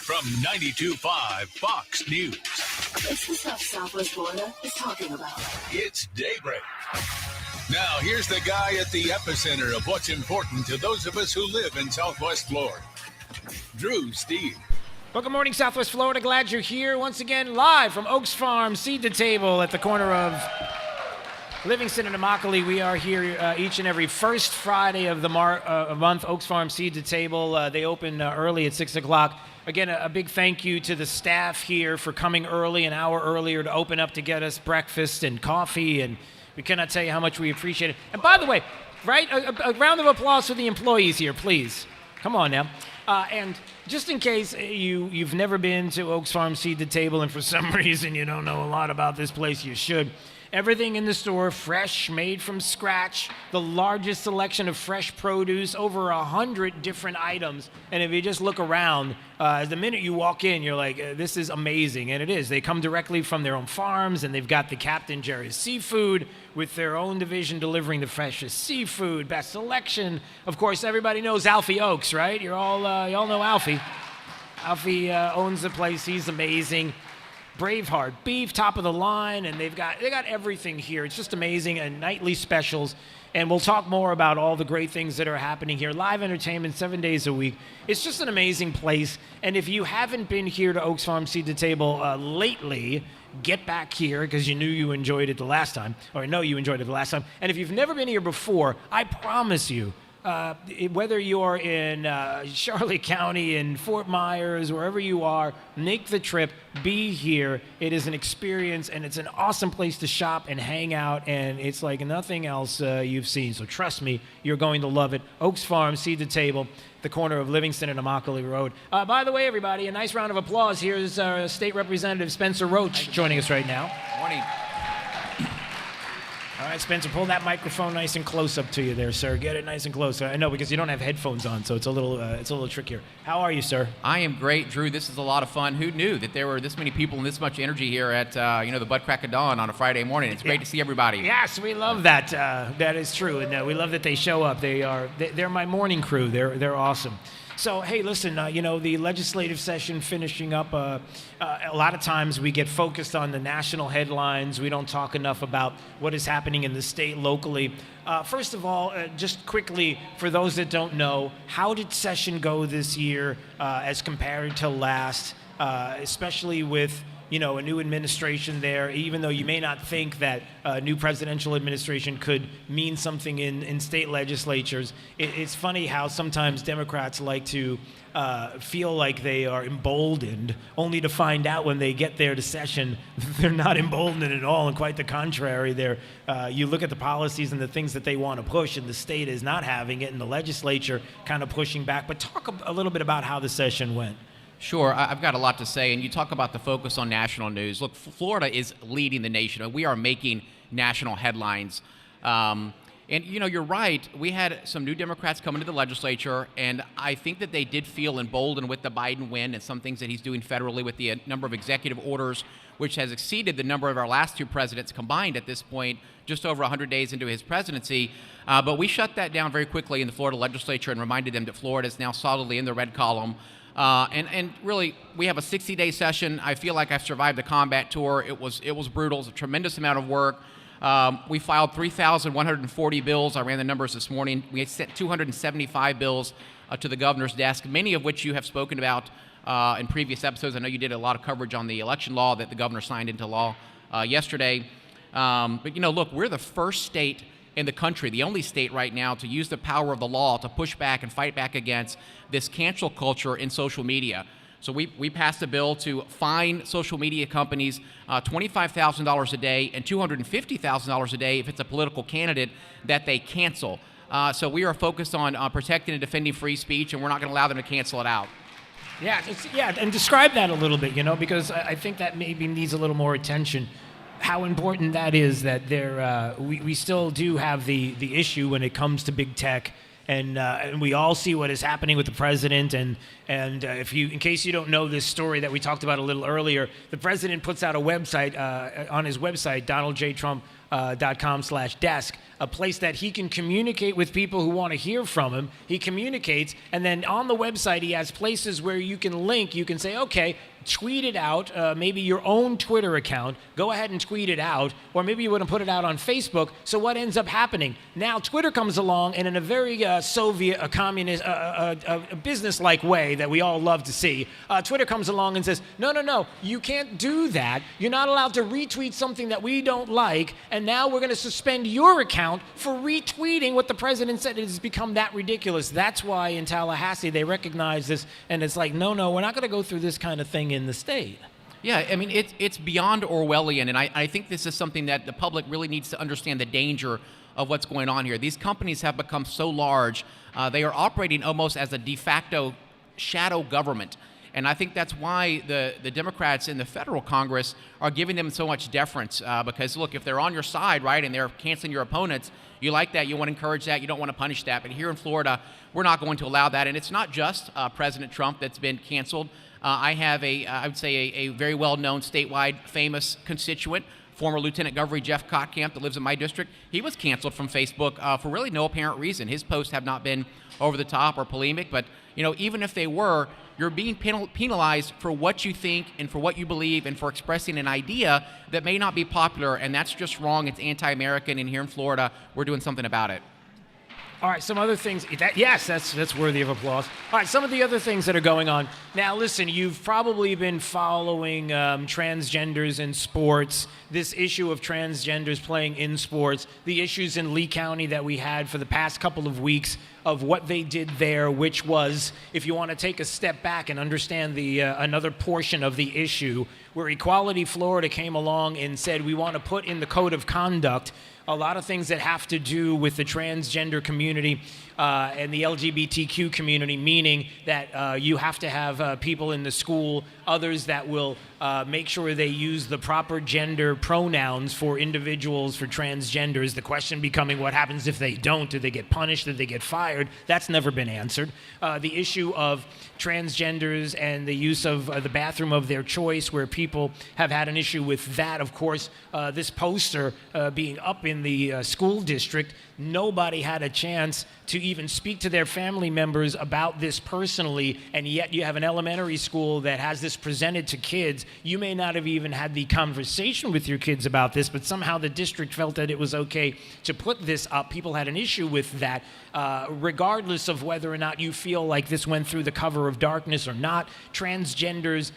S6: From 92.5 Fox News.
S15: It's the stuff Southwest Florida is talking about.
S6: It's Daybreak. Now, here's the guy at the epicenter of what's important to those of us who live in Southwest Florida. Drew Steele.
S2: Well, good morning, Southwest Florida. Glad you're here once again, live from Oaks Farm, Seed to Table at the corner of Livingston and Immokalee. We are here each and every first Friday of the month, Oaks Farm, Seed to Table. They open early at 6 o'clock. Again, a big thank you to the staff here for coming early, an hour earlier, to open up to get us breakfast and coffee, and we cannot tell you how much we appreciate it. And by the way, right, a round of applause for the employees here, please. Come on now. And just in case you've never been to Oaks Farm Seed to Table and for some reason you don't know a lot about this place, you should. Everything in the store, fresh, made from scratch, the largest selection of fresh produce, over 100 different items. And if you just look around, the minute you walk in, you're like, this is amazing. And it is. They come directly from their own farms, and they've got the Captain Jerry's Seafood with their own division delivering the freshest seafood, best selection. Of course, everybody knows Alfie Oaks, right? You all know Alfie. Alfie owns the place. He's amazing. Braveheart beef, top of the line, and they got everything here. It's just amazing, and nightly specials. And we'll talk more about all the great things that are happening here. Live entertainment 7 days a week. It's just an amazing place. And if you haven't been here to Oaks Farm Seed to Table lately, get back here because you knew you enjoyed it the last time, or I know you enjoyed it the last time. And if you've never been here before, I promise you, whether you're in Charlotte County, in Fort Myers, wherever you are, make the trip, be here. It is an experience, and it's an awesome place to shop and hang out, and it's like nothing else you've seen. So trust me, you're going to love it. Oaks Farm, Seed to Table, the corner of Livingston and Immokalee Road. By the way, everybody, a nice round of applause. Here's State Representative Spencer Roach joining us right now.
S5: Morning.
S2: All right, Spencer, pull that microphone nice and close up to you there, sir. Get it nice and close. I know because you don't have headphones on, so it's a little trickier. How are you, sir?
S5: I am great, Drew. This is a lot of fun. Who knew that there were this many people and this much energy here at the butt crack of dawn on a Friday morning? It's great to see everybody.
S2: Yes, we love that. That is true, and we love that they show up. They're my morning crew. They're awesome. So, hey, listen, the legislative session finishing up, a lot of times we get focused on the national headlines. We don't talk enough about what is happening in the state locally. First of all, just quickly, for those that don't know, how did session go this year as compared to last, especially with a new administration there, even though you may not think that a new presidential administration could mean something in state legislatures. It's funny how sometimes Democrats like to feel like they are emboldened, only to find out when they get there to session, they're not emboldened at all, and quite the contrary. You look at the policies and the things that they want to push, and the state is not having it, and the legislature kind of pushing back. But talk a little bit about how the session went.
S5: Sure, I've got a lot to say, and you talk about the focus on national news. Look, Florida is leading the nation. We are making national headlines. And, you're right. We had some new Democrats come into the legislature, and I think that they did feel emboldened with the Biden win and some things that he's doing federally with the number of executive orders, which has exceeded the number of our last two presidents combined at this point, just over 100 days into his presidency. But we shut that down very quickly in the Florida legislature and reminded them that Florida is now solidly in the red column. And really, we have a 60-day session. I feel like I've survived the combat tour. It was brutal. It was a tremendous amount of work. We filed 3,140 bills. I ran the numbers this morning. We sent 275 bills to the governor's desk, many of which you have spoken about in previous episodes. I know you did a lot of coverage on the election law that the governor signed into law yesterday. But, look, we're the first state in the country, the only state right now to use the power of the law to push back and fight back against this cancel culture in social media. So we passed a bill to fine social media companies $25,000 a day and $250,000 a day if it's a political candidate that they cancel. So we are focused on protecting and defending free speech, and we're not going to allow them to cancel it out.
S2: Yeah, and describe that a little bit, because I think that maybe needs a little more attention. How important that is that we still do have the issue when it comes to big tech, and we all see what is happening with the president. And in case you don't know this story that we talked about a little earlier, the president puts out a website on his website, Donald J. Trump .com/desk, a place that he can communicate with people who want to hear from him. He communicates, and then on the website, he has places where you can link. You can say, okay, tweet it out, maybe your own Twitter account. Go ahead and tweet it out, or maybe you wouldn't put it out on Facebook. So what ends up happening? Now Twitter comes along, and in a very Soviet, a communist, a business-like way that we all love to see, Twitter comes along and says, no, you can't do that. You're not allowed to retweet something that we don't like, and now we're going to suspend your account for retweeting what the president said. It has become that ridiculous. That's why in Tallahassee they recognize this, and it's like, no, we're not going to go through this kind of thing in the state.
S5: Yeah, I mean, it's beyond Orwellian, and I think this is something that the public really needs to understand the danger of what's going on here. These companies have become so large, they are operating almost as a de facto shadow government. And I think that's why the Democrats in the federal Congress are giving them so much deference, because, look, if they're on your side, right, and they're canceling your opponents, you like that, you want to encourage that, you don't want to punish that. But here in Florida, we're not going to allow that. And it's not just President Trump that's been canceled. I have I would say a very well-known statewide famous constituent, former Lieutenant Governor Jeff Kottkamp that lives in my district. He was canceled from Facebook for really no apparent reason. His posts have not been over the top or polemic, but even if they were, you're being penalized for what you think and for what you believe and for expressing an idea that may not be popular, and that's just wrong. It's anti-American, and here in Florida, we're doing something about it.
S2: All right, some other things. Yes, that's worthy of applause. All right, some of the other things that are going on. Now, listen, you've probably been following transgenders in sports, this issue of transgenders playing in sports, the issues in Lee County that we had for the past couple of weeks of what they did there, which was, if you want to take a step back and understand the another portion of the issue, where Equality Florida came along and said, we want to put in the code of conduct a lot of things that have to do with the transgender community and the LGBTQ community, meaning that you have to have people in the school, others that will make sure they use the proper gender pronouns for individuals, for transgenders. The question becoming, what happens if they don't? Do they get punished? Do they get fired? That's never been answered. The issue of transgenders and the use of the bathroom of their choice, where people have had an issue with that. Of course, this poster being up in the school district, nobody had a chance to even speak to their family members about this personally, and yet you have an elementary school that has this presented to kids. You may not have even had the conversation with your kids about this, but somehow the district felt that it was okay to put this up. People had an issue with that, regardless of whether or not you feel like this went through the cover of darkness or not. Transgenders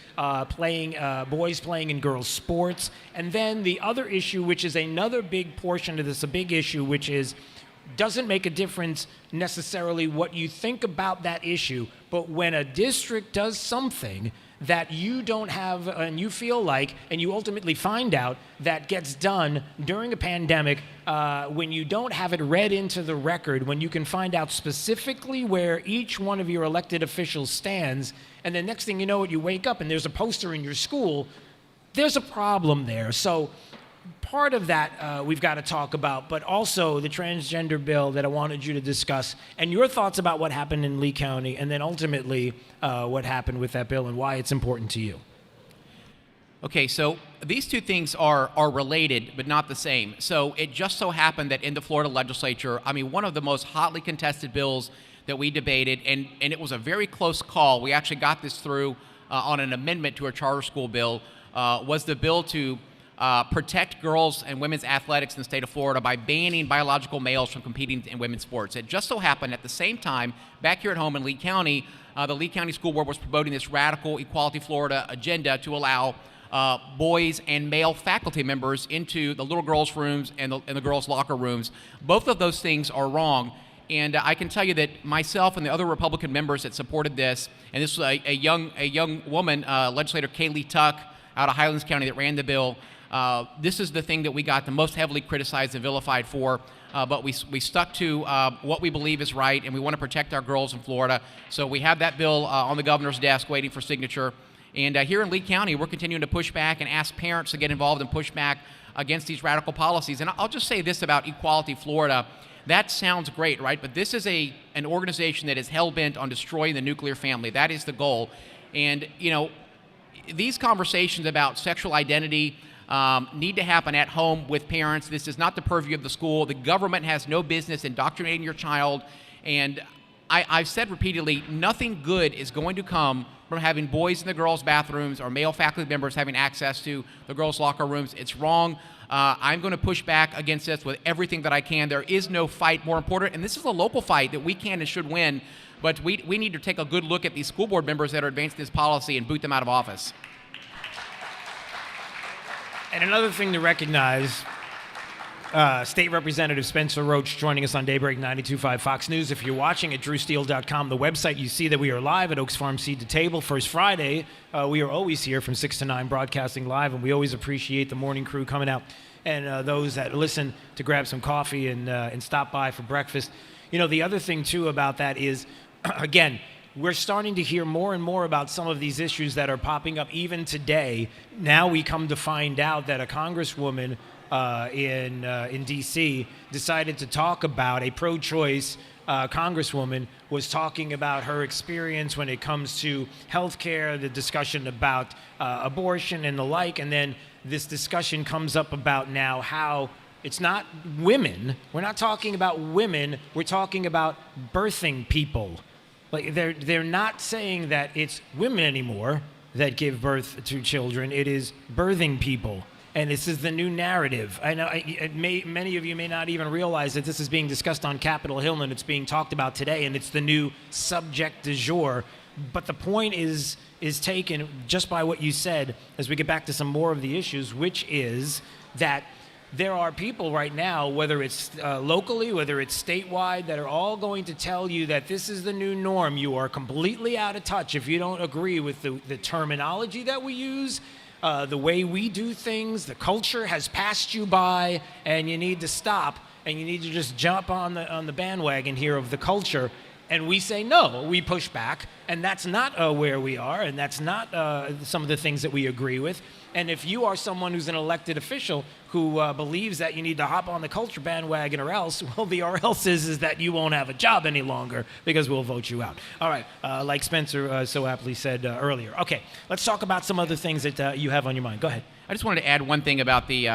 S2: boys playing in girls' sports. And then the other issue, which is another big portion of this, a big issue, which is, doesn't make a difference necessarily what you think about that issue, but when a district does something that you don't have and you feel like, and you ultimately find out that gets done during a pandemic, when you don't have it read into the record, when you can find out specifically where each one of your elected officials stands, and the next thing you know, you wake up and there's a poster in your school, there's a problem there. So part of that we've got to talk about, but also the transgender bill that I wanted you to discuss, and your thoughts about what happened in Lee County, and then ultimately what happened with that bill and why it's important to you.
S5: Okay, so these two things are related, but not the same. So it just so happened that in the Florida legislature, I mean, one of the most hotly contested bills that we debated, and it was a very close call. We actually got this through on an amendment to a charter school bill, was the bill to protect girls and women's athletics in the state of Florida by banning biological males from competing in women's sports. It just so happened at the same time, back here at home in Lee County, the Lee County School Board was promoting this radical Equality Florida agenda to allow boys and male faculty members into the little girls' rooms and the girls' locker rooms. Both of those things are wrong. And I can tell you that myself and the other Republican members that supported this, and this was a young woman, legislator Kaylee Tuck out of Highlands County that ran the bill. This is the thing that we got the most heavily criticized and vilified for, but we stuck to what we believe is right, and we want to protect our girls in Florida. So we have that bill on the governor's desk waiting for signature. And here in Lee County, we're continuing to push back and ask parents to get involved and push back against these radical policies. And I'll just say this about Equality Florida. That sounds great, right? But this is an organization that is hell-bent on destroying the nuclear family. That is the goal. And, these conversations about sexual identity, need to happen at home with parents. This is not the purview of the school. The government has no business indoctrinating your child. And I've said repeatedly, nothing good is going to come from having boys in the girls' bathrooms or male faculty members having access to the girls' locker rooms. It's wrong. I'm going to push back against this with everything that I can. There is no fight more important, and this is a local fight that we can and should win, but we need to take a good look at these school board members that are advancing this policy and boot them out of office.
S2: And another thing to recognize, State Representative Spencer Roach joining us on Daybreak 92.5 Fox News. If you're watching at drewsteele.com, the website, you see that we are live at Oaks Farm Seed to Table. First Friday, we are always here from 6 to 9 broadcasting live, and we always appreciate the morning crew coming out and those that listen to grab some coffee and stop by for breakfast. You know, the other thing, too, about that is, again, we're starting to hear more and more about some of these issues that are popping up even today. Now we come to find out that a congresswoman in D.C. decided to talk about a pro-choice congresswoman was talking about her experience when it comes to health care, the discussion about abortion and the like, and then this discussion comes up about now how it's not women. We're not talking about women. We're talking about birthing people. Like they're not saying that it's women anymore that give birth to children. It is birthing people. And this is the new narrative. I know many of you may not even realize that this is being discussed on Capitol Hill and it's being talked about today, and it's the new subject du jour. But the point is taken just by what you said as we get back to some more of the issues, which is that there are people right now, whether it's locally, whether it's statewide, that are all going to tell you that this is the new norm. You are completely out of touch if you don't agree with the terminology that we use, the way we do things. The culture has passed you by, and you need to stop, and you need to just jump on the bandwagon here of the culture. And we say no, we push back, and that's not where we are, and that's not some of the things that we agree with. And if you are someone who's an elected official who believes that you need to hop on the culture bandwagon or else, well, the or else is that you won't have a job any longer because we'll vote you out. All right, like Spencer so aptly said earlier. Okay, let's talk about some other things that you have on your mind. Go ahead.
S5: I just wanted to add one thing about the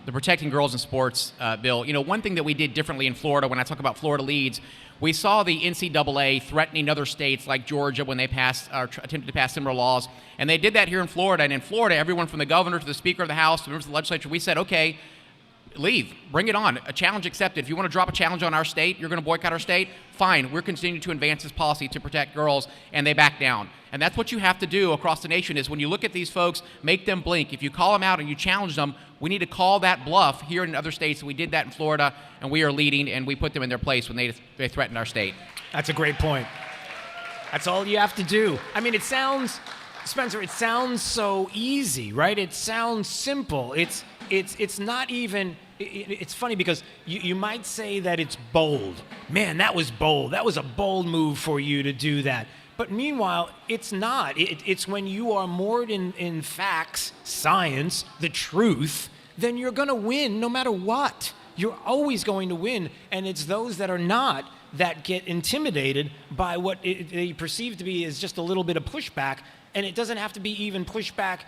S5: Protecting Girls in Sports bill. You know, one thing that we did differently in Florida, when I talk about Florida leads, we saw the NCAA threatening other states like Georgia when they attempted to pass similar laws. And they did that here in Florida. And in Florida, everyone from the governor to the Speaker of the House to members of the legislature, we said, okay, leave, bring it on. A challenge accepted. If you want to drop a challenge on our state, you're going to boycott our state, fine. We're continuing to advance this policy to protect girls, and they back down. And that's what you have to do across the nation is when you look at these folks, make them blink. If you call them out and you challenge them, we need to call that bluff here in other states. And we did that in Florida, and we are leading, and we put them in their place when they threatened our state.
S2: That's a great point. That's all you have to do. I mean, it sounds, Spencer, it sounds so easy, right? It sounds simple. It's not even, it's funny because you might say that it's bold. Man, that was bold. That was a bold move for you to do that. But meanwhile, it's not. It's when you are moored in facts, science, the truth, then you're going to win no matter what. You're always going to win. And it's those that are not that get intimidated by what they perceive to be as just a little bit of pushback. And it doesn't have to be even pushback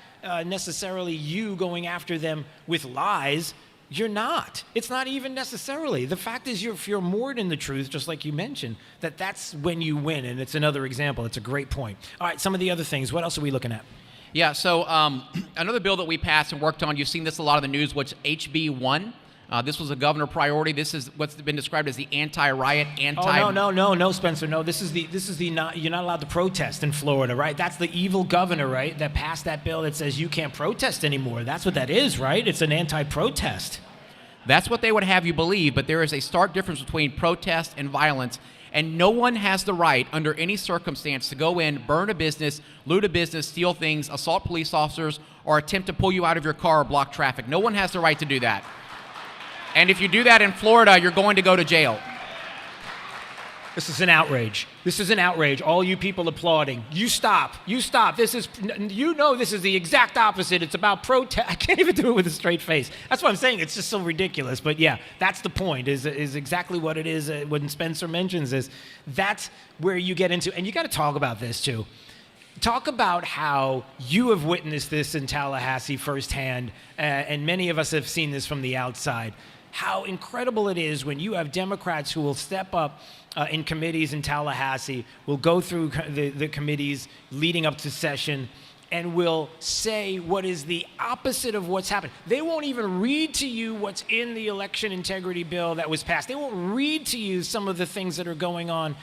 S2: necessarily you going after them with lies. You're not. It's not even necessarily. The fact is if you're moored in the truth, just like you mentioned, that's when you win. And it's another example. It's a great point. All right, some of the other things. What else are we looking at?
S5: Yeah, so another bill that we passed and worked on, you've seen this a lot in the news, which HB 1. This was a governor priority. This is what's been described as the anti-riot,
S2: No, Spencer. No, this is the not. You're not allowed to protest in Florida, right? That's the evil governor, right? That passed that bill that says you can't protest anymore. That's what that is, right? It's an anti-protest.
S5: That's what they would have you believe, but there is a stark difference between protest and violence, and no one has the right under any circumstance to go in, burn a business, loot a business, steal things, assault police officers, or attempt to pull you out of your car or block traffic. No one has the right to do that. And if you do that in Florida, you're going to go to jail.
S2: This is an outrage. This is an outrage. All you people applauding. You stop. You stop. This is the exact opposite. It's about protest. I can't even do it with a straight face. That's what I'm saying. It's just so ridiculous. But yeah, that's the point, is exactly what it is when Spencer mentions this. That's where you get into, and you got to talk about this too. Talk about how you have witnessed this in Tallahassee firsthand, and many of us have seen this from the outside. How incredible it is when you have Democrats who will step up in committees in Tallahassee, will go through the committees leading up to session, and will say what is the opposite of what's happened. They won't even read to you what's in the election integrity bill that was passed. They won't read to you some of the things that are going on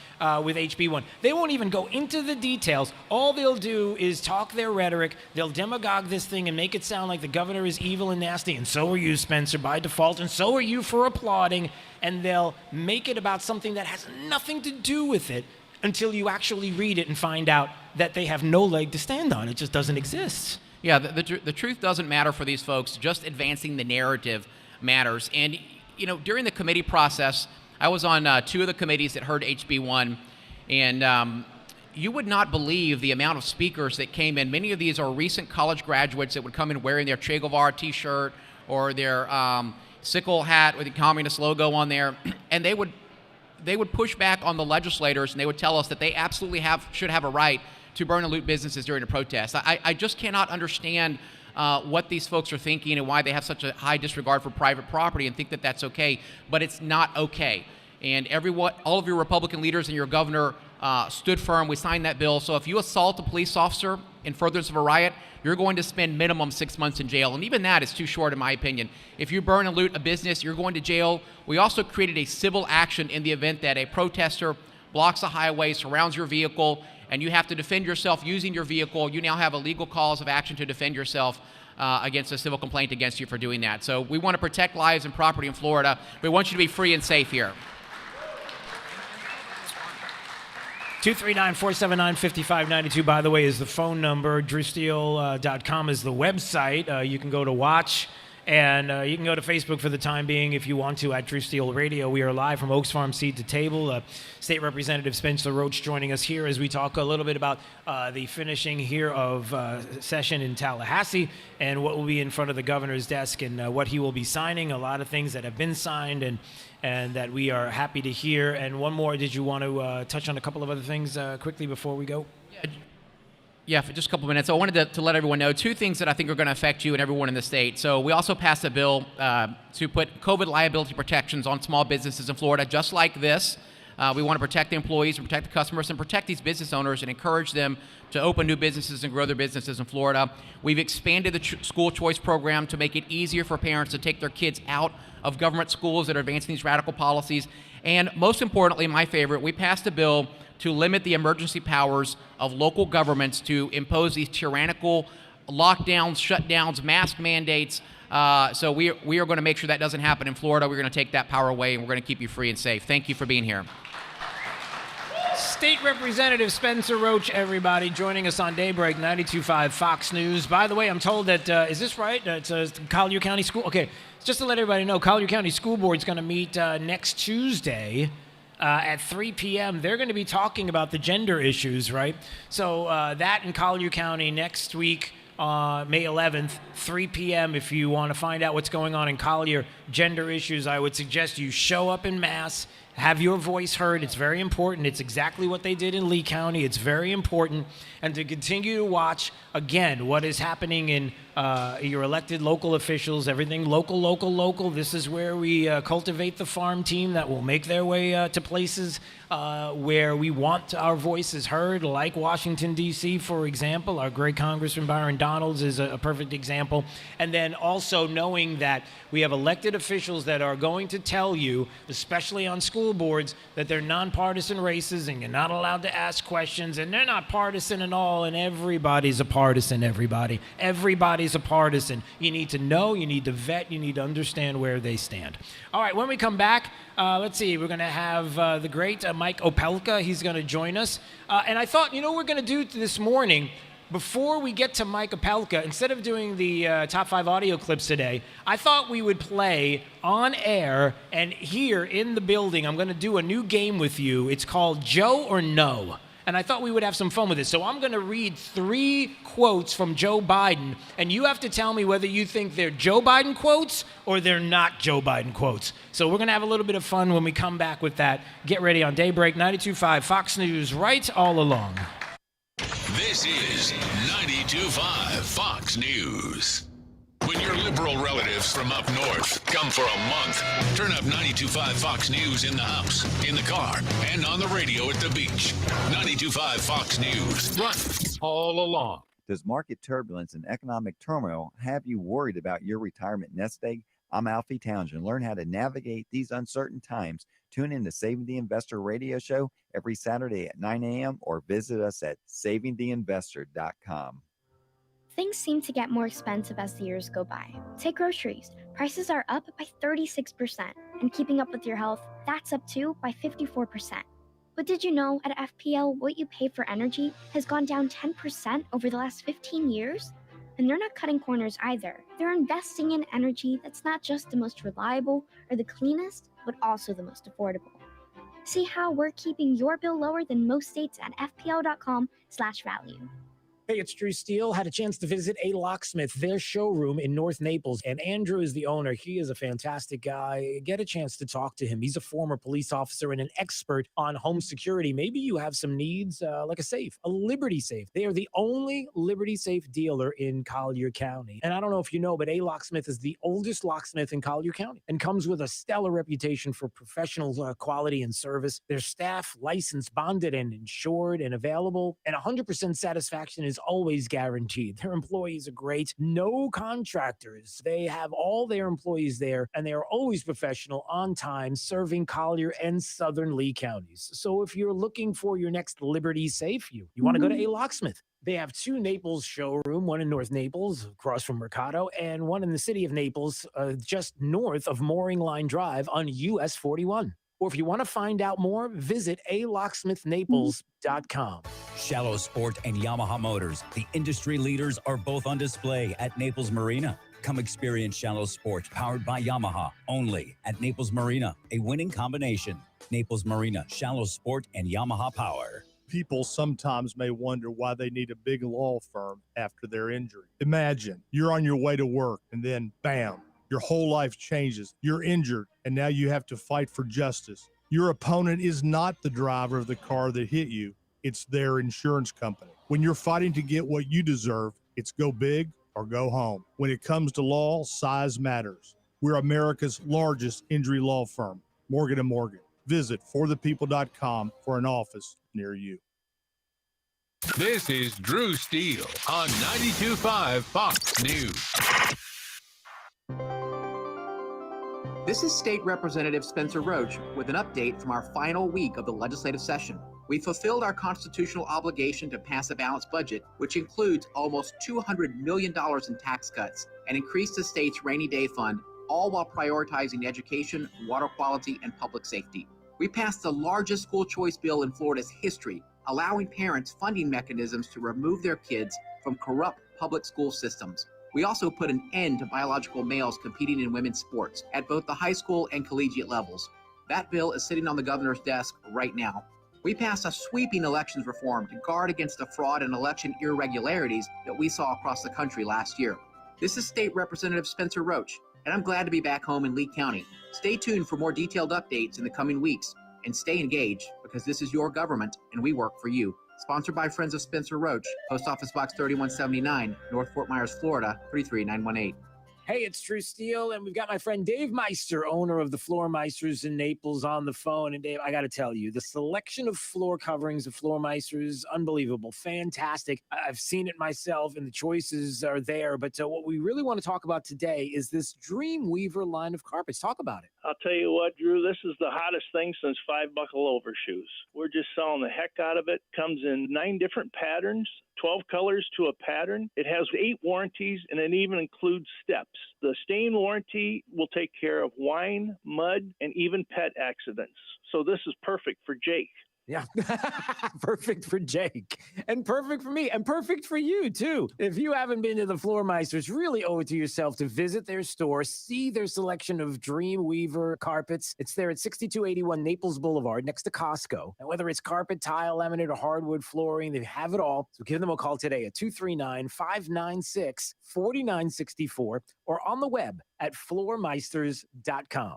S2: with HB1. They won't even go into the details. All they'll do is talk their rhetoric. They'll demagogue this thing and make it sound like the governor is evil and nasty, and so are you, Spencer, by default, and so are you for applauding, and they'll make it about something that has nothing to do with it until you actually read it and find out that they have no leg to stand on. It just doesn't exist.
S5: Yeah, the truth doesn't matter for these folks. Just advancing the narrative matters. And, you know, during the committee process, I was on 2 of the committees that heard HB1, and you would not believe the amount of speakers that came in. Many of these are recent college graduates that would come in wearing their Che Guevara t-shirt or their sickle hat with the communist logo on there, and they would push back on the legislators, and they would tell us that they absolutely should have a right to burn and loot businesses during a protest. I just cannot understand what these folks are thinking and why they have such a high disregard for private property and think that that's okay, but it's not okay. And all of your Republican leaders and your governor stood firm. We signed that bill. So if you assault a police officer in furtherance of a riot, you're going to spend minimum 6 months in jail. And even that is too short, in my opinion. If you burn and loot a business, you're going to jail. We also created a civil action in the event that a protester blocks a highway, surrounds your vehicle, and you have to defend yourself using your vehicle. You now have a legal cause of action to defend yourself against a civil complaint against you for doing that. So we want to protect lives and property in Florida. We want you to be free and safe here.
S2: 239-479-5592, by the way, is the phone number. DrewSteele.com is the website. You can go to watch, and you can go to Facebook for the time being if you want to, at Drew Steele Radio. We are live from Oaks Farm Seed to Table. State Representative Spencer Roach joining us here as we talk a little bit about the finishing here of session in Tallahassee and what will be in front of the governor's desk and what he will be signing. A lot of things that have been signed and that we are happy to hear. And one more, did you want to touch on a couple of other things quickly before we go?
S5: Yeah, for just a couple minutes. So I wanted to let everyone know 2 things that I think are going to affect you and everyone in the state. So we also passed a bill to put COVID liability protections on small businesses in Florida, just like this. We want to protect the employees and protect the customers and protect these business owners and encourage them to open new businesses and grow their businesses in Florida. We've expanded the school choice program to make it easier for parents to take their kids out of government schools that are advancing these radical policies. And most importantly, my favorite, we passed a bill to limit the emergency powers of local governments to impose these tyrannical lockdowns, shutdowns, mask mandates. So we are going to make sure that doesn't happen in Florida. We're going to take that power away, and we're going to keep you free and safe. Thank you for being here.
S2: State Representative Spencer Roach, everybody, joining us on Daybreak 92.5 Fox News. By the way, I'm told that, is this right? It's Collier County School. Okay, just to let everybody know, Collier County School Board is going to meet next Tuesday at 3 p.m. They're going to be talking about the gender issues, right? So that in Collier County next week, May 11th, 3 p.m. If you want to find out what's going on in Collier, gender issues, I would suggest you show up in mass. Have your voice heard. It's very important. It's exactly what they did in Lee County. It's very important. And to continue to watch, again, what is happening in your elected local officials, everything local, local, local. This is where we cultivate the farm team that will make their way to places where we want our voices heard, like Washington, D.C., for example. Our great Congressman Byron Donalds is a perfect example. And then also knowing that we have elected officials that are going to tell you, especially on school boards, that they're nonpartisan races and you're not allowed to ask questions, and they're not partisan at all, and everybody's a partisan, everybody. Everybody's a partisan. You need to know, you need to vet, you need to understand where they stand. All right, when we come back, let's see, we're going to have the great Mike Opelka. He's going to join us. And I thought, you know what we're going to do this morning? Before we get to Mike Opelka, instead of doing the top 5 audio clips today, I thought we would play on air and here in the building. I'm going to do a new game with you. It's called Joe or No. And I thought we would have some fun with it. So I'm going to read 3 quotes from Joe Biden, and you have to tell me whether you think they're Joe Biden quotes or they're not Joe Biden quotes. So we're going to have a little bit of fun when we come back with that. Get ready on Daybreak 92.5 Fox News, right all along.
S6: This is 92.5 Fox News. When your liberal relatives from up north come for a month, turn up 92.5 Fox News in the house, in the car, and on the radio at the beach. 92.5 Fox News. Run all along.
S7: Does market turbulence and economic turmoil have you worried about your retirement nest egg? I'm Alfie Townsend. Learn how to navigate these uncertain times. Tune in to Saving the Investor radio show every Saturday at 9 a.m. or visit us at savingtheinvestor.com.
S8: Things seem to get more expensive as the years go by. Take groceries. Prices are up by 36%. And keeping up with your health, that's up too by 54%. But did you know at FPL what you pay for energy has gone down 10% over the last 15 years? And they're not cutting corners either. They're investing in energy that's not just the most reliable or the cleanest, but also the most affordable. See how we're keeping your bill lower than most states at fpl.com/value.
S2: Hey, it's Drew Steele. Had a chance to visit A Locksmith, their showroom in North Naples. And Andrew is the owner. He is a fantastic guy. Get a chance to talk to him. He's a former police officer and an expert on home security. Maybe you have some needs like a safe, a Liberty safe. They are the only Liberty safe dealer in Collier County. And I don't know if you know, but A Locksmith is the oldest locksmith in Collier County and comes with a stellar reputation for professional quality and service. Their staff licensed, bonded, and insured and available. And 100% satisfaction is always guaranteed. Their employees are great. No contractors. They have all their employees there, and they are always professional, on time, serving Collier and Southern Lee counties. So if you're looking for your next Liberty safe, you want to go to A Locksmith. They have two Naples showroom, one in North Naples, across from Mercado, and one in the city of Naples, just north of Mooring Line Drive on US 41. Or if you want to find out more, visit alocksmithnaples.com.
S9: Shallow Sport and Yamaha Motors, the industry leaders, are both on display at Naples Marina. Come experience Shallow Sport, powered by Yamaha, only at Naples Marina, a winning combination. Naples Marina, Shallow Sport, and Yamaha Power.
S10: People sometimes may wonder why they need a big law firm after their injury. Imagine you're on your way to work and then, bam, your whole life changes. You're injured, and now you have to fight for justice. Your opponent is not the driver of the car that hit you. It's their insurance company. When you're fighting to get what you deserve, it's go big or go home. When it comes to law, size matters. We're America's largest injury law firm, Morgan & Morgan. Visit forthepeople.com for an office near you.
S6: This is Drew Steele on 92.5 Fox News.
S11: This is State Representative Spencer Roach with an update from our final week of the legislative session. We fulfilled our constitutional obligation to pass a balanced budget, which includes almost $200 million in tax cuts and increased the state's rainy day fund, all while prioritizing education, water quality, and public safety. We passed the largest school choice bill in Florida's history, allowing parents funding mechanisms to remove their kids from corrupt public school systems. We also put an end to biological males competing in women's sports at both the high school and collegiate levels. That bill is sitting on the governor's desk right now. We passed a sweeping elections reform to guard against the fraud and election irregularities that we saw across the country last year. This is State Representative Spencer Roach, and I'm glad to be back home in Lee County. Stay tuned for more detailed updates in the coming weeks, and stay engaged because this is your government and we work for you. Sponsored by Friends of Spencer Roach, Post Office Box 3179, North Fort Myers, Florida, 33918.
S2: Hey, it's Drew Steele, and we've got my friend Dave Meister, owner of the Floor Meisters in Naples, on the phone. And Dave, I got to tell you, the selection of floor coverings of Floor Meisters, unbelievable, fantastic. I've seen it myself, and the choices are there. But what we really want to talk about today is this Dreamweaver line of carpets. Talk about it.
S12: I'll tell you what, Drew, this is the hottest thing since 5-buckle overshoes. We're just selling the heck out of it. Comes in 9 different patterns. 12 colors to a pattern. It has 8 warranties, and it even includes steps. The stain warranty will take care of wine, mud, and even pet accidents. So this is perfect for Jake.
S2: Yeah, perfect for Jake, and perfect for me, and perfect for you, too. If you haven't been to the Floor Meisters, really owe it to yourself to visit their store, see their selection of Dreamweaver carpets. It's there at 6281 Naples Boulevard, next to Costco. And whether it's carpet, tile, laminate, or hardwood flooring, they have it all. So give them a call today at 239-596-4964 or on the web at floormeisters.com.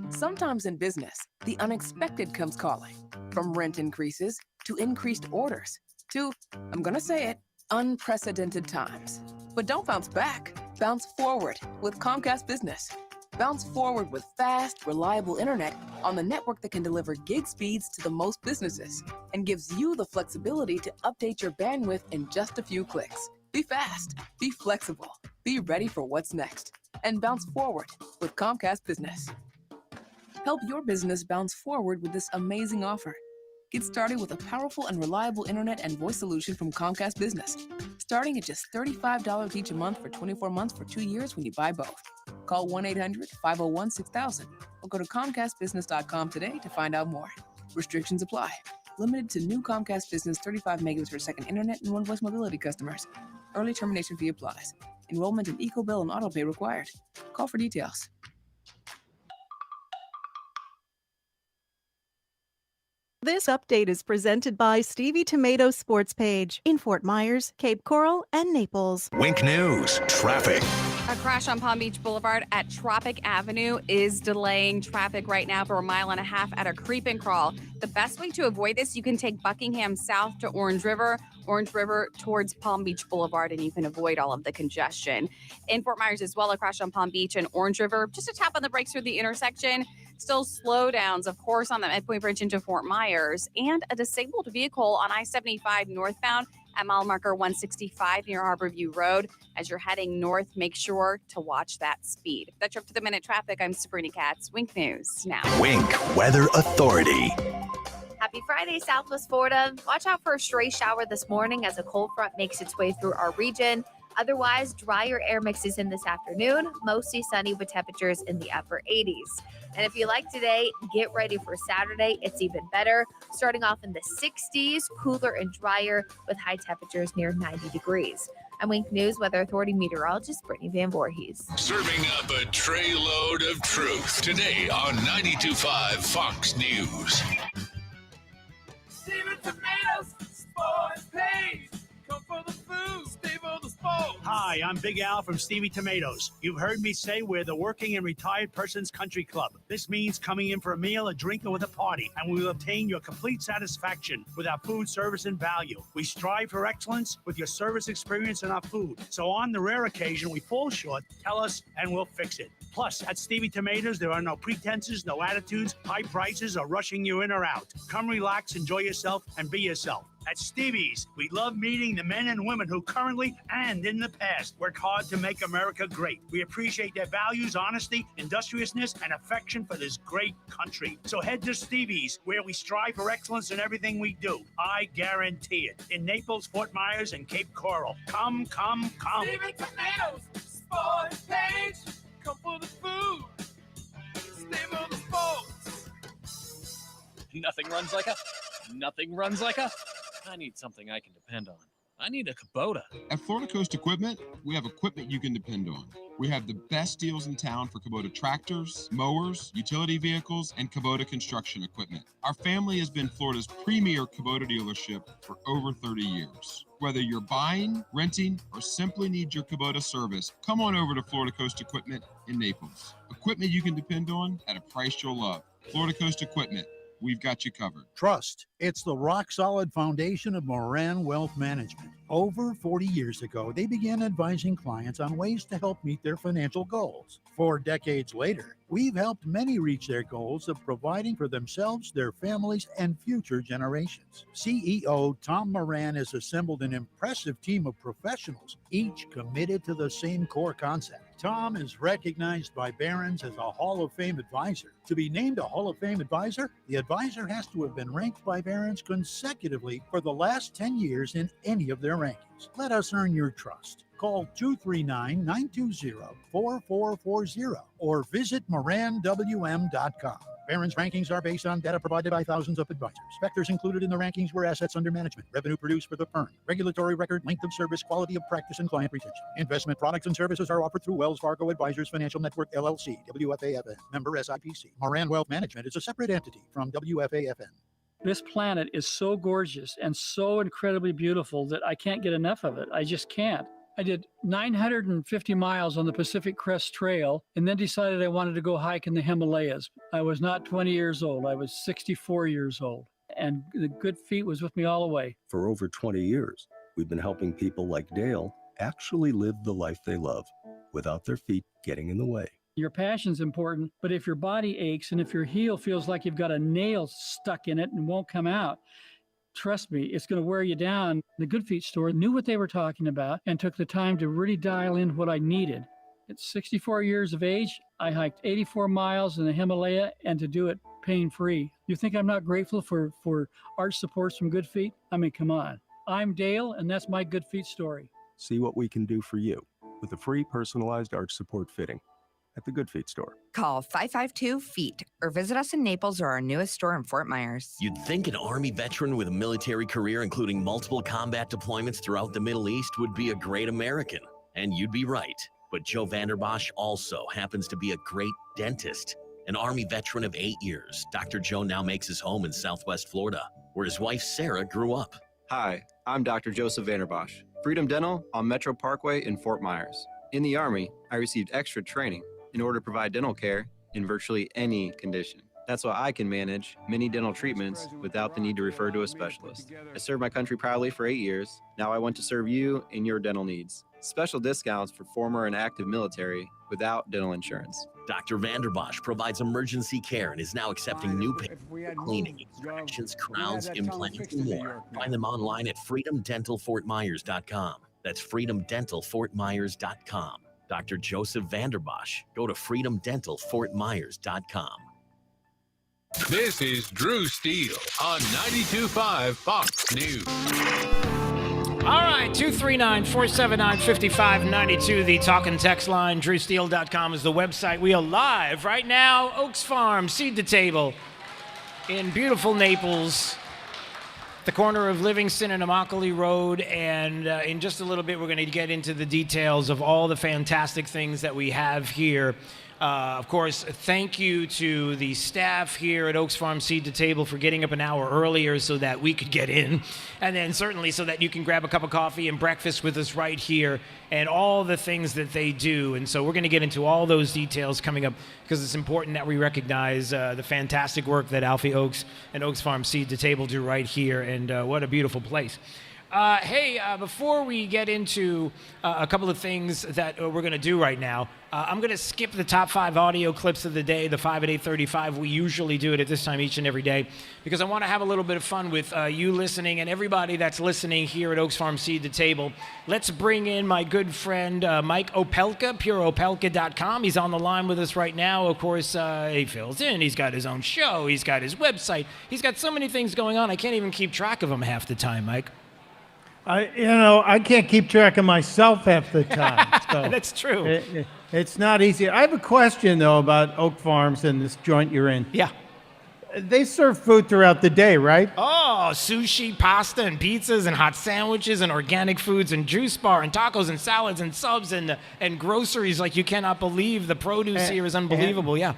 S14: Sometimes in business, the unexpected comes calling. From rent increases to increased orders,
S1: to, I'm gonna say it, unprecedented times. But don't bounce back. Bounce forward with Comcast Business. Bounce forward with fast, reliable internet on the network that can deliver gig speeds to the most businesses and gives you the flexibility to update your bandwidth in just a few clicks. Be fast, be flexible, be ready for what's next, and bounce forward with Comcast Business. Help your business bounce forward with this amazing offer. Get started with a powerful and reliable internet and voice solution from Comcast Business, starting at just $35 each a month for 24 months for 2 years when you buy both. Call 1-800-501-6000 or go to ComcastBusiness.com today to find out more. Restrictions apply. Limited to new Comcast Business 35 megabits per second internet and one voice mobility customers. Early termination fee applies. Enrollment in EcoBill and AutoPay required. Call for details.
S3: This update is presented by Stevie Tomato Sports Page in Fort Myers, Cape Coral, and Naples.
S4: Wink News, traffic.
S14: A crash on Palm Beach Boulevard at Tropic Avenue is delaying traffic right now for a mile and a half at a creep and crawl. The best way to avoid this, you can take Buckingham south to Orange River towards Palm Beach Boulevard, and you can avoid all of the congestion. In Fort Myers as well, a crash on Palm Beach and Orange River, just a tap on the brakes through the intersection. Still slowdowns, of course, on the Midpoint Bridge into Fort Myers, and a disabled vehicle on I-75 northbound at mile marker 165 near Harborview Road. As you're heading north, make sure to watch that speed. That's your up-to-the-minute traffic. I'm Sabrina Katz. Wink News now.
S4: Wink Weather Authority.
S25: Happy Friday, Southwest Florida. Watch out for a stray shower this morning as a cold front makes its way through our region. Otherwise, drier air mixes in this afternoon, mostly sunny with temperatures in the upper 80s. And if you like today, get ready for Saturday. It's even better. Starting off in the 60s, cooler and drier with high temperatures near 90 degrees. I'm Wink News Weather Authority meteorologist Brittany Van Voorhees.
S6: Serving up a tray load of truth today on 92.5 Fox News.
S30: Steven Tomatoes, Sports Page. Come for the food, stay for the sports.
S16: Hi, I'm Big Al from Stevie Tomatoes. You've heard me say we're the working and retired person's country club. This means coming in for a meal, a drink, or with a party, and we will obtain your complete satisfaction with our food, service, and value. We strive for excellence with your service experience and our food. So on the rare occasion we fall short, tell us and we'll fix it. Plus, at Stevie Tomatoes, there are no pretenses, no attitudes, high prices, or rushing you in or out. Come relax, enjoy yourself, and be yourself. At Stevie's, we love meeting the men and women who currently and in the past work hard to make America great. We appreciate their values, honesty, industriousness, and affection for this great country. So head to Stevie's, where we strive for excellence in everything we do. I guarantee it. In Naples, Fort Myers, and Cape Coral. Come, come, come.
S30: Steven Tomatoes, Sports Page. Come for the food, stay for the sports.
S17: Nothing runs like a. I need something I can depend on. I need a Kubota.
S22: At Florida Coast Equipment, we have equipment you can depend on. We have the best deals in town for Kubota tractors, mowers, utility vehicles, and Kubota construction equipment. Our family has been Florida's premier Kubota dealership for over 30 years. Whether you're buying, renting, or simply need your Kubota service, come on over to Florida Coast Equipment in Naples. Equipment you can depend on at a price you'll love. Florida Coast Equipment. We've got you covered.
S26: Trust. It's the rock-solid foundation of Moran Wealth Management. Over 40 years ago, they began advising clients on ways to help meet their financial goals. 4 decades later, we've helped many reach their goals of providing for themselves, their families, and future generations. CEO Tom Moran has assembled an impressive team of professionals, each committed to the same core concept. Tom is recognized by Barron's as a Hall of Fame advisor. To be named a Hall of Fame advisor, the advisor has to have been ranked by Barron's consecutively for the last 10 years in any of their rankings. Let us earn your trust. Call 239-920-4440 or visit moranwm.com. Barron's rankings are based on data provided by thousands of advisors. Factors included in the rankings were assets under management, revenue produced for the firm, regulatory record, length of service, quality of practice, and client retention. Investment products and services are offered through Wells Fargo Advisors Financial Network, LLC, WFAFN, member SIPC. Moran Wealth Management is a separate entity from WFAFN.
S27: This planet is so gorgeous and so incredibly beautiful that I can't get enough of it. I just can't. I did 950 miles on the Pacific Crest Trail and then decided I wanted to go hike in the Himalayas. I was not 20 years old. I was 64 years old. and the Good Feet was with me all the way.
S13: For over 20 years, we've been helping people like Dale actually live the life they love without their feet getting in the way.
S27: Your passion's important, but if your body aches and if your heel feels like you've got a nail stuck in it and won't come out, trust me, it's going to wear you down. The Good Feet store knew what they were talking about and took the time to really dial in what I needed. At 64 years of age, I hiked 84 miles in the Himalaya, and to do it pain-free. You think I'm not grateful for arch supports from Good Feet? I mean, come on. I'm Dale, and that's my Good Feet story.
S13: See what we can do for you with a free personalized arch support fitting at the Good Feet store.
S15: Call 552-FEET or visit us in Naples or our newest store in Fort Myers.
S4: You'd think an Army veteran with a military career, including multiple combat deployments throughout the Middle East, would be a great American. And you'd be right. But Joe Vanderbosch also happens to be a great dentist. An Army veteran of 8 years, Dr. Joe now makes his home in Southwest Florida, where his wife Sarah grew up.
S18: Hi, I'm Dr. Joseph Vanderbosch, Freedom Dental on Metro Parkway in Fort Myers. In the Army, I received extra training in order to provide dental care in virtually any condition. That's why I can manage many dental treatments without the need to refer to a specialist. I served my country proudly for 8 years. Now I want to serve you in your dental needs. Special discounts for former and active military without dental insurance.
S4: Dr. Vanderbosch provides emergency care and is now accepting new patients for cleaning, extractions, crowns, implants, and more. Find them online at freedomdentalfortmyers.com. That's freedomdentalfortmyers.com. Dr. Joseph Vanderbosch. Go to freedomdentalfortmyers.com.
S6: This is Drew Steele on 92.5 Fox News.
S2: All right, 239-479-5592, the talk and text line. DrewSteele.com is the website. We are live right now, Oaks Farm, Seed to Table, in beautiful Naples, the corner of Livingston and Immokalee Road. And in just a little bit, we're going to get into the details of all the fantastic things that we have here. Of course, thank you to the staff here at Oaks Farm Seed to Table for getting up an hour earlier so that we could get in. And then certainly so that you can grab a cup of coffee and breakfast with us right here and all the things that they do. And so we're going to get into all those details coming up because it's important that we recognize the fantastic work that Alfie Oaks and Oaks Farm Seed to Table do right here. And what a beautiful place. Hey, before we get into a couple of things that we're going to do right now, I'm going to skip the top 5 audio clips of the day, the 5 at 8:35. We usually do it at this time each and every day because I want to have a little bit of fun with you listening and everybody that's listening here at Oaks Farm Seed to Table. Let's bring in my good friend Mike Opelka, pureopelka.com. He's on the line with us right now. Of course, he fills in. He's got his own show. He's got his website. He's got so many things going on. I can't even keep track of them half the time, Mike.
S19: I can't keep track of myself half the time. So
S2: That's true.
S19: It's not easy. I have a question, though, about Oak Farms and this joint you're in.
S2: Yeah.
S19: They serve food throughout the day, right?
S2: Oh, sushi, pasta, and pizzas, and hot sandwiches, and organic foods, and juice bar, and tacos, and salads, and subs, and groceries like you cannot believe. The produce here is unbelievable, yeah.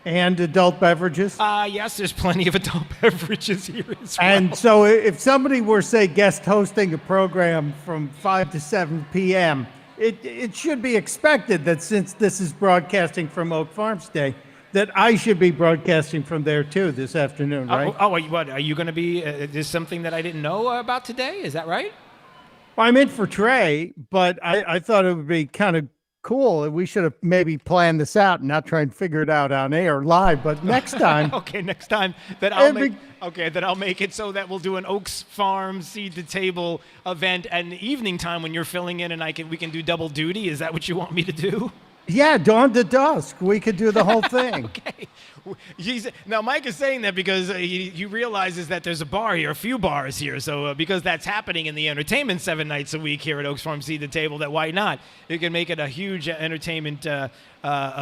S19: And adult beverages?
S2: Yes, there's plenty of adult beverages here as well.
S19: And so if somebody were, say, guest hosting a program from 5 to 7 p.m., it should be expected that since this is broadcasting from Oak Farms Day, that I should be broadcasting from there, too, this afternoon, right?
S2: What? Are you going to be, is this something that I didn't know about today? Is that right?
S19: Well, I'm in for Trey, but I thought it would be kind of cool. We should have maybe planned this out and not try and figure it out on air live. But next time,
S2: okay, next time that I'll make it so that we'll do an Oaks Farm Seed to Table event at an evening time when you're filling in, and we can do double duty. Is that what you want me to do?
S19: Yeah, dawn to dusk. We could do the whole thing.
S2: Okay. Now, Mike is saying that because he realizes that there's a few bars here. So because that's happening in the entertainment 7 nights a week here at Oaks Farm Seed to Table, that why not? You can make it a huge entertainment a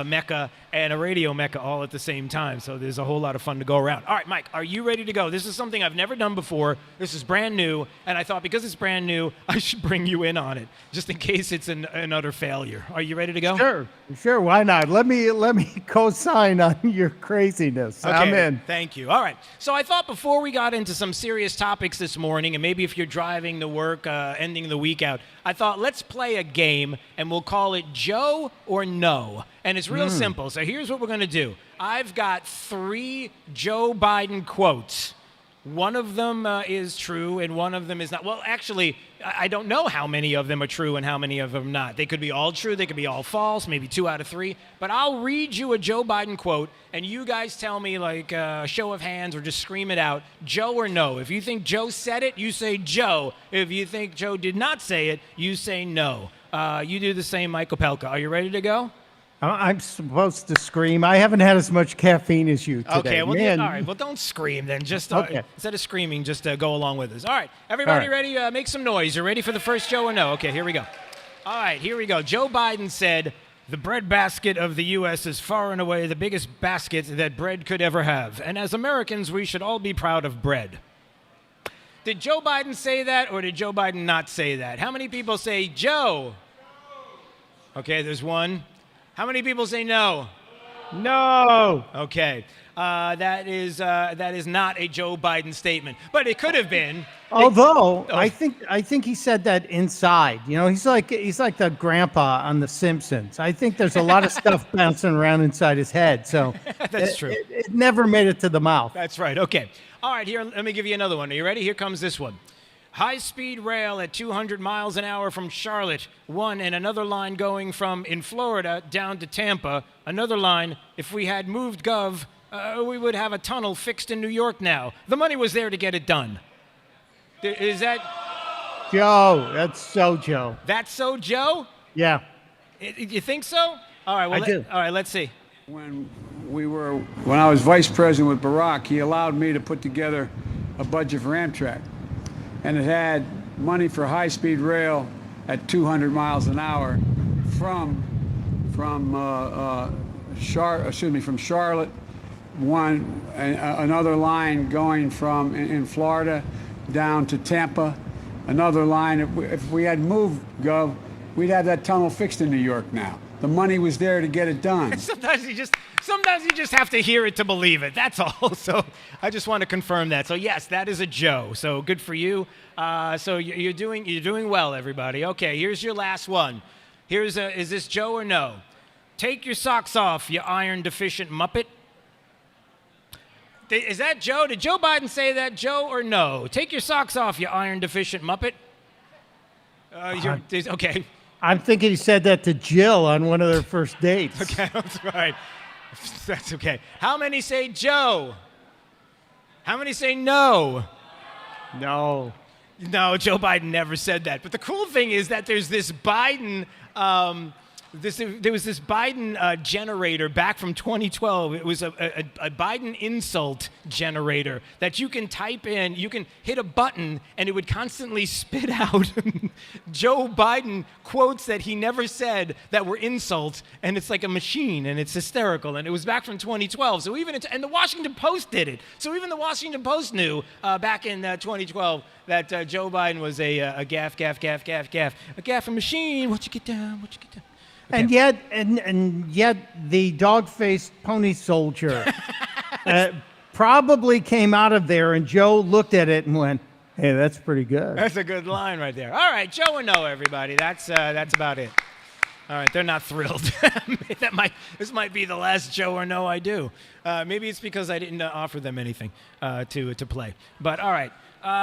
S2: mecca and a radio mecca all at the same time. So there's a whole lot of fun to go around. All right, Mike, are you ready to go? This is something I've never done before. This is brand new. And I thought because it's brand new, I should bring you in on it just in case it's an utter failure. Are you ready to go?
S19: Sure. Why not? Let me co-sign on your craziness.
S2: Okay,
S19: I'm in.
S2: Thank you. All right. So I thought before we got into some serious topics this morning, and maybe if you're driving to work, ending the week out, I thought let's play a game, and we'll call it Joe or No. And it's real simple. So here's what we're going to do. I've got 3 Joe Biden quotes. One of them is true and one of them is not. Well, actually, I don't know how many of them are true and how many of them not. They could be all true. They could be all false, maybe 2 out of 3. But I'll read you a Joe Biden quote, and you guys tell me, like a show of hands or just scream it out, Joe or no. If you think Joe said it, you say Joe. If you think Joe did not say it, you say no. You do the same, Mike Opelka. Are you ready to go?
S19: I'm supposed to scream. I haven't had as much caffeine as you today.
S2: Okay, well,
S19: Man.
S2: all right. Well, don't scream then. Just
S19: Okay.
S2: instead of screaming, just go along with us. All right, everybody
S19: All right.
S2: ready? Make some noise. You ready for the first Joe or no? Okay, here we go. All right, here we go. Joe Biden said, the bread basket of the U.S. is far and away the biggest basket that bread could ever have. And as Americans, we should all be proud of bread. Did Joe Biden say that or did Joe Biden not say that? How many people say Joe? Okay, there's one. How many people say no?
S19: No.
S2: Okay. That is not a Joe Biden statement, but it could have been.
S19: Although I think he said that inside. You know, he's like the grandpa on The Simpsons. I think there's a lot of stuff bouncing around inside his head. So
S2: That's true.
S19: It never made it to the mouth.
S2: That's right. Okay. All right. Here, let me give you another one. Are you ready? Here comes this one. High-speed rail at 200 miles an hour from Charlotte. One, and another line going from in Florida down to Tampa. Another line, if we had moved Gov, we would have a tunnel fixed in New York now. The money was there to get it done. Is that...
S19: Joe, that's so Joe.
S2: That's so Joe?
S19: Yeah.
S2: You think so? All right, well,
S19: I do.
S2: All right, let's see.
S5: When I was vice president with Barack, he allowed me to put together a budget for Amtrak. And it had money for high-speed rail at 200 miles an hour from Charlotte, another line going from in Florida down to Tampa, another line. If we had moved, Gov, we'd have that tunnel fixed in New York now. The money was there to get it done.
S2: Sometimes you just have to hear it to believe it. That's all. So I just want to confirm that. So yes, that is a Joe. So good for you. So you're doing well, everybody. Okay, here's your last one. Is this Joe or no? Take your socks off, you iron deficient muppet. Is that Joe? Did Joe Biden say that, Joe, or no? Take your socks off, you iron deficient muppet. Okay.
S19: I'm thinking he said that to Jill on one of their first dates.
S2: Okay, that's right. That's okay. How many say Joe? How many say no?
S19: No.
S2: No, Joe Biden never said that. But the cool thing is that there's this Biden... there was this Biden generator back from 2012. It was a Biden insult generator that you can type in. You can hit a button, and it would constantly spit out Joe Biden quotes that he never said that were insults, and it's like a machine, and it's hysterical. And it was back from 2012. So and the Washington Post did it. So even the Washington Post knew back in 2012 that Joe Biden was a gaff, a gaff machine. What you get down? What you get down? Okay.
S19: And yet the dog-faced pony soldier probably came out of there, and Joe looked at it and went, "Hey, that's pretty good."
S2: That's a good line right there. All right, Joe or no, everybody. That's about it. All right, they're not thrilled. This might be the last Joe or no I do. Maybe it's because I didn't offer them anything to play. But all right.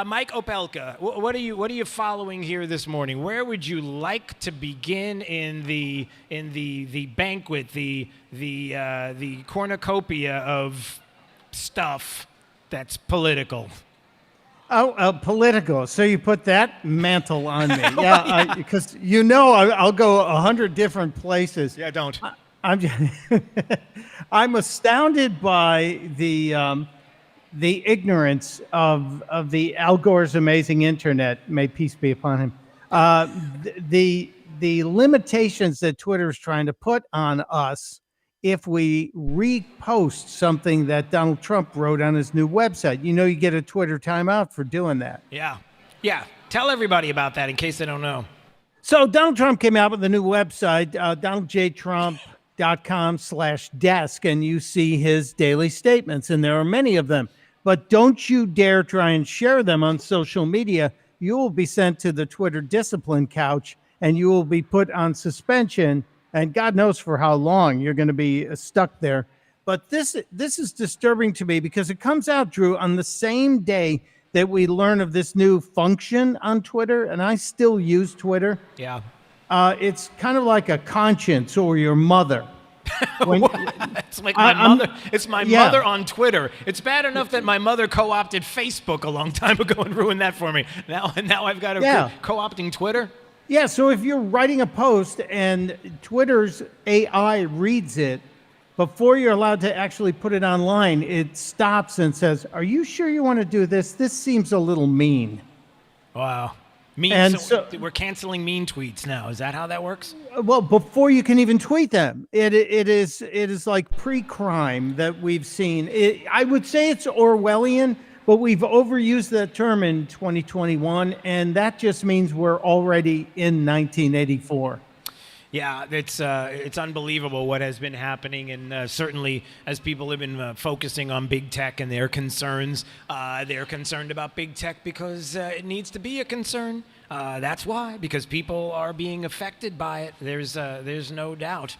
S2: Mike Opelka, what are you following here this morning? Where would you like to begin in the banquet, the cornucopia of stuff that's political?
S19: Oh, political. So you put that mantle on me. Yeah, because I'll go 100 different places.
S2: Yeah, don't.
S19: I'm astounded by the ignorance of the Al Gore's amazing internet, may peace be upon him, the limitations that Twitter is trying to put on us if we repost something that Donald Trump wrote on his new website. You get a Twitter timeout for doing that.
S2: Yeah. Tell everybody about that in case they don't know.
S19: So Donald Trump came out with a new website, donaldjtrump.com/desk, and you see his daily statements, and there are many of them. But don't you dare try and share them on social media. You will be sent to the Twitter discipline couch, and you will be put on suspension, and God knows for how long you're going to be stuck there. But this is disturbing to me because it comes out, Drew, on the same day that we learn of this new function on Twitter, and I still use Twitter.
S2: Yeah.
S19: It's kind of like a conscience or your mother.
S2: It's like my mother. It's my
S19: yeah.
S2: mother on Twitter. It's bad enough that my mother co-opted Facebook a long time ago and ruined that for me. Now I've got to co-opting Twitter.
S19: Yeah, so if you're writing a post and Twitter's AI reads it, before you're allowed to actually put it online, it stops and says, "Are you sure you want to do this? This seems a little mean."
S2: Wow. Mean,
S19: And
S2: so we're canceling mean tweets now. Is that how that works?
S19: Well, before you can even tweet them, it is like pre-crime that we've seen. I would say it's Orwellian, but we've overused that term in 2021, and that just means we're already in 1984.
S2: Yeah, it's unbelievable what has been happening, and certainly as people have been focusing on big tech and their concerns, they're concerned about big tech because it needs to be a concern. That's why, because people are being affected by it. There's no doubt.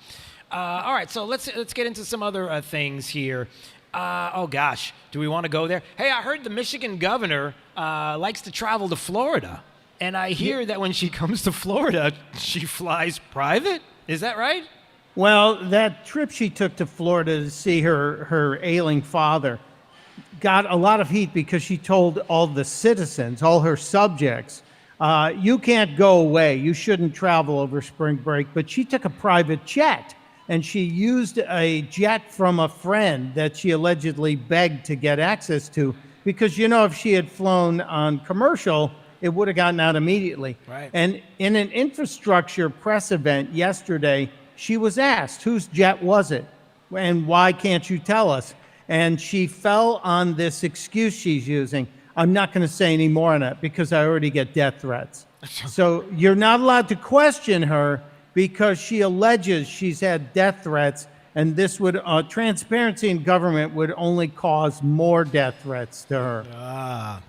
S2: All right, so let's get into some other things here. Oh gosh, do we want to go there? Hey, I heard the Michigan governor likes to travel to Florida. And I hear that when she comes to Florida, she flies private. Is that right?
S19: Well, that trip she took to Florida to see her ailing father got a lot of heat because she told all the citizens, all her subjects, you can't go away. You shouldn't travel over spring break. But she took a private jet, and she used a jet from a friend that she allegedly begged to get access to because, if she had flown on commercial, it would have gotten out immediately.
S2: Right.
S19: And in an infrastructure press event yesterday, she was asked, whose jet was it? And why can't you tell us? And she fell on this excuse she's using. I'm not going to say any more on it because I already get death threats. So you're not allowed to question her because she alleges she's had death threats. And this would, transparency in government would only cause more death threats to her.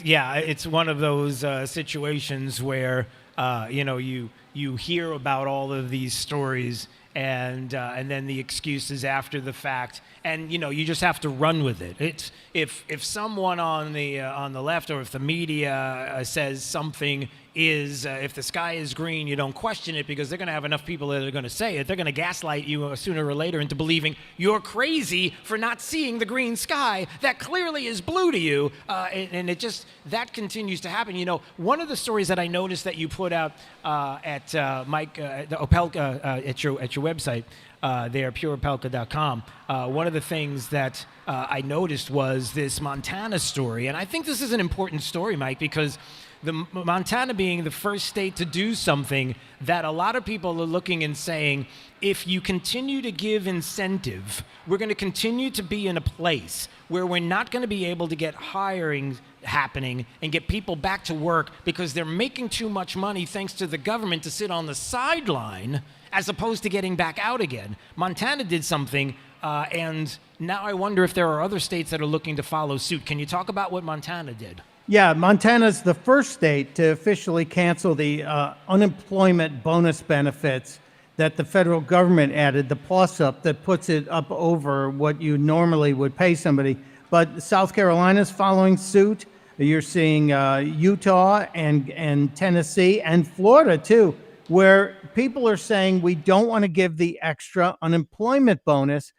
S2: Yeah, it's one of those situations where you hear about all of these stories and then the excuses after the fact, and you just have to run with it. It's if someone on the left or if the media says something is if the sky is green, you don't question it because they're going to have enough people that are going to say it. They're going to gaslight you sooner or later into believing you're crazy for not seeing the green sky that clearly is blue to you, and it just that continues to happen. One of the stories that I noticed that you put out at Mike the Opelka at your website there, pureopelka.com. One of the things that I noticed was this Montana story, and I think this is an important story, Mike, because Montana being the first state to do something that a lot of people are looking and saying, if you continue to give incentive, we're going to continue to be in a place where we're not going to be able to get hiring happening and get people back to work because they're making too much money thanks to the government to sit on the sideline as opposed to getting back out again. Montana did something, and now I wonder if there are other states that are looking to follow suit. Can you talk about what Montana did?
S19: Yeah, Montana's the first state to officially cancel the unemployment bonus benefits that the federal government added, the plus up that puts it up over what you normally would pay somebody. But South Carolina's following suit. You're seeing Utah and Tennessee and Florida too, where people are saying we don't want to give the extra unemployment bonus.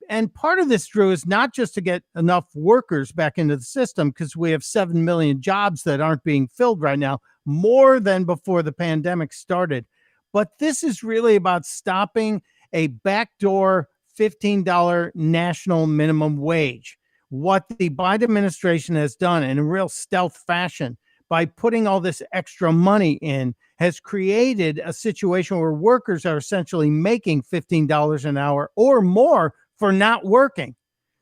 S19: And part of this, Drew, is not just to get enough workers back into the system, because we have 7 million jobs that aren't being filled right now, more than before the pandemic started. But this is really about stopping a backdoor $15 national minimum wage. What the Biden administration has done in a real stealth fashion by putting all this extra money in has created a situation where workers are essentially making $15 an hour or more for not working.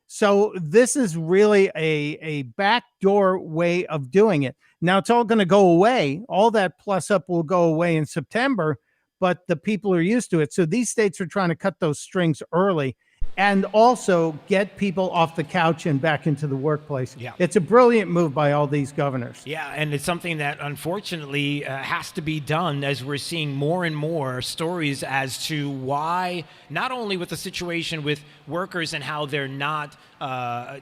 S19: So this is really a backdoor way of doing it. Now it's all going to go away. All that plus up will go away in September, but the people are used to it. So these states are trying to cut those strings early. and also get people off the couch and back into the workplace.
S2: Yeah.
S19: It's a brilliant move by all these governors.
S2: Yeah, and it's something that unfortunately has to be done, as we're seeing more and more stories as to why, not only with the situation with workers and how they're not,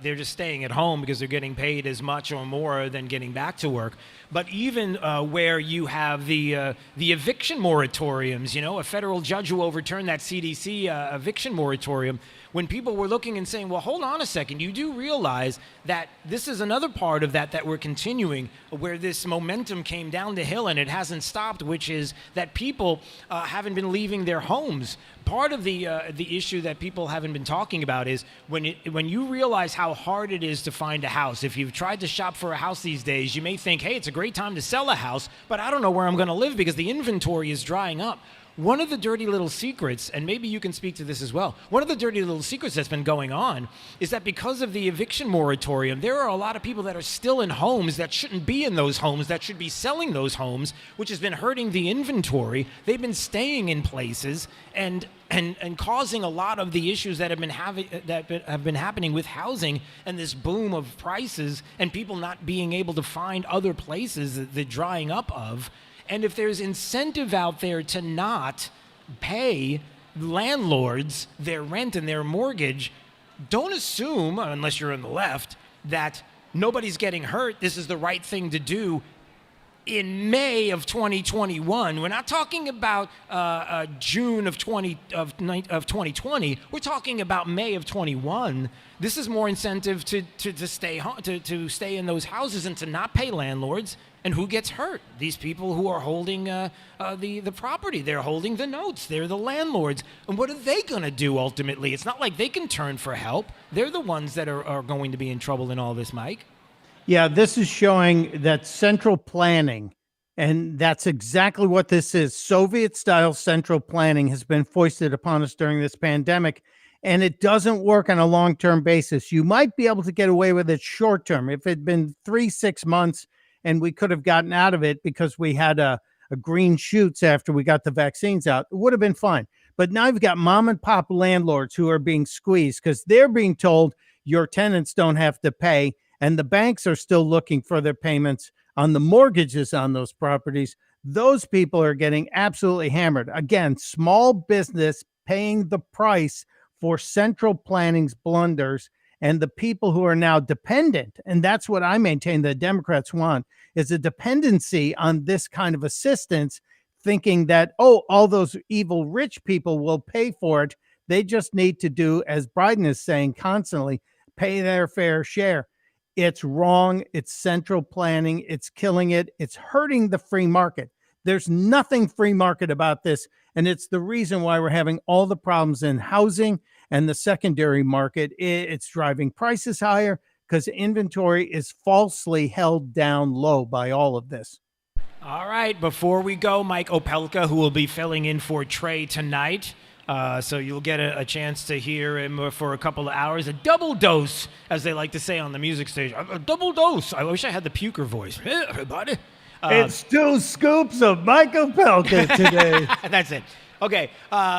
S2: they're just staying at home because they're getting paid as much or more than getting back to work, but even where you have the eviction moratoriums, a federal judge who overturned that CDC eviction moratorium, when people were looking and saying, well, hold on a second, you do realize that this is another part of that we're continuing, where this momentum came down the hill and it hasn't stopped, which is that people haven't been leaving their homes. Part of the issue that people haven't been talking about is when you realize how hard it is to find a house. If you've tried to shop for a house these days, you may think, hey, it's a great time to sell a house, but I don't know where I'm going to live because the inventory is drying up. One of the dirty little secrets, and maybe you can speak to this as well, one of the dirty little secrets that's been going on is that because of the eviction moratorium, there are a lot of people that are still in homes that shouldn't be in those homes, that should be selling those homes, which has been hurting the inventory. They've been staying in places and causing a lot of the issues that have been happening with housing and this boom of prices and people not being able to find other places, the drying up of. And if there's incentive out there to not pay landlords their rent and their mortgage, don't assume, unless you're on the left, that nobody's getting hurt. This is the right thing to do in May of 2021. We're not talking about June of 2020. We're talking about May of 21. This is more incentive to stay home, to stay in those houses and to not pay landlords. And who gets hurt? These people who are holding the property. They're holding the notes. They're the landlords. And what are they going to do ultimately? It's not like they can turn for help. They're the ones that are going to be in trouble in all this, Mike.
S19: Yeah, this is showing that central planning, and that's exactly what this is. Soviet-style central planning has been foisted upon us during this pandemic, and it doesn't work on a long-term basis. You might be able to get away with it short-term. If it had been 3-6 months, and we could have gotten out of it because we had a green shoots after we got the vaccines out, it would have been fine. But now you've got mom and pop landlords who are being squeezed because they're being told your tenants don't have to pay, and the banks are still looking for their payments on the mortgages on those properties. Those people are getting absolutely hammered. Again, small business paying the price for central planning's blunders. And the people who are now dependent, and that's what I maintain the Democrats want, is a dependency on this kind of assistance, thinking that, oh, all those evil rich people will pay for it. They just need to do, as Biden is saying constantly, pay their fair share. It's wrong. It's central planning. It's killing it. It's hurting the free market. There's nothing free market about this. And it's the reason why we're having all the problems in housing and the secondary market. It's driving prices higher because inventory is falsely held down low by all of this.
S2: All right, before we go, Mike Opelka, who will be filling in for Trey tonight. So you'll get a chance to hear him for a couple of hours. A double dose, as they like to say on the music stage. A double dose. I wish I had the puker voice. Hey, everybody.
S19: It's 2 scoops of Mike Opelka today.
S2: That's it. Okay,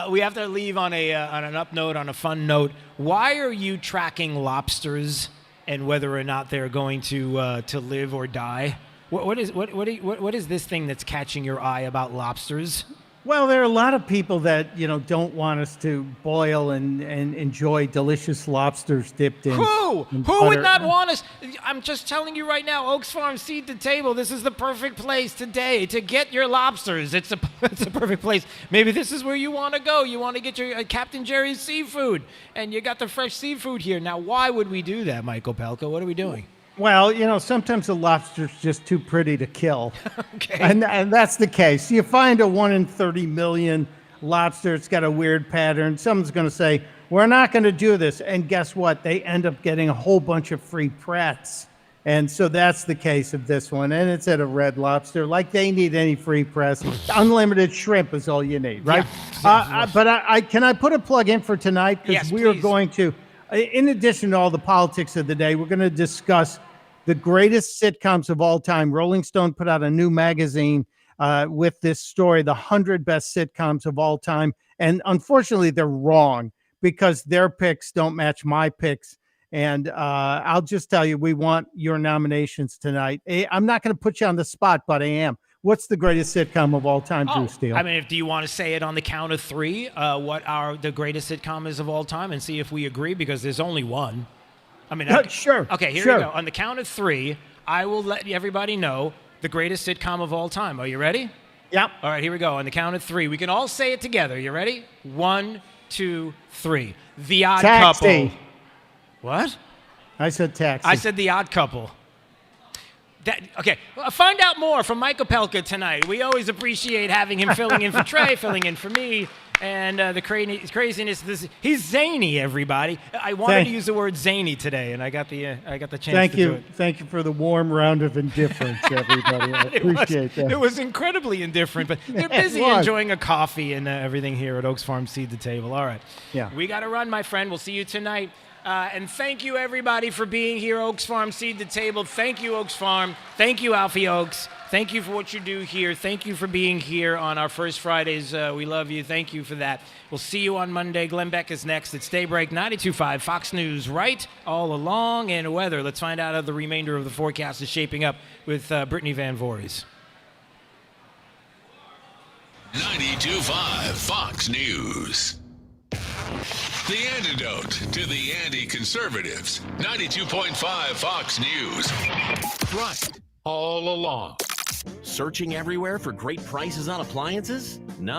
S2: we have to leave on an up note, on a fun note. Why are you tracking lobsters and whether or not they're going to live or die? What is this thing that's catching your eye about lobsters?
S19: Well, there are a lot of people that, don't want us to boil and enjoy delicious lobsters dipped in.
S2: Who
S19: butter.
S2: would not want us? I'm just telling you right now, Oaks Farm Seed to Table. This is the perfect place today to get your lobsters. It's a perfect place. Maybe this is where you want to go. You want to get your Captain Jerry's seafood, and you got the fresh seafood here. Now, why would we do that, Mike Opelka? What are we doing?
S19: Well, sometimes the lobster's just too pretty to kill.
S2: Okay.
S19: And that's the case. You find a 1 in 30 million lobster. It's got a weird pattern. Someone's going to say, we're not going to do this. And guess what? They end up getting a whole bunch of free prats. And so that's the case of this one. And it's at a Red Lobster. Like they need any free press. Unlimited shrimp is all you need, right? Yeah. But can I put a plug in for tonight? Because we are going to, in addition to all the politics of the day, we're going to discuss the greatest sitcoms of all time. Rolling Stone put out a new magazine with this story, the 100 best sitcoms of all time. And unfortunately, they're wrong because their picks don't match my picks. And I'll just tell you, we want your nominations tonight. I'm not going to put you on the spot, but I am. What's the greatest sitcom of all time, Drew Steele?
S2: I mean, do you want to say it on the count of three, what the greatest sitcom is of all time, and see if we agree, because there's only one. I mean,
S19: sure.
S2: Okay, here we go. On the count of three, I will let everybody know the greatest sitcom of all time. Are you ready?
S19: Yep.
S2: All right, here we go. On the count of three, we can all say it together. You ready? 1, 2, 3. The Odd Couple. What?
S19: I said Taxi.
S2: I said The Odd Couple. Okay, find out more from Mike Opelka tonight. We always appreciate having him filling in for Trey, filling in for me, and the craziness. He's zany, everybody. I wanted to use the word zany today, and I got the chance to do it.
S19: Thank you for the warm round of indifference, everybody. I appreciate that.
S2: It was incredibly indifferent, but they're busy enjoying a coffee and everything here at Oaks Farm Seed to Table. All right.
S19: Yeah.
S2: We got to run, my friend. We'll see you tonight. And thank you, everybody, for being here. Oaks Farm Seed to Table. Thank you, Oaks Farm. Thank you, Alfie Oaks. Thank you for what you do here. Thank you for being here on our first Fridays. We love you. Thank you for that. We'll see you on Monday. Glenn Beck is next. It's Daybreak 92.5 Fox News, right all along. And weather. Let's find out how the remainder of the forecast is shaping up with Brittany Van Voorhees.
S6: 92.5 Fox News. The antidote to the anti-conservatives. 92.5 Fox News. Right all along.
S4: Searching everywhere for great prices on appliances? No.